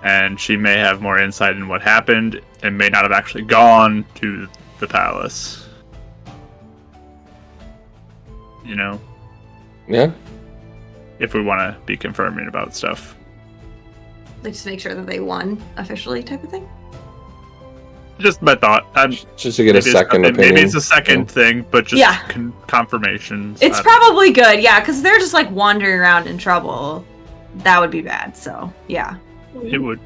and she may have more insight in what happened, and may not have actually gone to the palace. You know? Yeah? If we want to be confirming about stuff. Like, just make sure that they won officially, type of thing. Just my thought. Just to get a second opinion. Maybe it's a second thing, but just confirmations. It's probably good, yeah, because they're just like wandering around in trouble. That would be bad, so yeah. It would.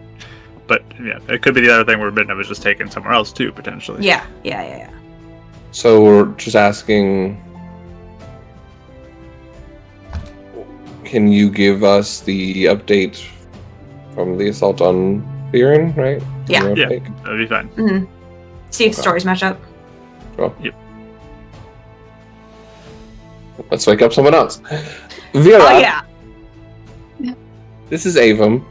But yeah, it could be the other thing where Midna was just taken somewhere else too, potentially. Yeah. So we're just asking, can you give us the update from the assault on Viren, right? Yeah. That'd be fine. Mm-hmm. See if stories match up. Sure. Yep. Let's wake up someone else. Vera. Oh yeah. This is Avum.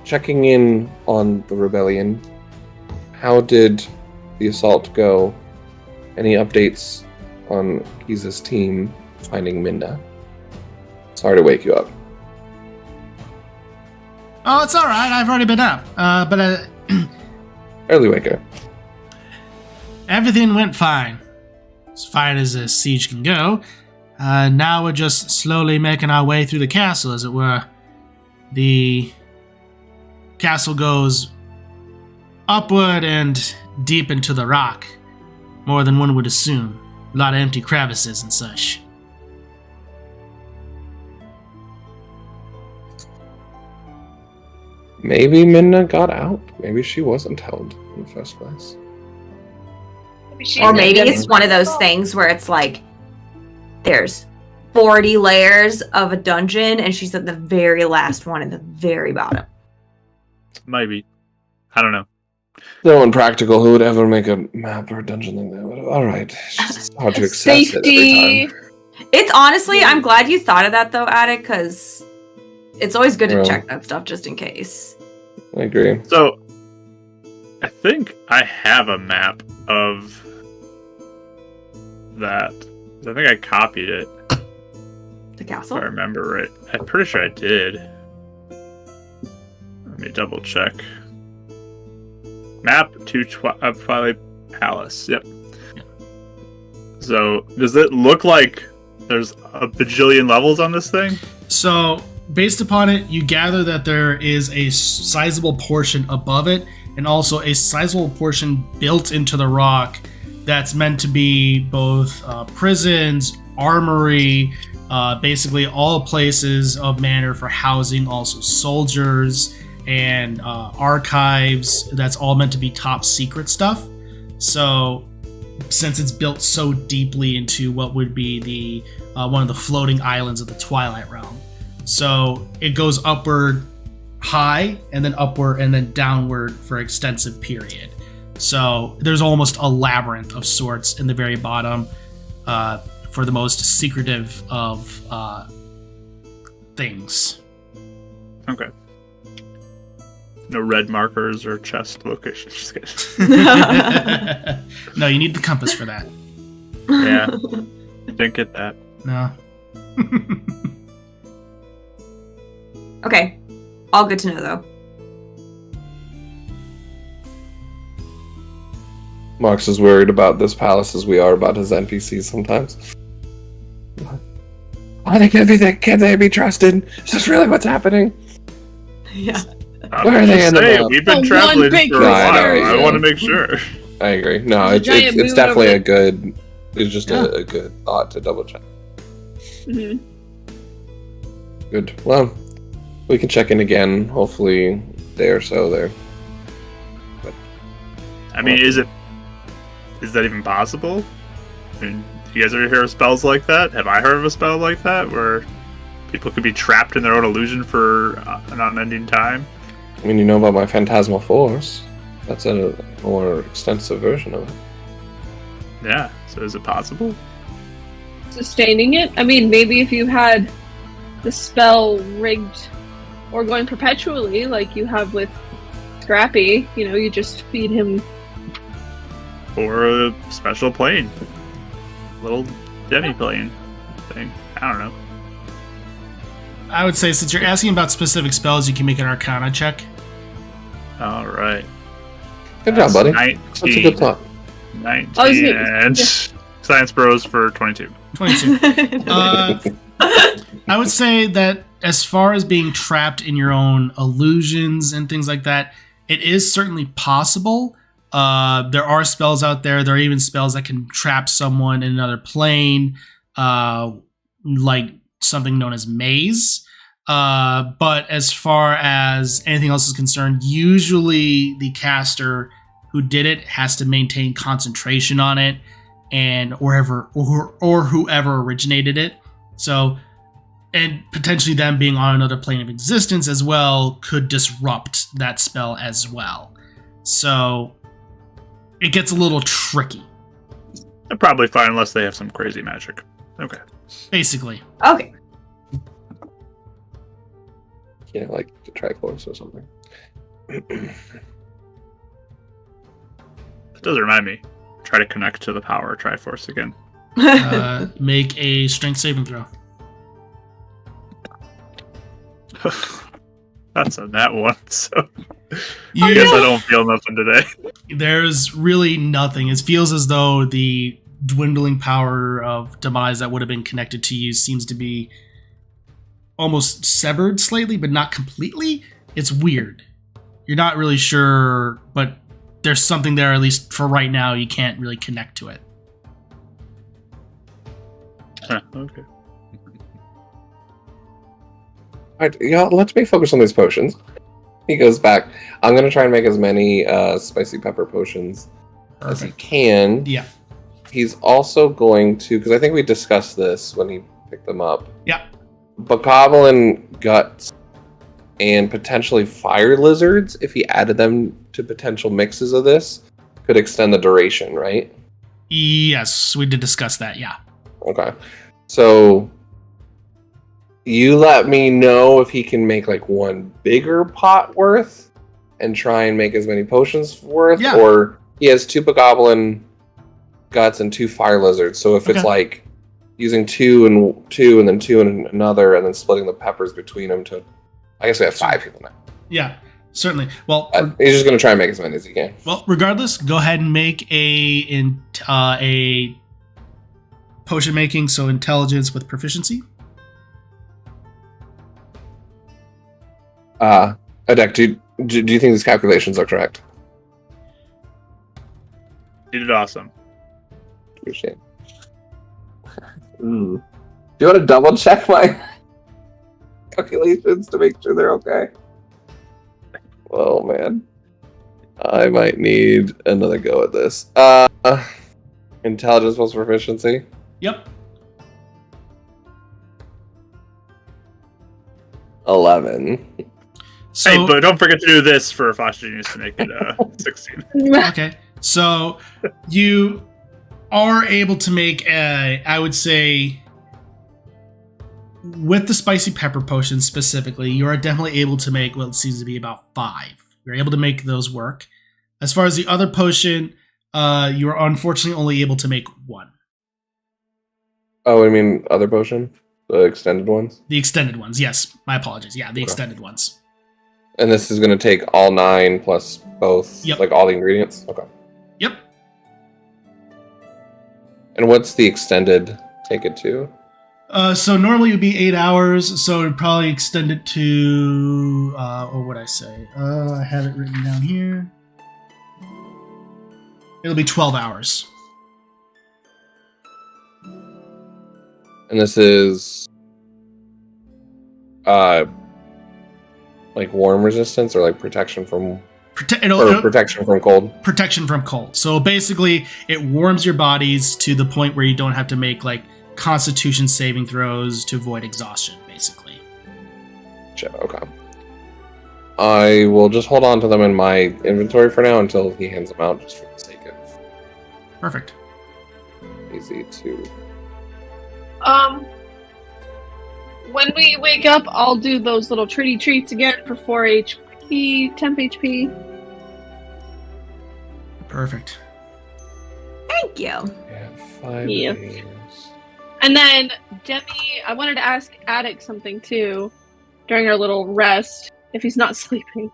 Checking in on the rebellion. How did the assault go? Any updates on Kiza's team finding Minda? Sorry to wake you up. Oh, it's alright. I've already been up. But Early waker. everything went fine. As fine as a siege can go. Now we're just slowly making our way through the castle, as it were. The castle goes upward and deep into the rock, more than one would assume. A lot of empty crevices and such. Maybe Minna got out. Maybe she wasn't held in the first place. Or maybe it's one of those things where it's like there's 40 layers of a dungeon and she's at the very last one at the very bottom. Maybe. I don't know. No one practical who would ever make a map or a dungeon like that. But alright. It's just hard to access it every time. It's honestly, I'm glad you thought of that though, Attic, because it's always good to Well, check that stuff just in case. I agree. So, I think I have a map of that. I think I copied it, The if castle? I remember right. I'm pretty sure I did. Let me double check. Map to Twilight Palace. Yep. So, does it look like there's a bajillion levels on this thing? So, based upon it, you gather that there is a sizable portion above it, and also a sizable portion built into the rock that's meant to be both prisons, armory, basically all places of manner for housing, also soldiers, and archives. That's all meant to be top secret stuff. So, since it's built so deeply into what would be the one of the floating islands of the Twilight Realm. So it goes upward high, and then upward, and then downward for an extensive period. So there's almost a labyrinth of sorts in the very bottom for the most secretive of things. Okay. No red markers or chest locations. Just kidding. No, you need the compass for that. Yeah. Didn't get that. No. Okay. All good to know though. Marx is worried about this palace as we are about his NPCs sometimes. Are they can they be trusted? Is this really what's happening? Yeah. Where are they in the map? We've been Oh, traveling one big for a No, while. I know, I yeah. want to make sure. I agree. No, There's a it's giant moon definitely over a good. It's just Yeah. a good thought to double check. Mhm. Good. Well, we can check in again. Hopefully, day or so there. I mean, is that even possible? I mean, do you guys ever hear of spells like that? Have I heard of a spell like that where people could be trapped in their own illusion for an unending time? I mean, you know about my phantasmal force. That's a more extensive version of it. Yeah. So is it possible? Sustaining it. I mean, maybe if you had the spell rigged or going perpetually, like you have with Scrappy, you just feed him. Or a special plane? Little demi-plane thing. I don't know. I would say, since you're asking about specific spells, you can make an Arcana check. All right. Good job, buddy. 19. That's a good thought. 19 I was gonna- and Science Bros for 22. 22. I would say that as far as being trapped in your own illusions and things like that, it is certainly possible. There are spells out there. There are even spells that can trap someone in another plane, like something known as maze. But as far as anything else is concerned, usually the caster who did it has to maintain concentration on it, and or whoever originated it. So, and potentially them being on another plane of existence as well could disrupt that spell as well. So it gets a little tricky, They're probably fine unless they have some crazy magic. Okay. basically. Okay. Yeah, like the Triforce or something. That does remind me. Try to connect to the power of Triforce again. Make a strength saving throw. That's on that one, so I You, guess I don't feel nothing today. There's really nothing. It feels as though the dwindling power of demise that would have been connected to you seems to be almost severed slightly, but not completely. It's weird. You're not really sure, but there's something there, at least for right now. You can't really connect to it. Okay. Alright, yeah, let me focus on these potions. He goes back. I'm gonna try and make as many spicy pepper potions as he Perfect. can. Yeah. He's also going to, because I think we discussed this when he picked them up. Yeah. Bokoblin guts and potentially fire lizards, if he added them to potential mixes of this, could extend the duration, right? Yes, we did discuss that. Yeah. Okay. So you let me know if he can make like one bigger pot worth and try and make as many potions worth, Yeah. or he has 2 Bokoblin guts and 2 fire lizards. So if it's Okay. like using 2 and 2 and then 2 and another and then splitting the peppers between them to, I guess we have 5 people now. Yeah. Certainly. Well, He's just going to try and make as many as he can. regardless, go ahead and make a potion making, so intelligence with proficiency. Adek, do you think these calculations are correct? You did awesome. Appreciate it. Do you want to double check my calculations to make sure they're okay? Oh man, I might need another go at this. Intelligence plus proficiency. Yep. 11. So, Hey, but don't forget to do this for Fox Genius to make it 16. okay. So you are able to make I would say, with the spicy pepper potion specifically, you are definitely able to make what seems to be about 5. You're able to make those work. As far as the other potion, you are unfortunately only able to make 1. Oh, I mean other potion, the extended ones. The extended ones, yes. My apologies. Yeah, the extended ones. And this is going to take all 9 plus both, Yep. like all the ingredients. Okay. Yep. And what's the extended take it to? So normally it would be 8 hours, so it'd probably extend it to, what would I say? I have it written down here. It'll be 12 hours. And this is like warm resistance or like protection from protection from cold? Protection from cold. So basically it warms your bodies to the point where you don't have to make like Constitution saving throws to avoid exhaustion, basically. Shit, okay. I will just hold on to them in my inventory for now until he hands them out, just for the sake of Perfect. easy to... When we wake up, I'll do those little treaty treats again for 4 HP, temp HP. Perfect. Thank you. Yeah, 5 Yeah. days. And then, Demi, I wanted to ask Attic something too during our little rest, if he's not sleeping.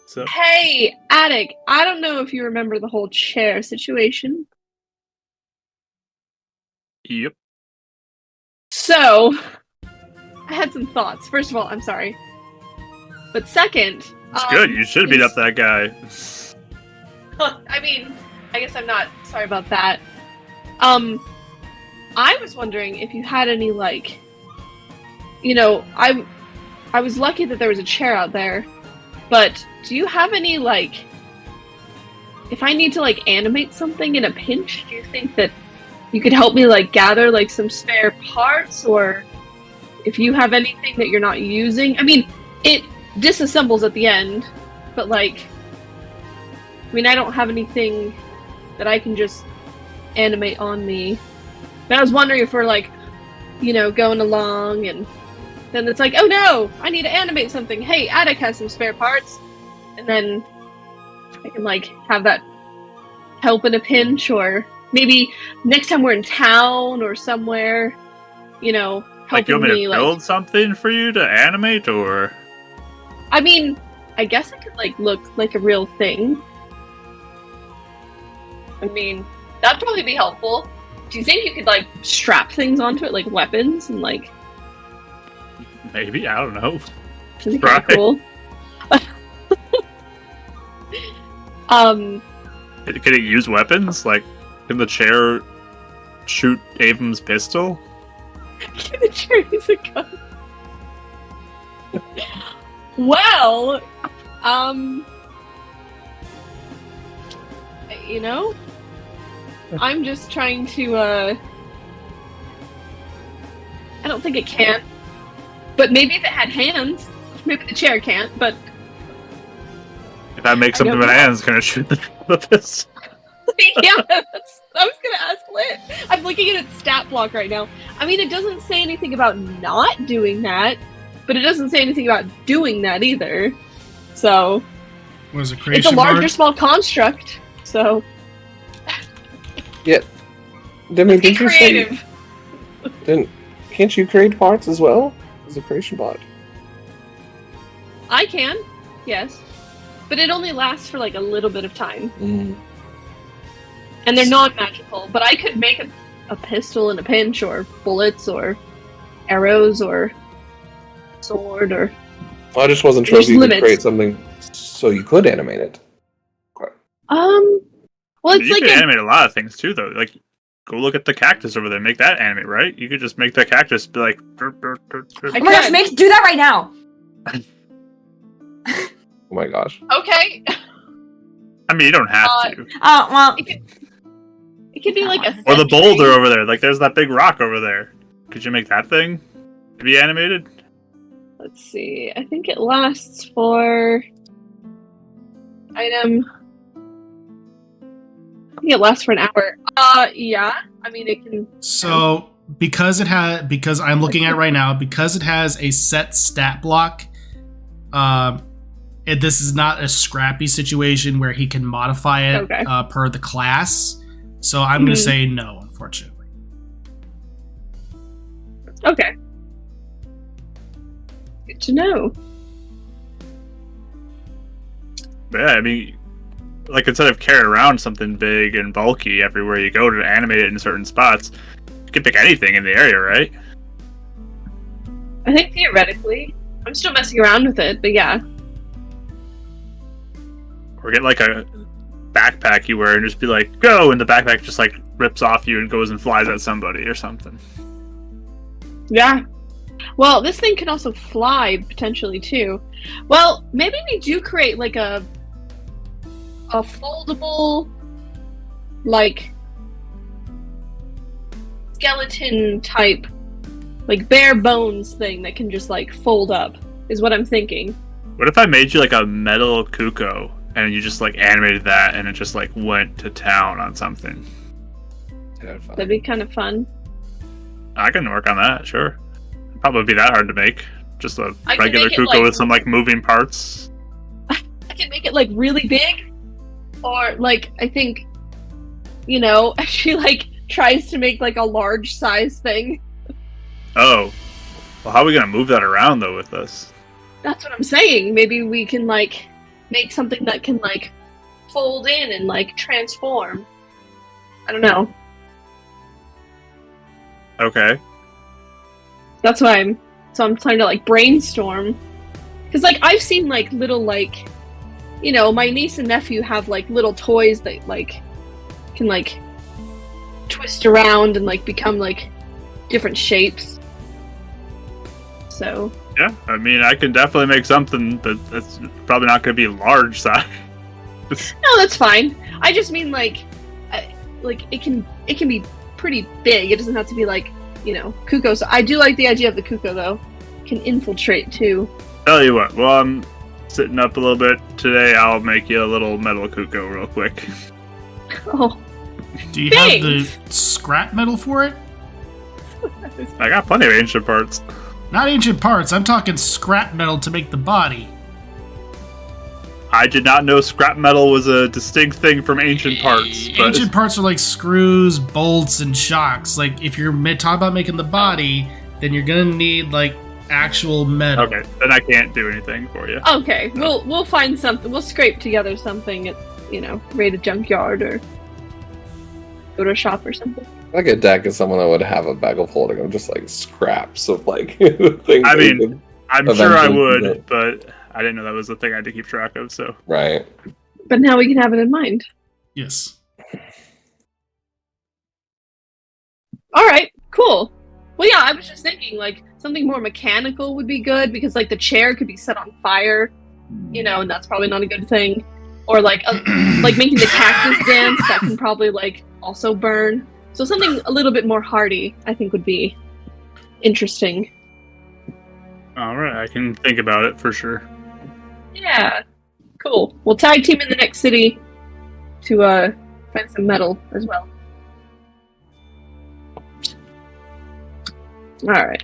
So, Hey, Attic, I don't know if you remember the whole chair situation. yep. So, I had some thoughts. First of all, I'm sorry. But second... It's good. You should beat up that guy. I mean, I guess I'm not sorry about that. I was wondering if you had any, like... You know, I was lucky that there was a chair out there, but do you have any, like... If I need to, like, animate something in a pinch, do you think that you could help me, like, gather, like, some spare parts, or if you have anything that you're not using? I mean, it disassembles at the end, but, like, I mean, I don't have anything that I can just animate on me. But I was wondering if we're, like, you know, going along, and then it's like, oh no, I need to animate something. Hey, Attic has some spare parts. And then I can, like, have that help in a pinch, or maybe next time we're in town or somewhere, you know, Like, you helping want me me, to build something for you to animate, or? I mean, I guess it could, like, look like a real thing. I mean, that'd probably be helpful. Do you think you could, like, strap things onto it, like weapons, and, like... Maybe, I don't know. That'd be kind of cool. Can it use weapons? Like, can the chair shoot Avon's pistol? Can the chair use a gun? Well, you know, I'm just trying to, I don't think it can. But maybe if it had hands, maybe the chair can't, but... If I make something with my hands, can it shoot the pistol? Yeah, I was gonna ask Lit. I'm looking at its stat block right now. I mean, it doesn't say anything about not doing that, but it doesn't say anything about doing that either. So... Was it creation It's a large or mark? small construct, so... Yeah. Demi, Be did you say... creative. Can't you create parts as well? As a creation bot? I can, yes. But it only lasts for like a little bit of time. Mm. And they're non-magical, but I could make a pistol in a pinch, or bullets, or arrows, or sword, or... I just wasn't sure There's if you limits. could create something so you could animate it. Well, it's You like can animate a lot of things too, though. Like, go look at the cactus over there. Make that animate, right? You could just make the cactus be like... I Oh my gosh, could. do that right now. Oh my gosh. Okay. I mean, you don't have to. Well, It could be like a... Or the sentry. boulder over there. Like, there's that big rock over there. Could you make that thing to be animated? Let's see. I think it lasts for... Item... I think it lasts for an hour. Yeah. I mean, it can... So because I'm looking at it right now, because it has a set stat block, this is not a scrappy situation where he can modify it Okay. Per the class. So I'm going to say no, unfortunately. Okay. Good to know. But yeah, I mean, like, instead of carrying around something big and bulky everywhere you go to animate it in certain spots, You can pick anything in the area, right? I think theoretically. I'm still messing around with it, but yeah. Or get like a backpack you wear and just be like, go, and the backpack just like rips off you and goes and flies at somebody or something. Yeah. Well, this thing can also fly potentially too. Well, maybe we do create like a foldable, like skeleton type, like bare bones thing that can just like fold up. Is what I'm thinking. What if I made you like a metal Kuko and you just like animated that and it just like went to town on something? That'd be kind of fun. I can work on that, sure. It'd probably be that hard to make. Just a I can regular make it, Kuko like- with some like moving parts. I can make it like really big, or like I think, she like tries to make like a large size thing. Oh. Well, how are we gonna move that around though with this? That's what I'm saying. Maybe we can like make something that can like fold in and like transform. I don't know. Okay. That's why I'm trying to like brainstorm. Cause like I've seen like little like, my niece and nephew have like little toys that like can like twist around and like become like different shapes. So Yeah, I mean, I can definitely make something, but that's probably not going to be large size. no, that's fine. I just mean like it can be pretty big. It doesn't have to be like Kuko. So I do like the idea of the Kuko though. It can infiltrate too. Tell you what, while I'm sitting up a little bit today, I'll make you a little metal Kuko real quick. Oh, Do you have the thanks. scrap metal for it? I got plenty of ancient parts. Not ancient parts. I'm talking scrap metal to make the body. I did not know scrap metal was a distinct thing from ancient parts. But Ancient parts are like screws, bolts, and shocks. Like, if you're talking about making the body, then you're gonna need like actual metal. okay, then I can't do anything for you. Okay, we'll find something. We'll scrape together something at raid a junkyard or go to a shop or something. Like a deck is someone that would have a bag of holding of just like scraps of like things. I mean, I'm sure I eventually, would, but I didn't know that was the thing I had to keep track of, so. right. But now we can have it in mind. Yes. All right, cool. Well, yeah, I was just thinking like something more mechanical would be good because like the chair could be set on fire, and that's probably not a good thing. Or like like making the cactus dance that can probably like also burn. So something a little bit more hardy, I think, would be interesting. Alright, I can think about it for sure. Yeah, cool. We'll tag team in the next city to find some metal as well. All right.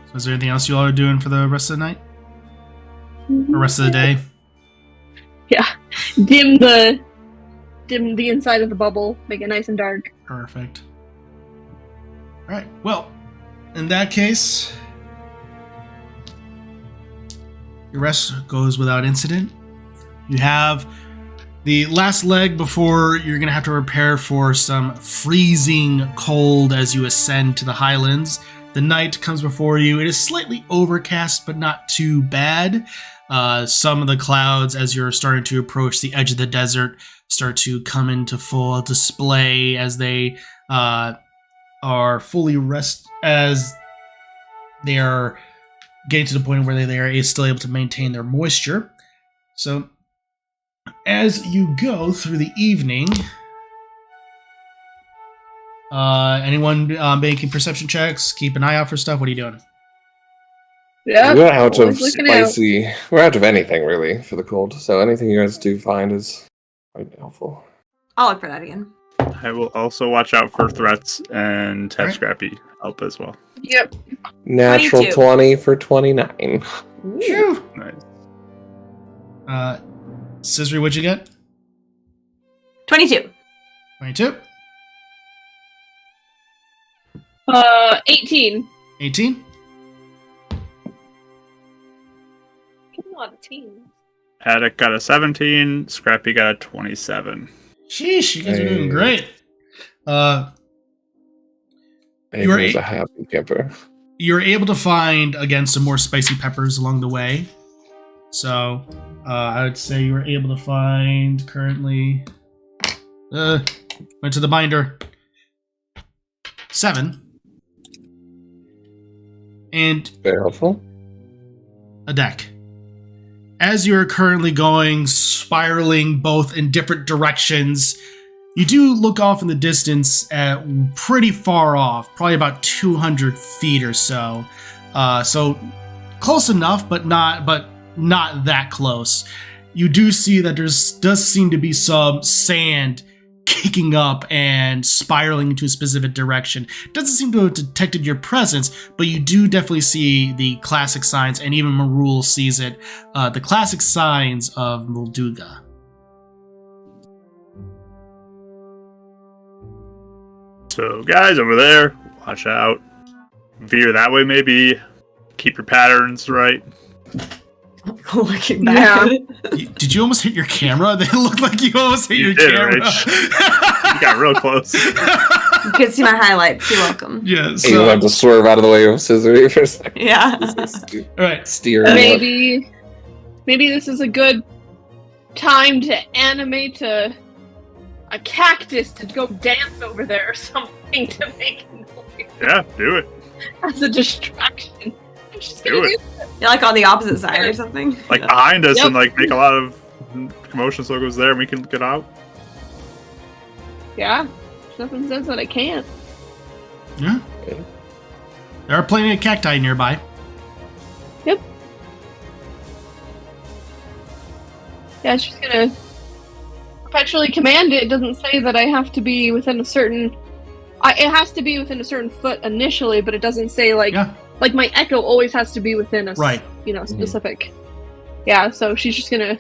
So is there anything else you all are doing for the rest of the night? Or rest of the day? Yeah, dim the inside of the bubble, make it nice and dark. Perfect. Alright, well, in that case, your rest goes without incident. You have the last leg before you're going to have to prepare for some freezing cold as you ascend to the Highlands. The night comes before you. It is slightly overcast, but not too bad. Some of the clouds, as you're starting to approach the edge of the desert, start to come into full display as they are fully as they are getting to the point where they are still able to maintain their moisture. So, as you go through the evening, anyone making perception checks, keep an eye out for stuff. What are you doing? Yeah, We're out of always looking out. spicy. We're out of anything really for the cold. So anything you guys do find is quite helpful. I'll look for that again. I will also watch out for threats and have Alright. Scrappy help as well. Yep. Natural 22. 20 for 29. Phew. Nice. Scissory, what'd you get? 22. 22. 18. 18. Getting a lot of teens. Haddock got a 17, Scrappy got a 27. Sheesh, you guys are doing Hey. great. You are He's a happy camper. You're able to find, again, some more spicy peppers along the way. So, I would say you were able to find currently... went to the binder. 7. And Very helpful. a deck. As you're currently going, spiraling both in different directions, you do look off in the distance at pretty far off, probably about 200 feet or so. So close enough, but not that close. You do see that does seem to be some sand kicking up and spiraling into a specific direction. Doesn't seem to have detected your presence, but you do definitely see the classic signs, and even Marul sees it. The classic signs of Molduga. So, guys, over there, watch out. Veer that way, maybe. Keep your patterns right. Looking back. Did you almost hit your camera? They look like you almost hit your did, camera. Rich. You got real close. You can see my highlights. You're welcome. Yeah, So, you have to swerve out of the way of Scissory for a second. Yeah. All right. Steer. Maybe this is a good time to animate a cactus to go dance over there or something to make noise Yeah, do it. as a distraction. I'm just Do gonna it. do that. You're like on the opposite side or something. Like behind us Yep. and like make a lot of commotion so it goes there and we can get out. Yeah. Nothing says that I can't. Yeah. There are plenty of cacti nearby. Yep. Yeah, it's just gonna perpetually command it. It doesn't say that I have to be within a certain... it has to be within a certain foot initially, but it doesn't say like... Yeah. Like my echo always has to be within a Right. specific. Yeah, so she's just gonna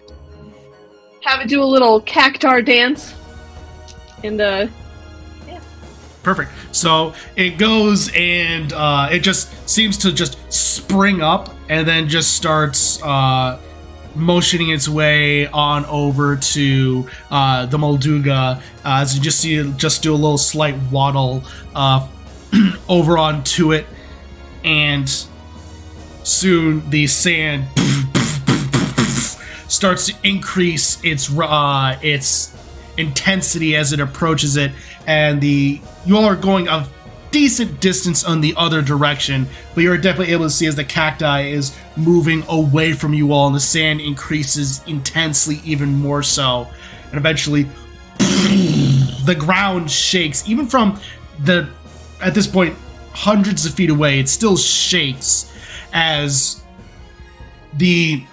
have it do a little cactar dance. And Perfect. So it goes and it just seems to just spring up and then just starts motioning its way on over to the Molduga. As you just see it just do a little slight waddle over onto it. And soon the sand starts to increase its intensity as it approaches it, and you all are going a decent distance on the other direction, but you're definitely able to see as the cacti is moving away from you all, and the sand increases intensely even more so, and eventually the ground shakes, even from at this point hundreds of feet away. It still shakes as the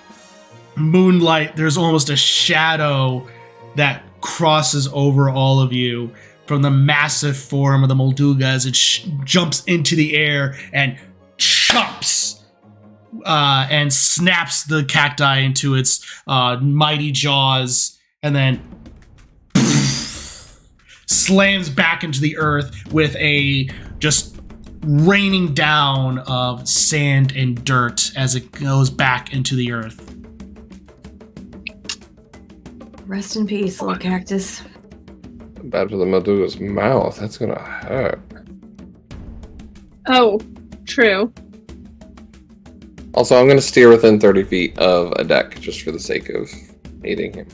moonlight, there's almost a shadow that crosses over all of you from the massive form of the Molduga as it jumps into the air and chops and snaps the cacti into its mighty jaws, and then slams back into the earth with a just raining down of sand and dirt as it goes back into the earth. Rest in peace, little cactus. Bad for the Molduga's mouth. That's gonna hurt. oh, true. Also, I'm gonna steer within 30 feet of a deck just for the sake of aiding him.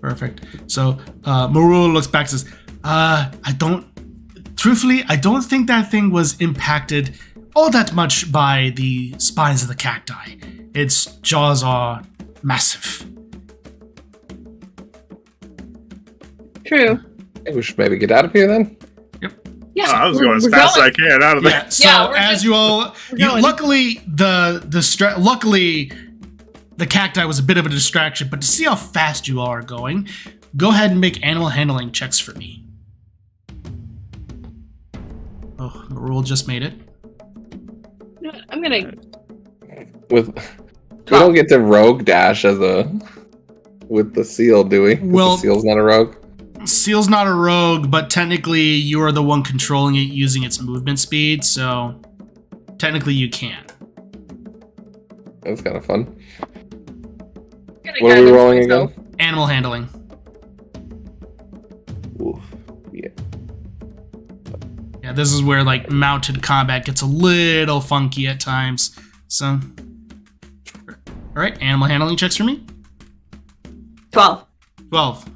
Perfect. So Marul looks back and says, Truthfully, I don't think that thing was impacted all that much by the spines of the cacti. Its jaws are massive. True. Hey, we should maybe get out of here then. Yeah, I was we're- going as we're fast going. as I can out of there. Yeah. So Yeah, we're as just- you all, we're going. luckily luckily the cacti was a bit of a distraction. But to see how fast you all are going, go ahead and make animal handling checks for me. Oh, Marul just made it. I'm gonna. We don't get to rogue dash with the seal, do we? 'Cause Well- the seal's not a rogue. Seal's not a rogue, but technically you are the one controlling it using its movement speed, so technically you can. That's kind of fun. gonna What are we guidance rolling myself. again? Animal handling. Oof. Yeah. Yeah, this is where like mounted combat gets a little funky at times. So, all right, animal handling checks for me. 12. 12.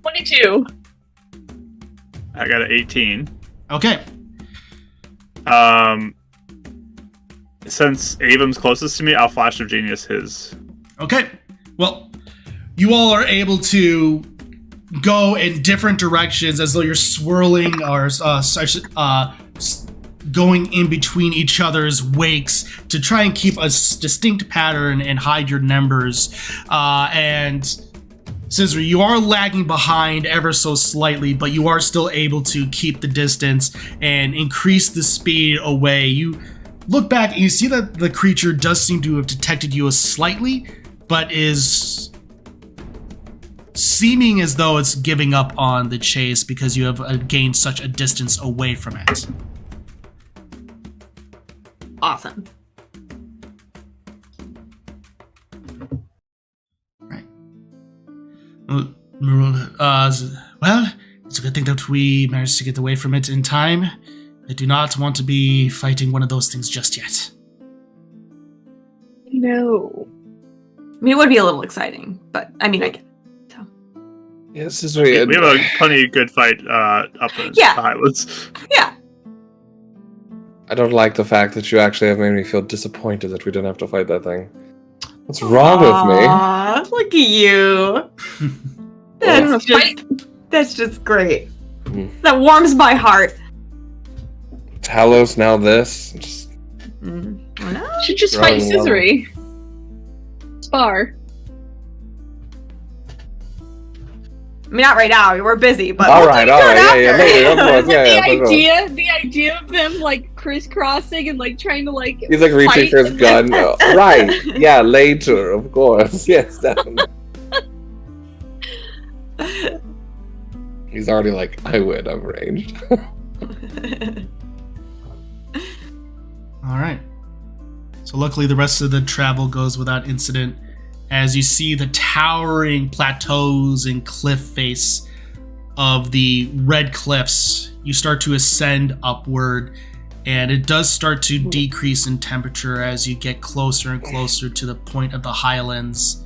22. I got an 18. Okay. Since Avum's closest to me, I'll Flash of Genius his. Okay. Well, you all are able to go in different directions as though you're swirling or going in between each other's wakes to try and keep a distinct pattern and hide your numbers. And since you are lagging behind ever so slightly, but you are still able to keep the distance and increase the speed away, you look back and you see that the creature does seem to have detected you slightly, but is seeming as though it's giving up on the chase because you have gained such a distance away from it. Awesome. Right. Well, it's a good thing that we managed to get away from it in time. I do not want to be fighting one of those things just yet. No. I mean, it would be a little exciting, but I mean, I get it. So. Yeah, this is really We have a plenty good fight up in the Highlands. Yeah. I don't like the fact that you actually have made me feel disappointed that we didn't have to fight that thing. What's wrong with me? Aw, look at you. That's just great. That warms my heart. Talos, now this. Just Should just fight Scissory. Spar. I mean, not right now. We're busy, but all right, yeah, later, of course, The idea of them like crisscrossing and like trying to like. He's like reaching for his gun. Right? Yeah, later, of course. Yes, definitely. He's already like, I win. I'm ranged. All right. So luckily the rest of the travel goes without incident as you see the towering plateaus and cliff face of the red cliffs. You start to ascend upward and it does start to decrease in temperature as you get closer and closer to the point of the highlands.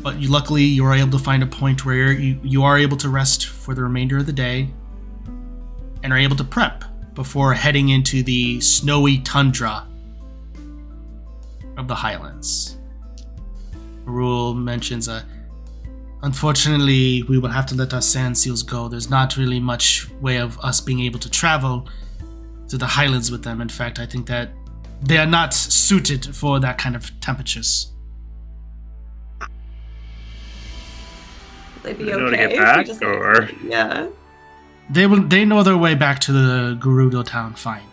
But luckily you are able to find a point where you are able to rest for the remainder of the day and are able to prep before heading into the snowy tundra of the Highlands. Rule mentions, unfortunately, we will have to let our sand seals go. There's not really much way of us being able to travel to the Highlands with them. In fact, I think that they are not suited for that kind of temperatures. Will they be know okay? to get back, Just or yeah. They know their way back to the Gerudo town fine.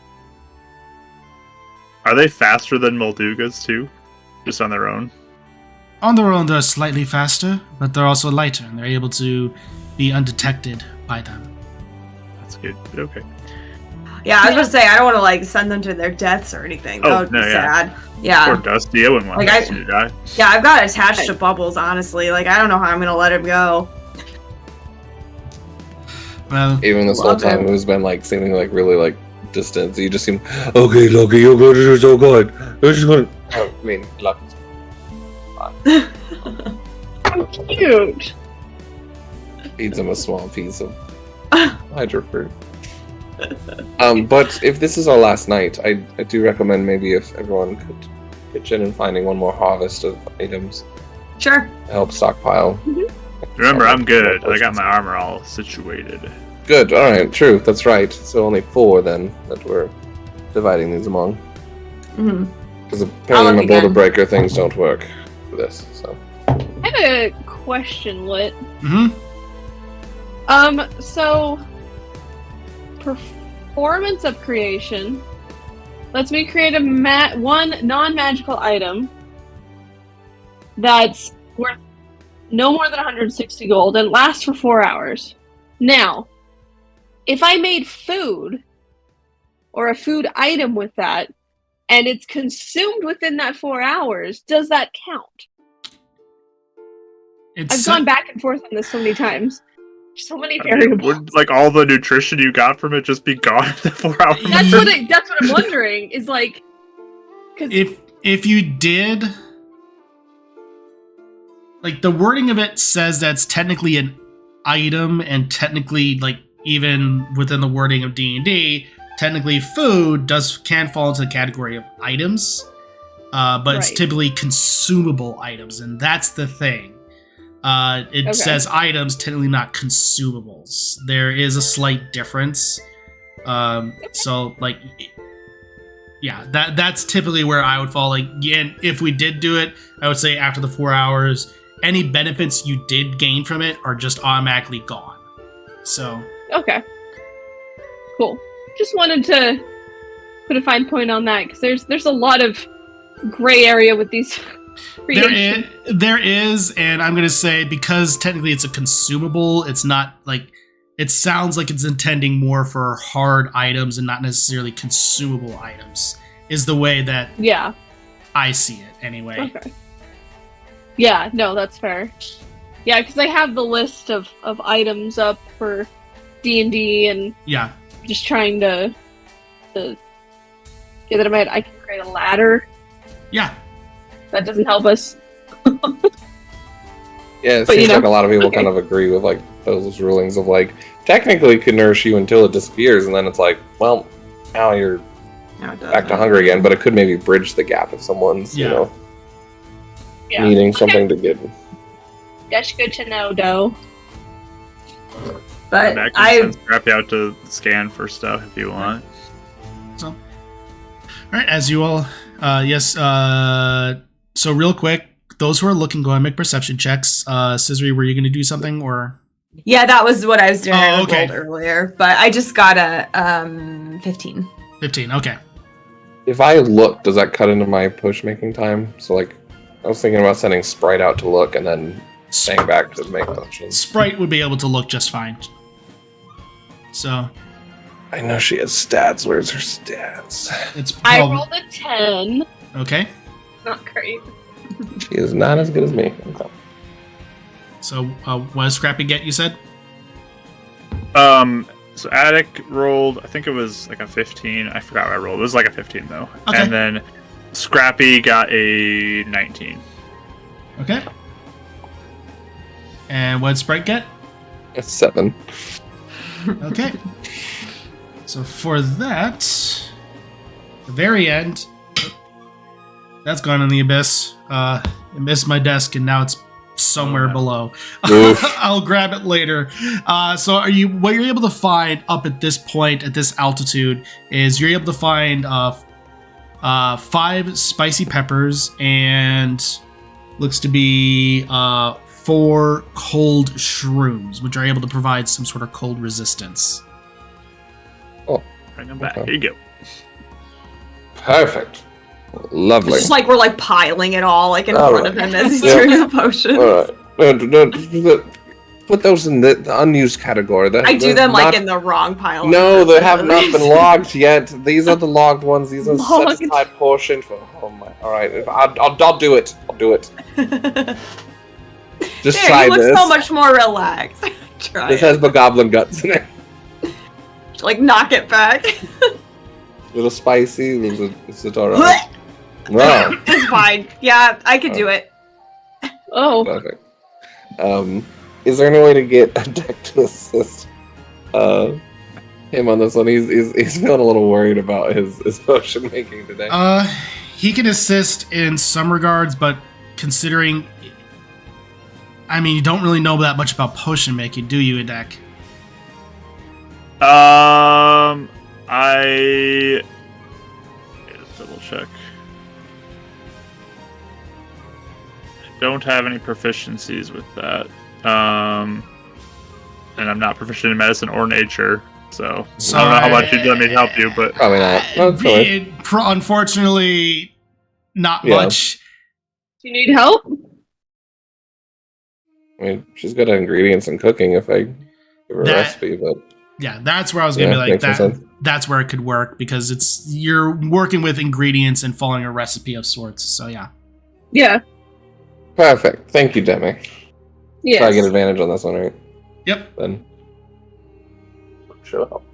are they faster than Moldugas too? Just on their own? On their own, they're slightly faster, but they're also lighter, and they're able to be undetected by them. That's good. Okay. Yeah, I was going to say, I don't want to like send them to their deaths or anything. That would be sad. Yeah. Or Dusty, I wouldn't want Like, Dusty to die. Yeah, I've got attached to Bubbles, honestly. Like, I don't know how I'm going to let him go. Well, Even this whole Love time, him. who's been like seeming like really like distant. You just seem okay, Lucky. You're going to do so good. You're just going. I mean, luck. How cute. Feeds him a small piece of hydro fruit. But if this is our last night, I do recommend maybe if everyone could pitch in and finding one more harvest of items Sure. to help stockpile. Remember, I'm good. I got my armor all situated. Good. All right. True. That's right. So only 4 then that we're dividing these among. Mm-hmm. Because apparently my look boulder again. breaker things don't work for this. So I have a question, Lit. mm-hmm. So performance of creation lets me create a one non-magical item that's worth no more than 160 gold and lasts for 4 hours. Now, if I made food or a food item with that and it's consumed within that 4 hours, does that count? I've gone back and forth on this so many times. So many I mean, variables. would like all the nutrition you got from it just be gone in the 4 hours? That's what I'm wondering. Is like, because if you did, like, the wording of it says that's technically an item, and technically, like, even within the wording of D&D, technically food can fall into the category of items, but it's Right. typically consumable items, and that's the thing. It says items, technically not consumables. There is a slight difference. So, like, yeah, that's typically where I would fall. Like, and if we did do it, I would say after the 4 hours, any benefits you did gain from it are just automatically gone. So, okay, cool. Just wanted to put a fine point on that because there's a lot of gray area with these. There is, and I'm gonna say because technically it's a consumable, it's not like it sounds like it's intending more for hard items and not necessarily consumable items. Is the way that I see it anyway. Okay. Yeah, no, that's fair. Yeah, because I have the list of items up for D&D and just trying to get that in my head. I can create a ladder. Yeah. That doesn't help us. Yeah, it seems like a lot of people kind of agree with like those rulings of like technically could nourish you until it disappears, and then it's like, well, now you're back to hunger again. But it could maybe bridge the gap if someone's needing something to get. That's good to know, though. But I can send Scrappy out to scan for stuff if you want. So, all right, as you all, so real quick, those who are looking, go ahead and make perception checks. Scissory, were you going to do something or? Yeah, that was what I was doing. I okay. rolled earlier, but I just got a 15. 15, okay. If I look, does that cut into my push making time? So like, I was thinking about sending Sprite out to look and then staying back to make potions. Sprite would be able to look just fine. So. I know she has stats. Where's her stats? I rolled a 10. Okay. Not great. She is not as good as me. Okay. So, what does Scrappy get, you said? So Attic rolled, I think it was like a 15. I forgot what I rolled. It was like a 15 though. Okay. And then Scrappy got a 19. Okay. And what did Sprite get? A 7. Okay. So for that, the very end, that's gone in the abyss. It missed my desk and now it's somewhere below. I'll grab it later. So what you're able to find up at this point, at this altitude, is you're able to find 5 spicy peppers and looks to be 4 cold shrooms, which are able to provide some sort of cold resistance. Oh, Bring them back. Here you go. Perfect. Lovely. It's just like we're like piling it all like in front of him as he's doing the potions. All right. Put those in the unused category. I do them like in the wrong pile. No, they have not been logged yet. These are the logged ones. These are set aside portion for. Oh my! All right, I'll do it. I'll do it. Just there, try you look this. so much more relaxed. Try this it. has bogoblin guts in it. Like knock it back. A little spicy. It's alright. Wow. It's fine. Yeah, I could do it. Oh. Perfect. Is there any way to get a deck to assist him on this one? He's feeling a little worried about his potion making today. He can assist in some regards, but considering, I mean, you don't really know that much about potion making, do you, Edek? I double check. I don't have any proficiencies with that. And I'm not proficient in medicine or nature, so I don't know how much you'd let me help you, but probably not. Unfortunately, not much. Do you need help? I mean, she's good at ingredients and cooking if I give her a recipe, but yeah, that's where I was gonna be like that. That's where it could work because you're working with ingredients and following a recipe of sorts. So yeah. Yeah. Perfect. Thank you, Demi. Yes. So I get advantage on this one, right? Yep. Then should help.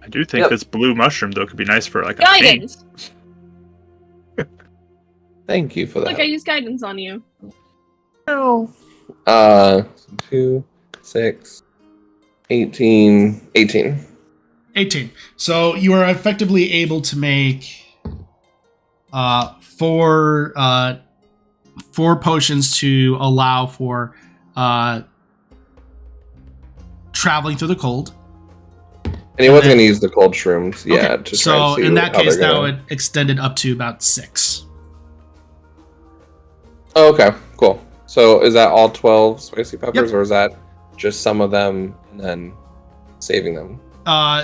I do think Yep. this blue mushroom though could be nice for like a paint. Guidance. Thank you for that. Look, I use guidance on you. 2, 6, 18. 18. So you are effectively able to make four potions to allow for traveling through the cold. And he wasn't going to use the cold shrooms yet. Okay, To try and so see in that how case, they're that gonna- would extend it up to about 6. Oh, okay, cool. So is that all 12 spicy peppers, Yep. or is that just some of them and then saving them?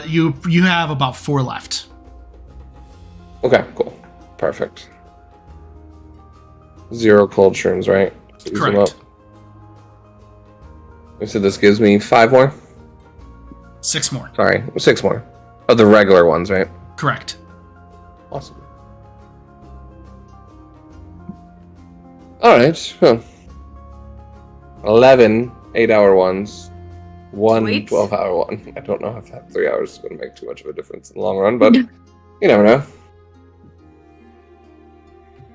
You have about 4 left. Okay, cool. Perfect. 0 cold shrooms, right? So use them Correct. up. So this gives me 5 more? 6 more. Sorry, 6 more. Of the regular ones, right? Correct. Awesome. Alright, well. 11 8-hour ones. 1 Sweet. 12-hour one. I don't know if that 3 hours is going to make too much of a difference in the long run, but you never know.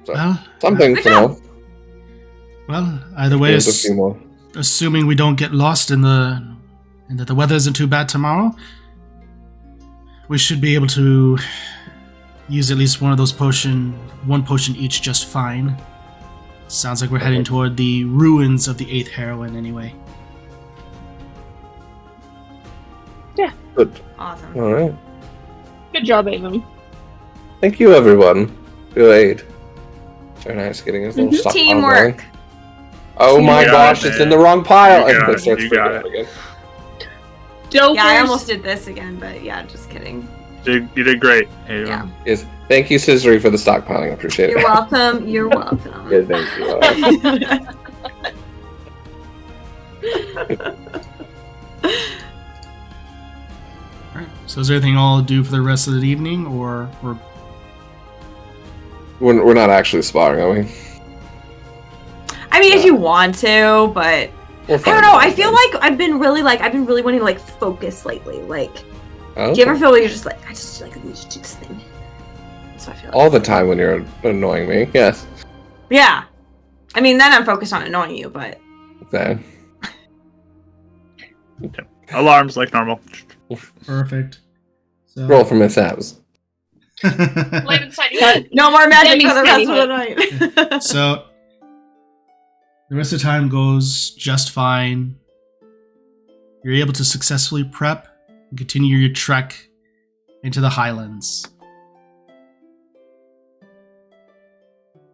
So, Well, something Good to know. well, either way, There's a few more. assuming we don't get lost and that the weather isn't too bad tomorrow, we should be able to use at least one of those one potion each just fine. Sounds like we're heading Okay. toward the ruins of the 8th heroine anyway. Good. Awesome. Alright. Good job, Avon. Thank you, everyone. Who aid. Very nice getting his little stuff Teamwork. Oh my You got gosh, it, it's man. in the wrong pile. You got And it, it starts you freaking got out it. again. Dopers. Yeah, I almost did this again, but yeah, just kidding. You did great. Ava. Yeah. Yes. Thank you, Scissory, for the stockpiling. I appreciate You're it. welcome. You're welcome. Yeah, thank you. Alright, so is there anything I'll do for the rest of the evening, or We're not actually sparring, are we? I mean, if you want to, but We're I fine. don't know. I feel like I've been really wanting to focus lately. Like, Oh, do you ever feel like you're just like, I just need to do this thing? That's what I feel like. all the time when you're annoying me. Yes. Yeah. I mean, then I'm focused on annoying you, but Okay. Alarms like normal. perfect? So, Roll for mishaps. Light inside your head. no more magic Demi for the rest of Skinny the night. So the rest of the time goes just fine. You're able to successfully prep and continue your trek into the Highlands.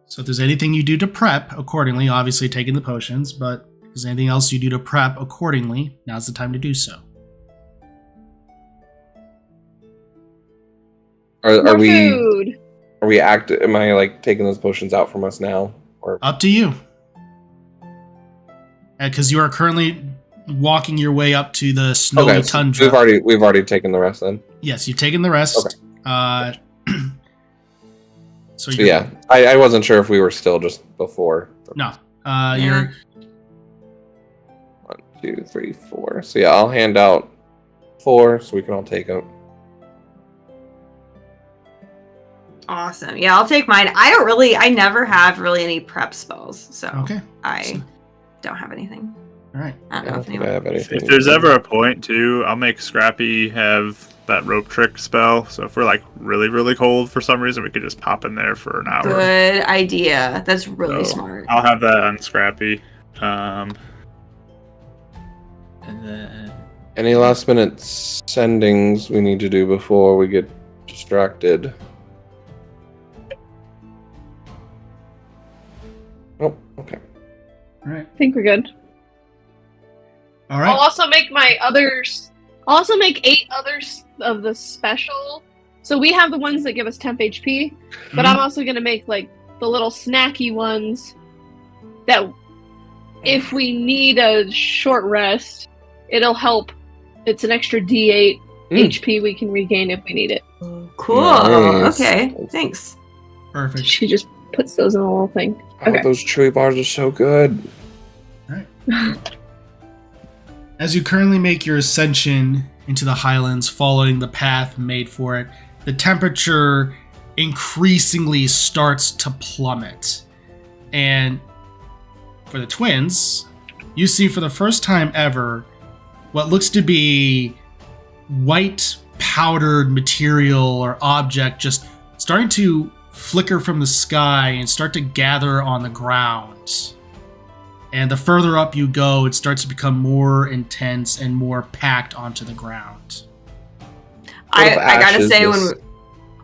So if there's anything you do to prep accordingly, obviously taking the potions, but if there's anything else you do to prep accordingly, now's the time to do so. Are More we food. am I taking those potions out from us now? Or Up to you. Because you are currently walking your way up to the snowy okay, so tundra. we've already taken the rest then. Yes, you've taken the rest. Okay. So So you're, yeah, I wasn't sure if we were still just before. No. Yeah. You're 1, 2, 3, 4. So yeah, I'll hand out 4 so we can all take them. Awesome. Yeah, I'll take mine. I never have really any prep spells, so okay. I don't have anything. All right. I don't know if think I anyone. have anything. If there's ever a point too, I'll make Scrappy have that rope trick spell. So if we're really, really cold for some reason, we could just pop in there for an hour. Good idea. That's really So, smart. I'll have that on Scrappy. And then Any last minute sendings we need to do before we get distracted? Oh, okay. All right. I think we're good. All I'll right. also make my others. I'll also make 8 others of the special. So we have the ones that give us temp HP, but I'm also gonna make the little snacky ones that, if we need a short rest, it'll help. It's an extra D8 HP we can regain if we need it. Cool. Nice. Okay. Thanks. Perfect. She just puts those in a little thing. Oh, Okay. those chewy bars are so good. All right. As you currently make your ascension into the Highlands, following the path made for it, the temperature increasingly starts to plummet. And for the twins, you see for the first time ever what looks to be white powdered material or object just starting to flicker from the sky and start to gather on the ground. And the further up you go, it starts to become more intense and more packed onto the ground. I gotta say,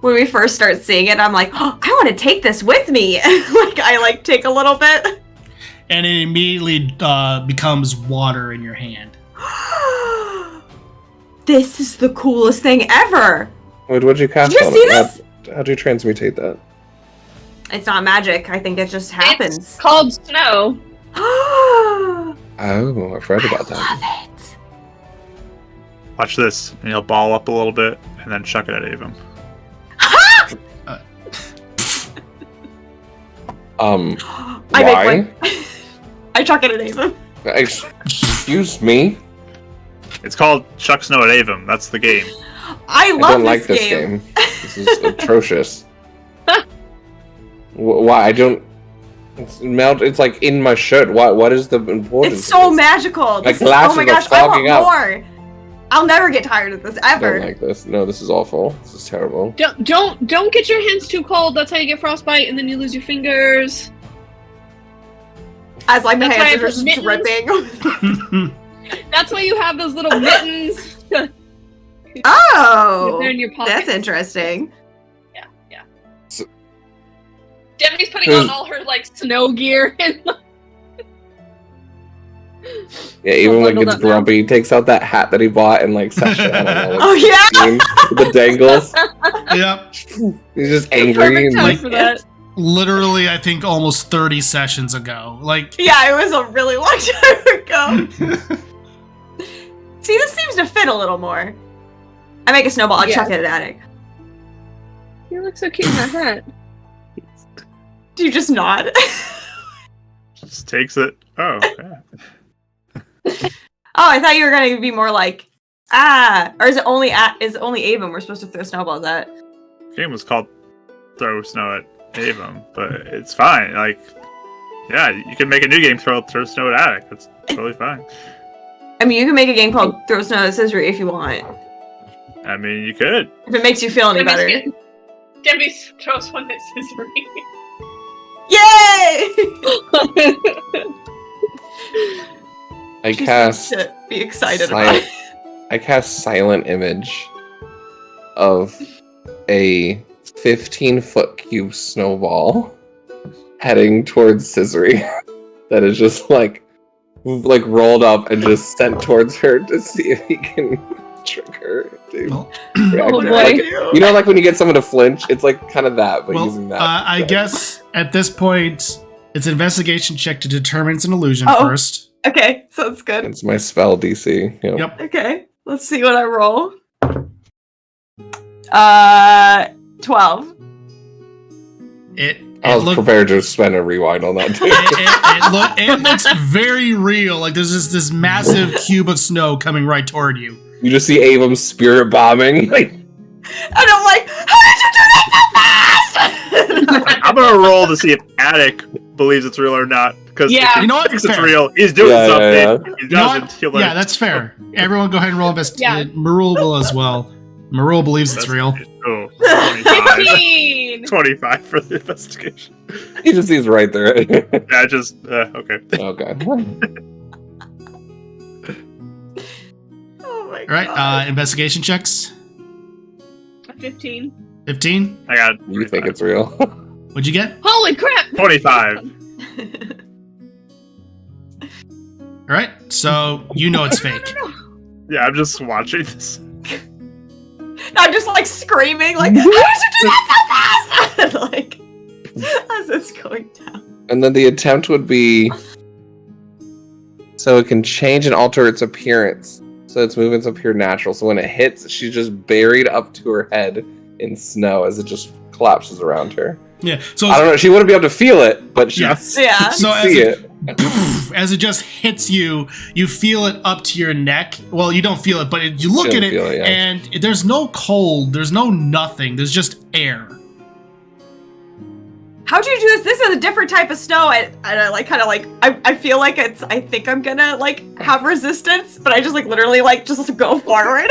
when we first start seeing it, I'm like, oh, I want to take this with me. I take a little bit. And it immediately becomes water in your hand. This is the coolest thing ever. Wait, what'd you cast Did you on see it? this? How'd you transmutate that? It's not magic. I think it just happens. It's called snow. Oh, I've read about that. I love it. Watch this, and he'll ball up a little bit, and then chuck it at Avum. I why? make one. I chuck it at Ava. Excuse me? It's called Chuck Snow at Avum. That's the game. I I love don't like this game. This is atrocious. Why? I don't... It's like in my shirt. What is the importance? It's so of this? magical. My This is, glasses oh my are gosh, I want fogging up. more. I'll never get tired of this I ever. don't like this. No, this is awful. This is terrible. Don't get your hands too cold. That's how you get frostbite, and then you lose your fingers. As my That's why I hands are put just mittens. dripping. That's why you have those little mittens. Oh, They're in your pockets. that's interesting. Yeah. So- Demi's putting on all her snow gear and Yeah, even when it bundled gets up now. grumpy, he takes out that hat that he bought and sets it on all Oh yeah. the dangles. Yep. He's just angry perfect and time for that. Literally, I think almost 30 sessions ago. Yeah, it was a really long time ago. See, this seems to fit a little more. I make a snowball. I'll Yeah. chuck it at Attic. You look so cute in that hat. Do you just nod? Just takes it. Oh, yeah. Oh, I thought you were gonna be more like, or is it only Avon we're supposed to throw snowballs at? The game was called Throw Snow at Avum, but it's fine. Yeah, you can make a new game Throw Snow at Attic. That's totally fine. I mean, you can make a game called Throw Snow at Scissory if you want. I mean, you could. If it makes you feel any better. Demi throws one at Scissory. Yay! I She cast seems to be excited about it. I cast Silent Image of a 15-foot cube snowball heading towards Scissory that is just rolled up and just sent towards her to see if he can trick her to Well, react. Oh, boy. Like when you get someone to flinch, it's kind of that, but using that. I guess at this point, it's an investigation check to determine it's an illusion Oh. first. Okay, so it's good. It's my spell DC. Yep. Okay, let's see what I roll. 12. I was prepared to spend a rewind on that too. It looks very real. There's this massive cube of snow coming right toward you. You just see Avum spirit bombing. And I'm like, how did you do that so fast? I'm gonna roll to see if Attic believes it's real or not. Because Yeah. if he You know what? thinks it's Fair. real, he's doing Yeah, something. yeah. If he You know doesn't, what? he'll learn. Yeah, that's fair. Everyone go ahead and roll investigation. Yeah. Marul will as well. Marul believes it's real. Oh, 25. 15! 25 for the investigation. He just sees right through it. Yeah, just, okay. Okay. Oh my All right, god. investigation checks. 15. 15. I got You think it's real? What'd you get? Holy crap! 25. All right, so you know it's fake. Yeah, I'm just watching this. I'm just screaming, how did you do that so fast? As it's going down. And then the attempt would be so it can change and alter its appearance. So its movements appear natural. So when it hits, she's just buried up to her head in snow as it just collapses around her. Yeah. So I don't know. She wouldn't be able to feel it, but she Yeah. can Yeah. So as see it, it. as it just hits you, you feel it up to your neck. Well, you don't feel it, but you look at it, Feel it, yeah. and there's no cold, there's no nothing, there's just air. How'd you do this? This is a different type of snow. I feel like I think I'm gonna like have resistance, but I just like literally like just go forward.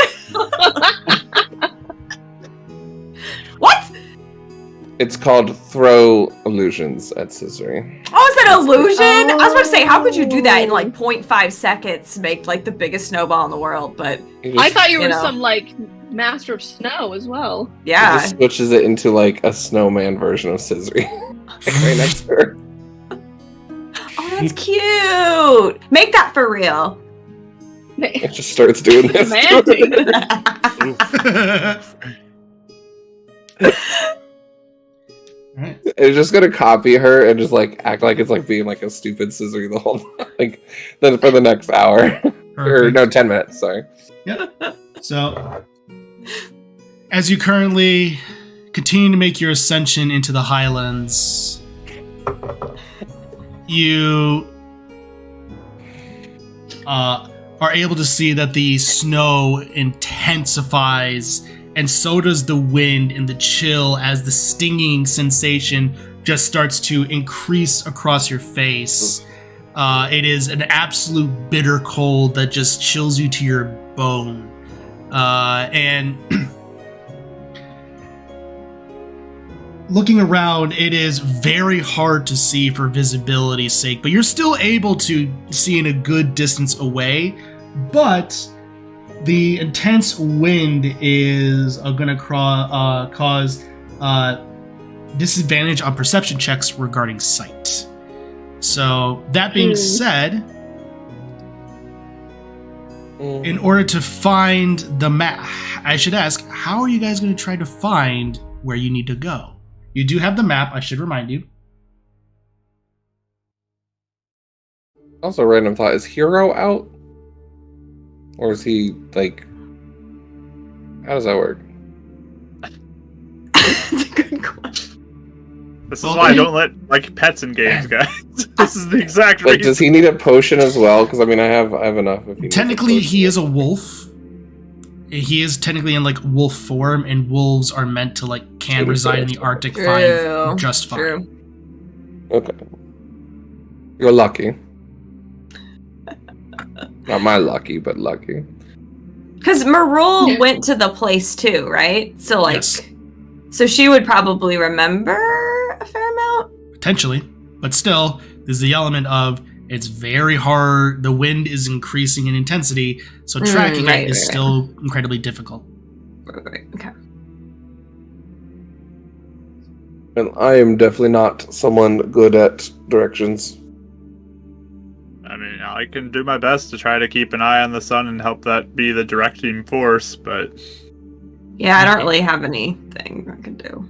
What? It's called throw illusions at Scissory. Oh, is that illusion? I was about to say, how could you do that in like 0.5 seconds? Make like the biggest snowball in the world, but I thought you were know. some like master of snow as well. It yeah. just switches it into like a snowman version of Scissory. Right next to her. Oh, that's cute. Make that for real. It just starts doing this. Romantic. Alright. It's just gonna copy her and just like act like it's like being like a stupid Scissory the whole like then for the next hour. Or no, 10 minutes, sorry. So, as you currently continue to make your ascension into the Highlands, you are able to see that the snow intensifies, and so does the wind and the chill as the stinging sensation just starts to increase across your face. It is an absolute bitter cold that just chills you to your bone. And looking around, it is very hard to see for visibility's sake, but you're still able to see in a good distance away. But the intense wind is going to cause disadvantage on perception checks regarding sight. So, that being said, in order to find the map, I should ask, how are you guys going to try to find where you need to go? You do have the map, I should remind you. Also, random thought: is Hero out, or is he like? How does that work? That's a good question. This is why I don't let like pets in games, guys. This is the exact Like, reason. does he need a potion as well? Because I mean, I have enough. If he needs a Technically, potion. he is a wolf. He is technically in like wolf form, and wolves are meant to can reside in the Arctic True. just fine. True. Okay. You're lucky. Not my lucky, but lucky. Because Marul went to the place too, right? So Yes. so she would probably remember a fair amount. Potentially, but still, there's the element of it's very hard. The wind is increasing in intensity, so tracking it is still incredibly difficult. Right. Okay. And I am definitely not someone good at directions. I mean, I can do my best to try to keep an eye on the sun and help that be the directing force, but Yeah, I don't really have anything I can do.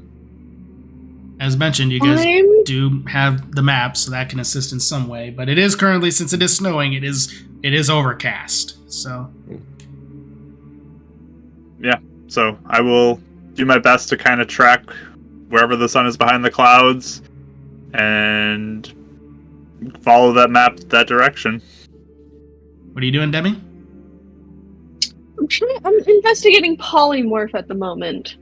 As mentioned, you guys do have the map, so that can assist in some way. But it is currently, since it is snowing, it is overcast. So yeah. So I will do my best to kind of track wherever the sun is behind the clouds and follow that map that direction. what are you doing, Demi? I'm investigating polymorph at the moment.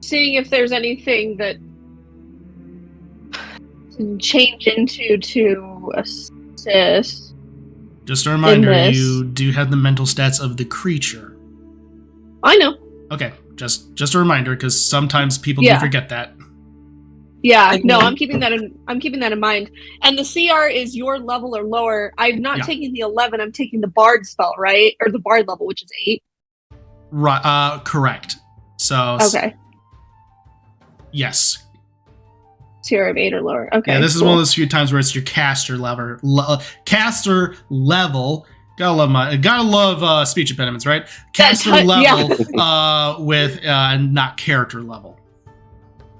Seeing if there's anything that can change into to assist. Just a reminder, this. you do have the mental stats of the creature. I know. Okay, just a reminder, because sometimes people Yeah. do forget that. Yeah, no, I'm keeping that in mind. And the CR is your level or lower. I'm not Yeah. taking the 11. I'm taking the Bard spell, right? Or the Bard level, which is 8. Right, correct. So Okay. yes. CR of 8 or lower. Okay. Yeah, this is cool. one of those few times where it's your caster level. Gotta love speech impediments, right? Caster Yeah. level with not character level.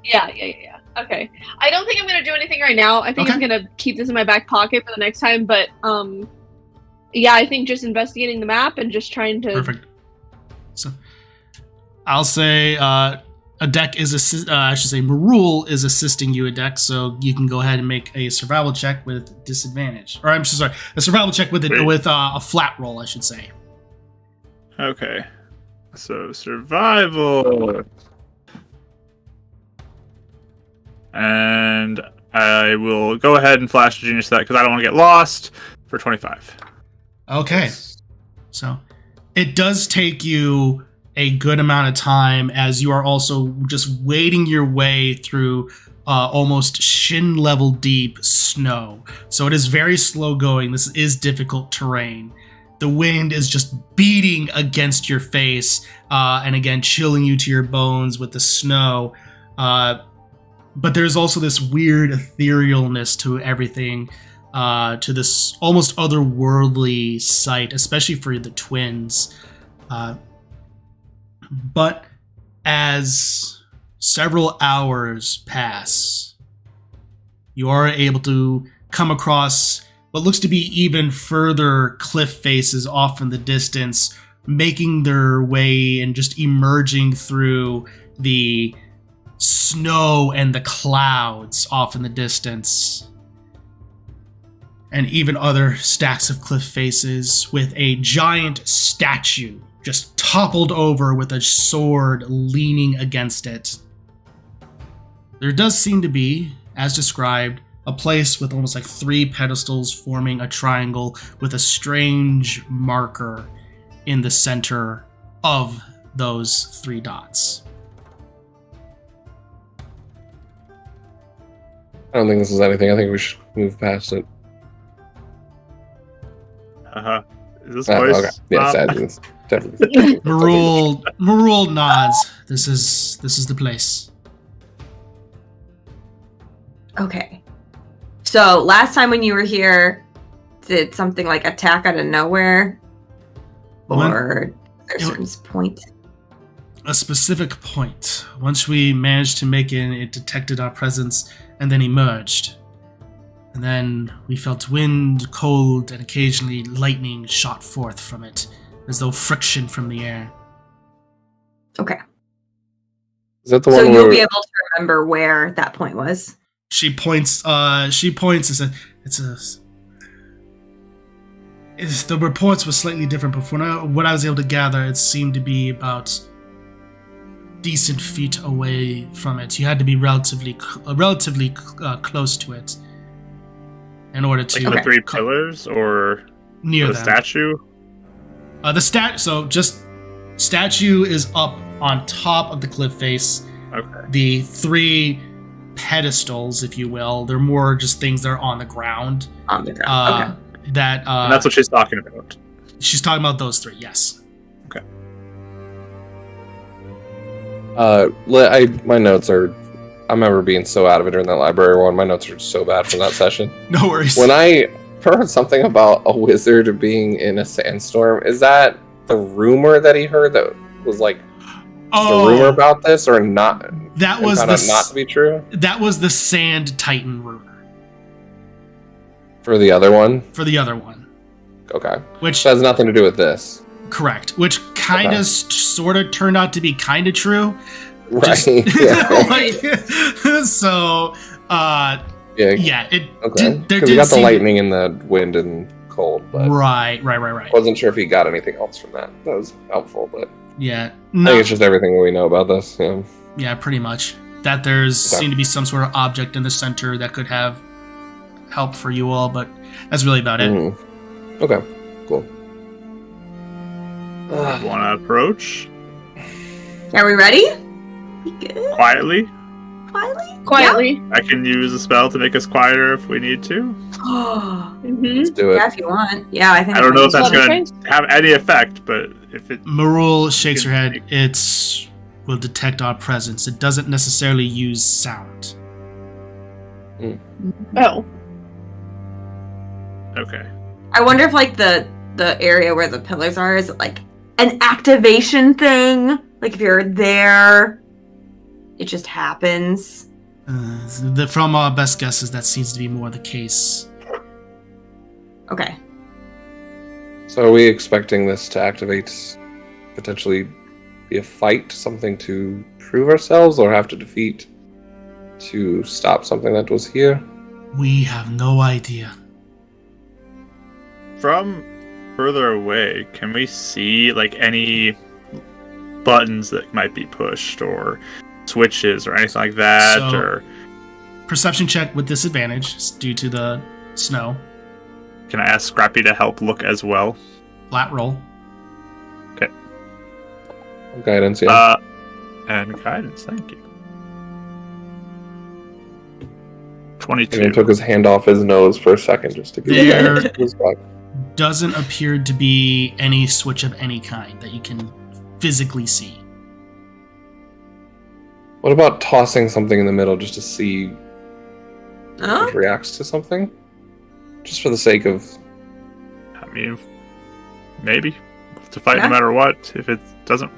Yeah. Okay. I don't think I'm gonna do anything right now. I think Okay. I'm gonna keep this in my back pocket for the next time. But yeah, I think just investigating the map and just trying to. Perfect. So I'll say Marul is assisting you, Adek, so you can go ahead and make a survival check with disadvantage. Or I'm so sorry, a survival check with a flat roll, I should say. Okay. So survival. And I will go ahead and flash a genius that because I don't want to get lost for 25. Okay. So it does take you a good amount of time as you are also just wading your way through almost shin level deep snow. So it is very slow going. This is difficult terrain. The wind is just beating against your face and again chilling you to your bones with the snow. But there's also this weird etherealness to everything, to this almost otherworldly sight, especially for the twins. But as several hours pass, you are able to come across what looks to be even further cliff faces off in the distance, making their way and just emerging through the snow and the clouds off in the distance. And even other stacks of cliff faces with a giant statue just toppled over with a sword leaning against it. There does seem to be, as described, a place with almost like 3 pedestals forming a triangle with a strange marker in the center of those 3 dots. I don't think this is anything. I think we should move past it. Is this place? Okay. Yes, it's definitely. Marul nods. This is the place. Okay. So last time when you were here, did something like attack out of nowhere? Or there's a certain point? A specific point. Once we managed to make it detected our presence and then emerged. And then we felt wind, cold, and occasionally lightning shot forth from it, as though friction from the air. Okay. Is that the So one you'll where be able to remember where that point was? She points. The reports were slightly different, but from what I was able to gather, it seemed to be about decent feet away from it. You had to be relatively close to it in order to like the 3 pillars or near the them. statue. Statue is up on top of the cliff face. Okay. The 3 pedestals, if you will, they're more just things that are on the ground. On the ground. Okay. That And that's what she's talking about. she's talking about those 3. Yes. Okay. my notes are. I remember being so out of it during that library one. My notes are so bad from that session. No worries. When I heard something about a wizard being in a sandstorm, is that the rumor that he heard that was like the rumor about this, or not? That was not to be true. That was the Sand Titan rumor For the other one. for the other one, Okay. which That has nothing to do with this. correct, which kind of sort of turned out to be kind of true. Right. Just- Yeah. So, Yeah. yeah, it Okay. did. There Because we did got the seem lightning and the wind and cold, but right. wasn't sure if he got anything else from that. That was helpful, but Yeah, I no, think it's just everything we know about this. Yeah. yeah, pretty much. That there's Okay. seemed to be some sort of object in the center that could have help for you all, but that's really about it. Mhm. Okay. Cool. Want to approach Are we ready? We good? quietly? Quietly. I can use a spell to make us quieter if we need to. Mm-hmm. Let's do it. Yeah, if you want. Yeah, I think. I don't know if that's Well, going to have any effect, but if it Marul shakes her head. It will detect our presence. It doesn't necessarily use sound. Oh. okay. I wonder if like the area where the pillars are is it like an activation thing. Like if you're there, it just happens. From our best guesses, that seems to be more the case. Okay. So are we expecting this to activate potentially be a fight, something to prove ourselves, or have to defeat to stop something that was here? We have no idea. From further away, can we see like any buttons that might be pushed or switches or anything like that? So, or perception check with disadvantage due to the snow. can I ask Scrappy to help look as well? Flat roll. Guidance, yeah. And guidance, thank you. And 22. he took his hand off his nose for a second just to get There- back to his back. Doesn't appear to be any switch of any kind that you can physically see. What about tossing something in the middle just to see Huh? if it reacts to something? Just for the sake of... I mean, maybe. We'll have to fight Yeah. no matter what. If it doesn't.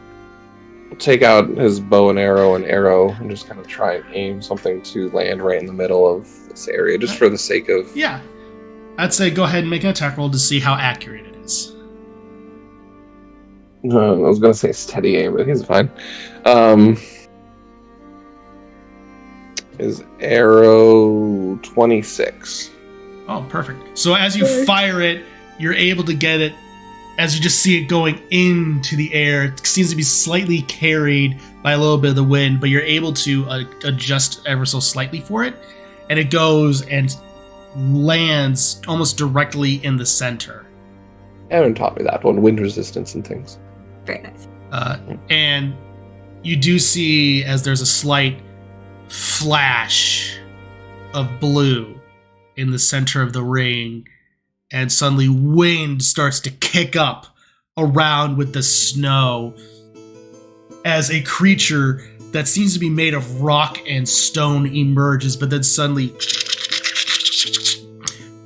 Take out his bow and arrow and just kind of try and aim something to land right in the middle of this area, just for the sake of... Yeah. I'd say go ahead and make an attack roll to see how accurate it is. I was going to say steady aim, but he's fine. His arrow 26. Oh, perfect. So as you fire it, you're able to get it, as you just see it going into the air. It seems to be slightly carried by a little bit of the wind, but you're able to adjust ever so slightly for it. And it goes and lands almost directly in the center. Aaron taught me that one, wind resistance and things. Very nice. And you do see, as there's a slight flash of blue in the center of the ring, and suddenly wind starts to kick up around with the snow as a creature that seems to be made of rock and stone emerges, but then suddenly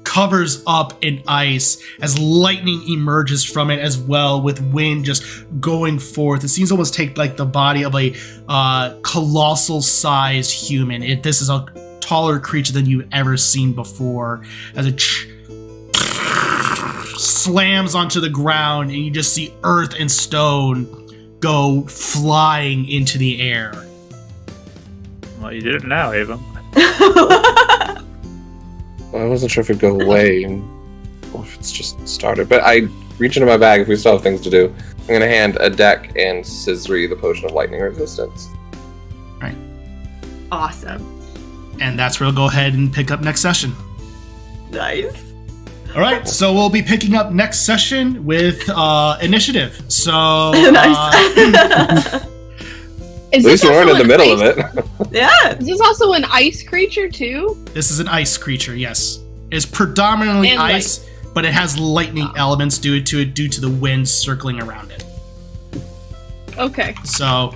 covers up in ice as lightning emerges from it as well, with wind just going forth. It seems to almost take like the body of a colossal sized human. This is a taller creature than you've ever seen before, as it slams onto the ground, and you just see earth and stone go flying into the air. Well, you did it now, Ava. I wasn't sure if it'd go away or if it's just started, but I reach into my bag if we still have things to do. I'm going to hand a deck and Scissory the potion of lightning resistance. Right. Awesome. And that's where we'll go ahead and pick up next session. Nice. All right, so we'll be picking up next session with initiative. So Nice. At least we weren't in the middle of it. Yeah. Is this also an ice creature too? this is an ice creature. Yes, it's predominantly And ice, but it has lightning elements due to the wind circling around it. Okay. So,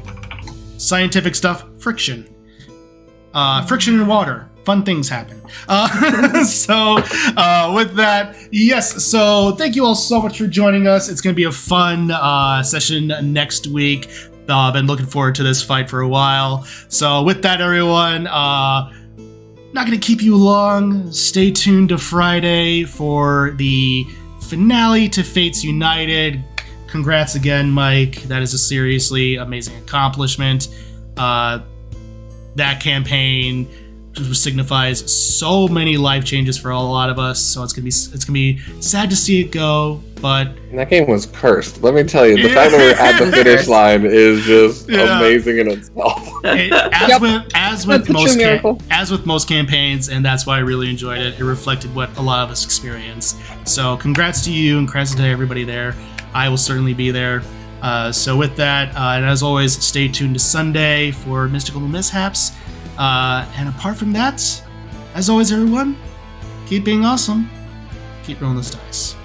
scientific stuff, friction. Friction in water. Fun things happen. So, with that, yes. So, thank you all so much for joining us. It's going to be a fun session next week. I've been looking forward to this fight for a while. So, with that, everyone, not going to keep you long. Stay tuned to Friday for the finale to Fates United. Congrats again, Mike. That is a seriously amazing accomplishment. That campaign signifies so many life changes for a lot of us. So it's gonna be sad to see it go, but And that game was cursed. Let me tell you, the fact that we're at the finish line is just amazing in itself. as with That's a most true miracle. as with most campaigns, and that's why I really enjoyed it. It reflected what a lot of us experienced. So congrats to you, and congrats to everybody there. I will certainly be there. So with that, and as always, stay tuned to Sunday for Mystical Mishaps. And apart from that, as always, everyone, keep being awesome. Keep rolling those dice.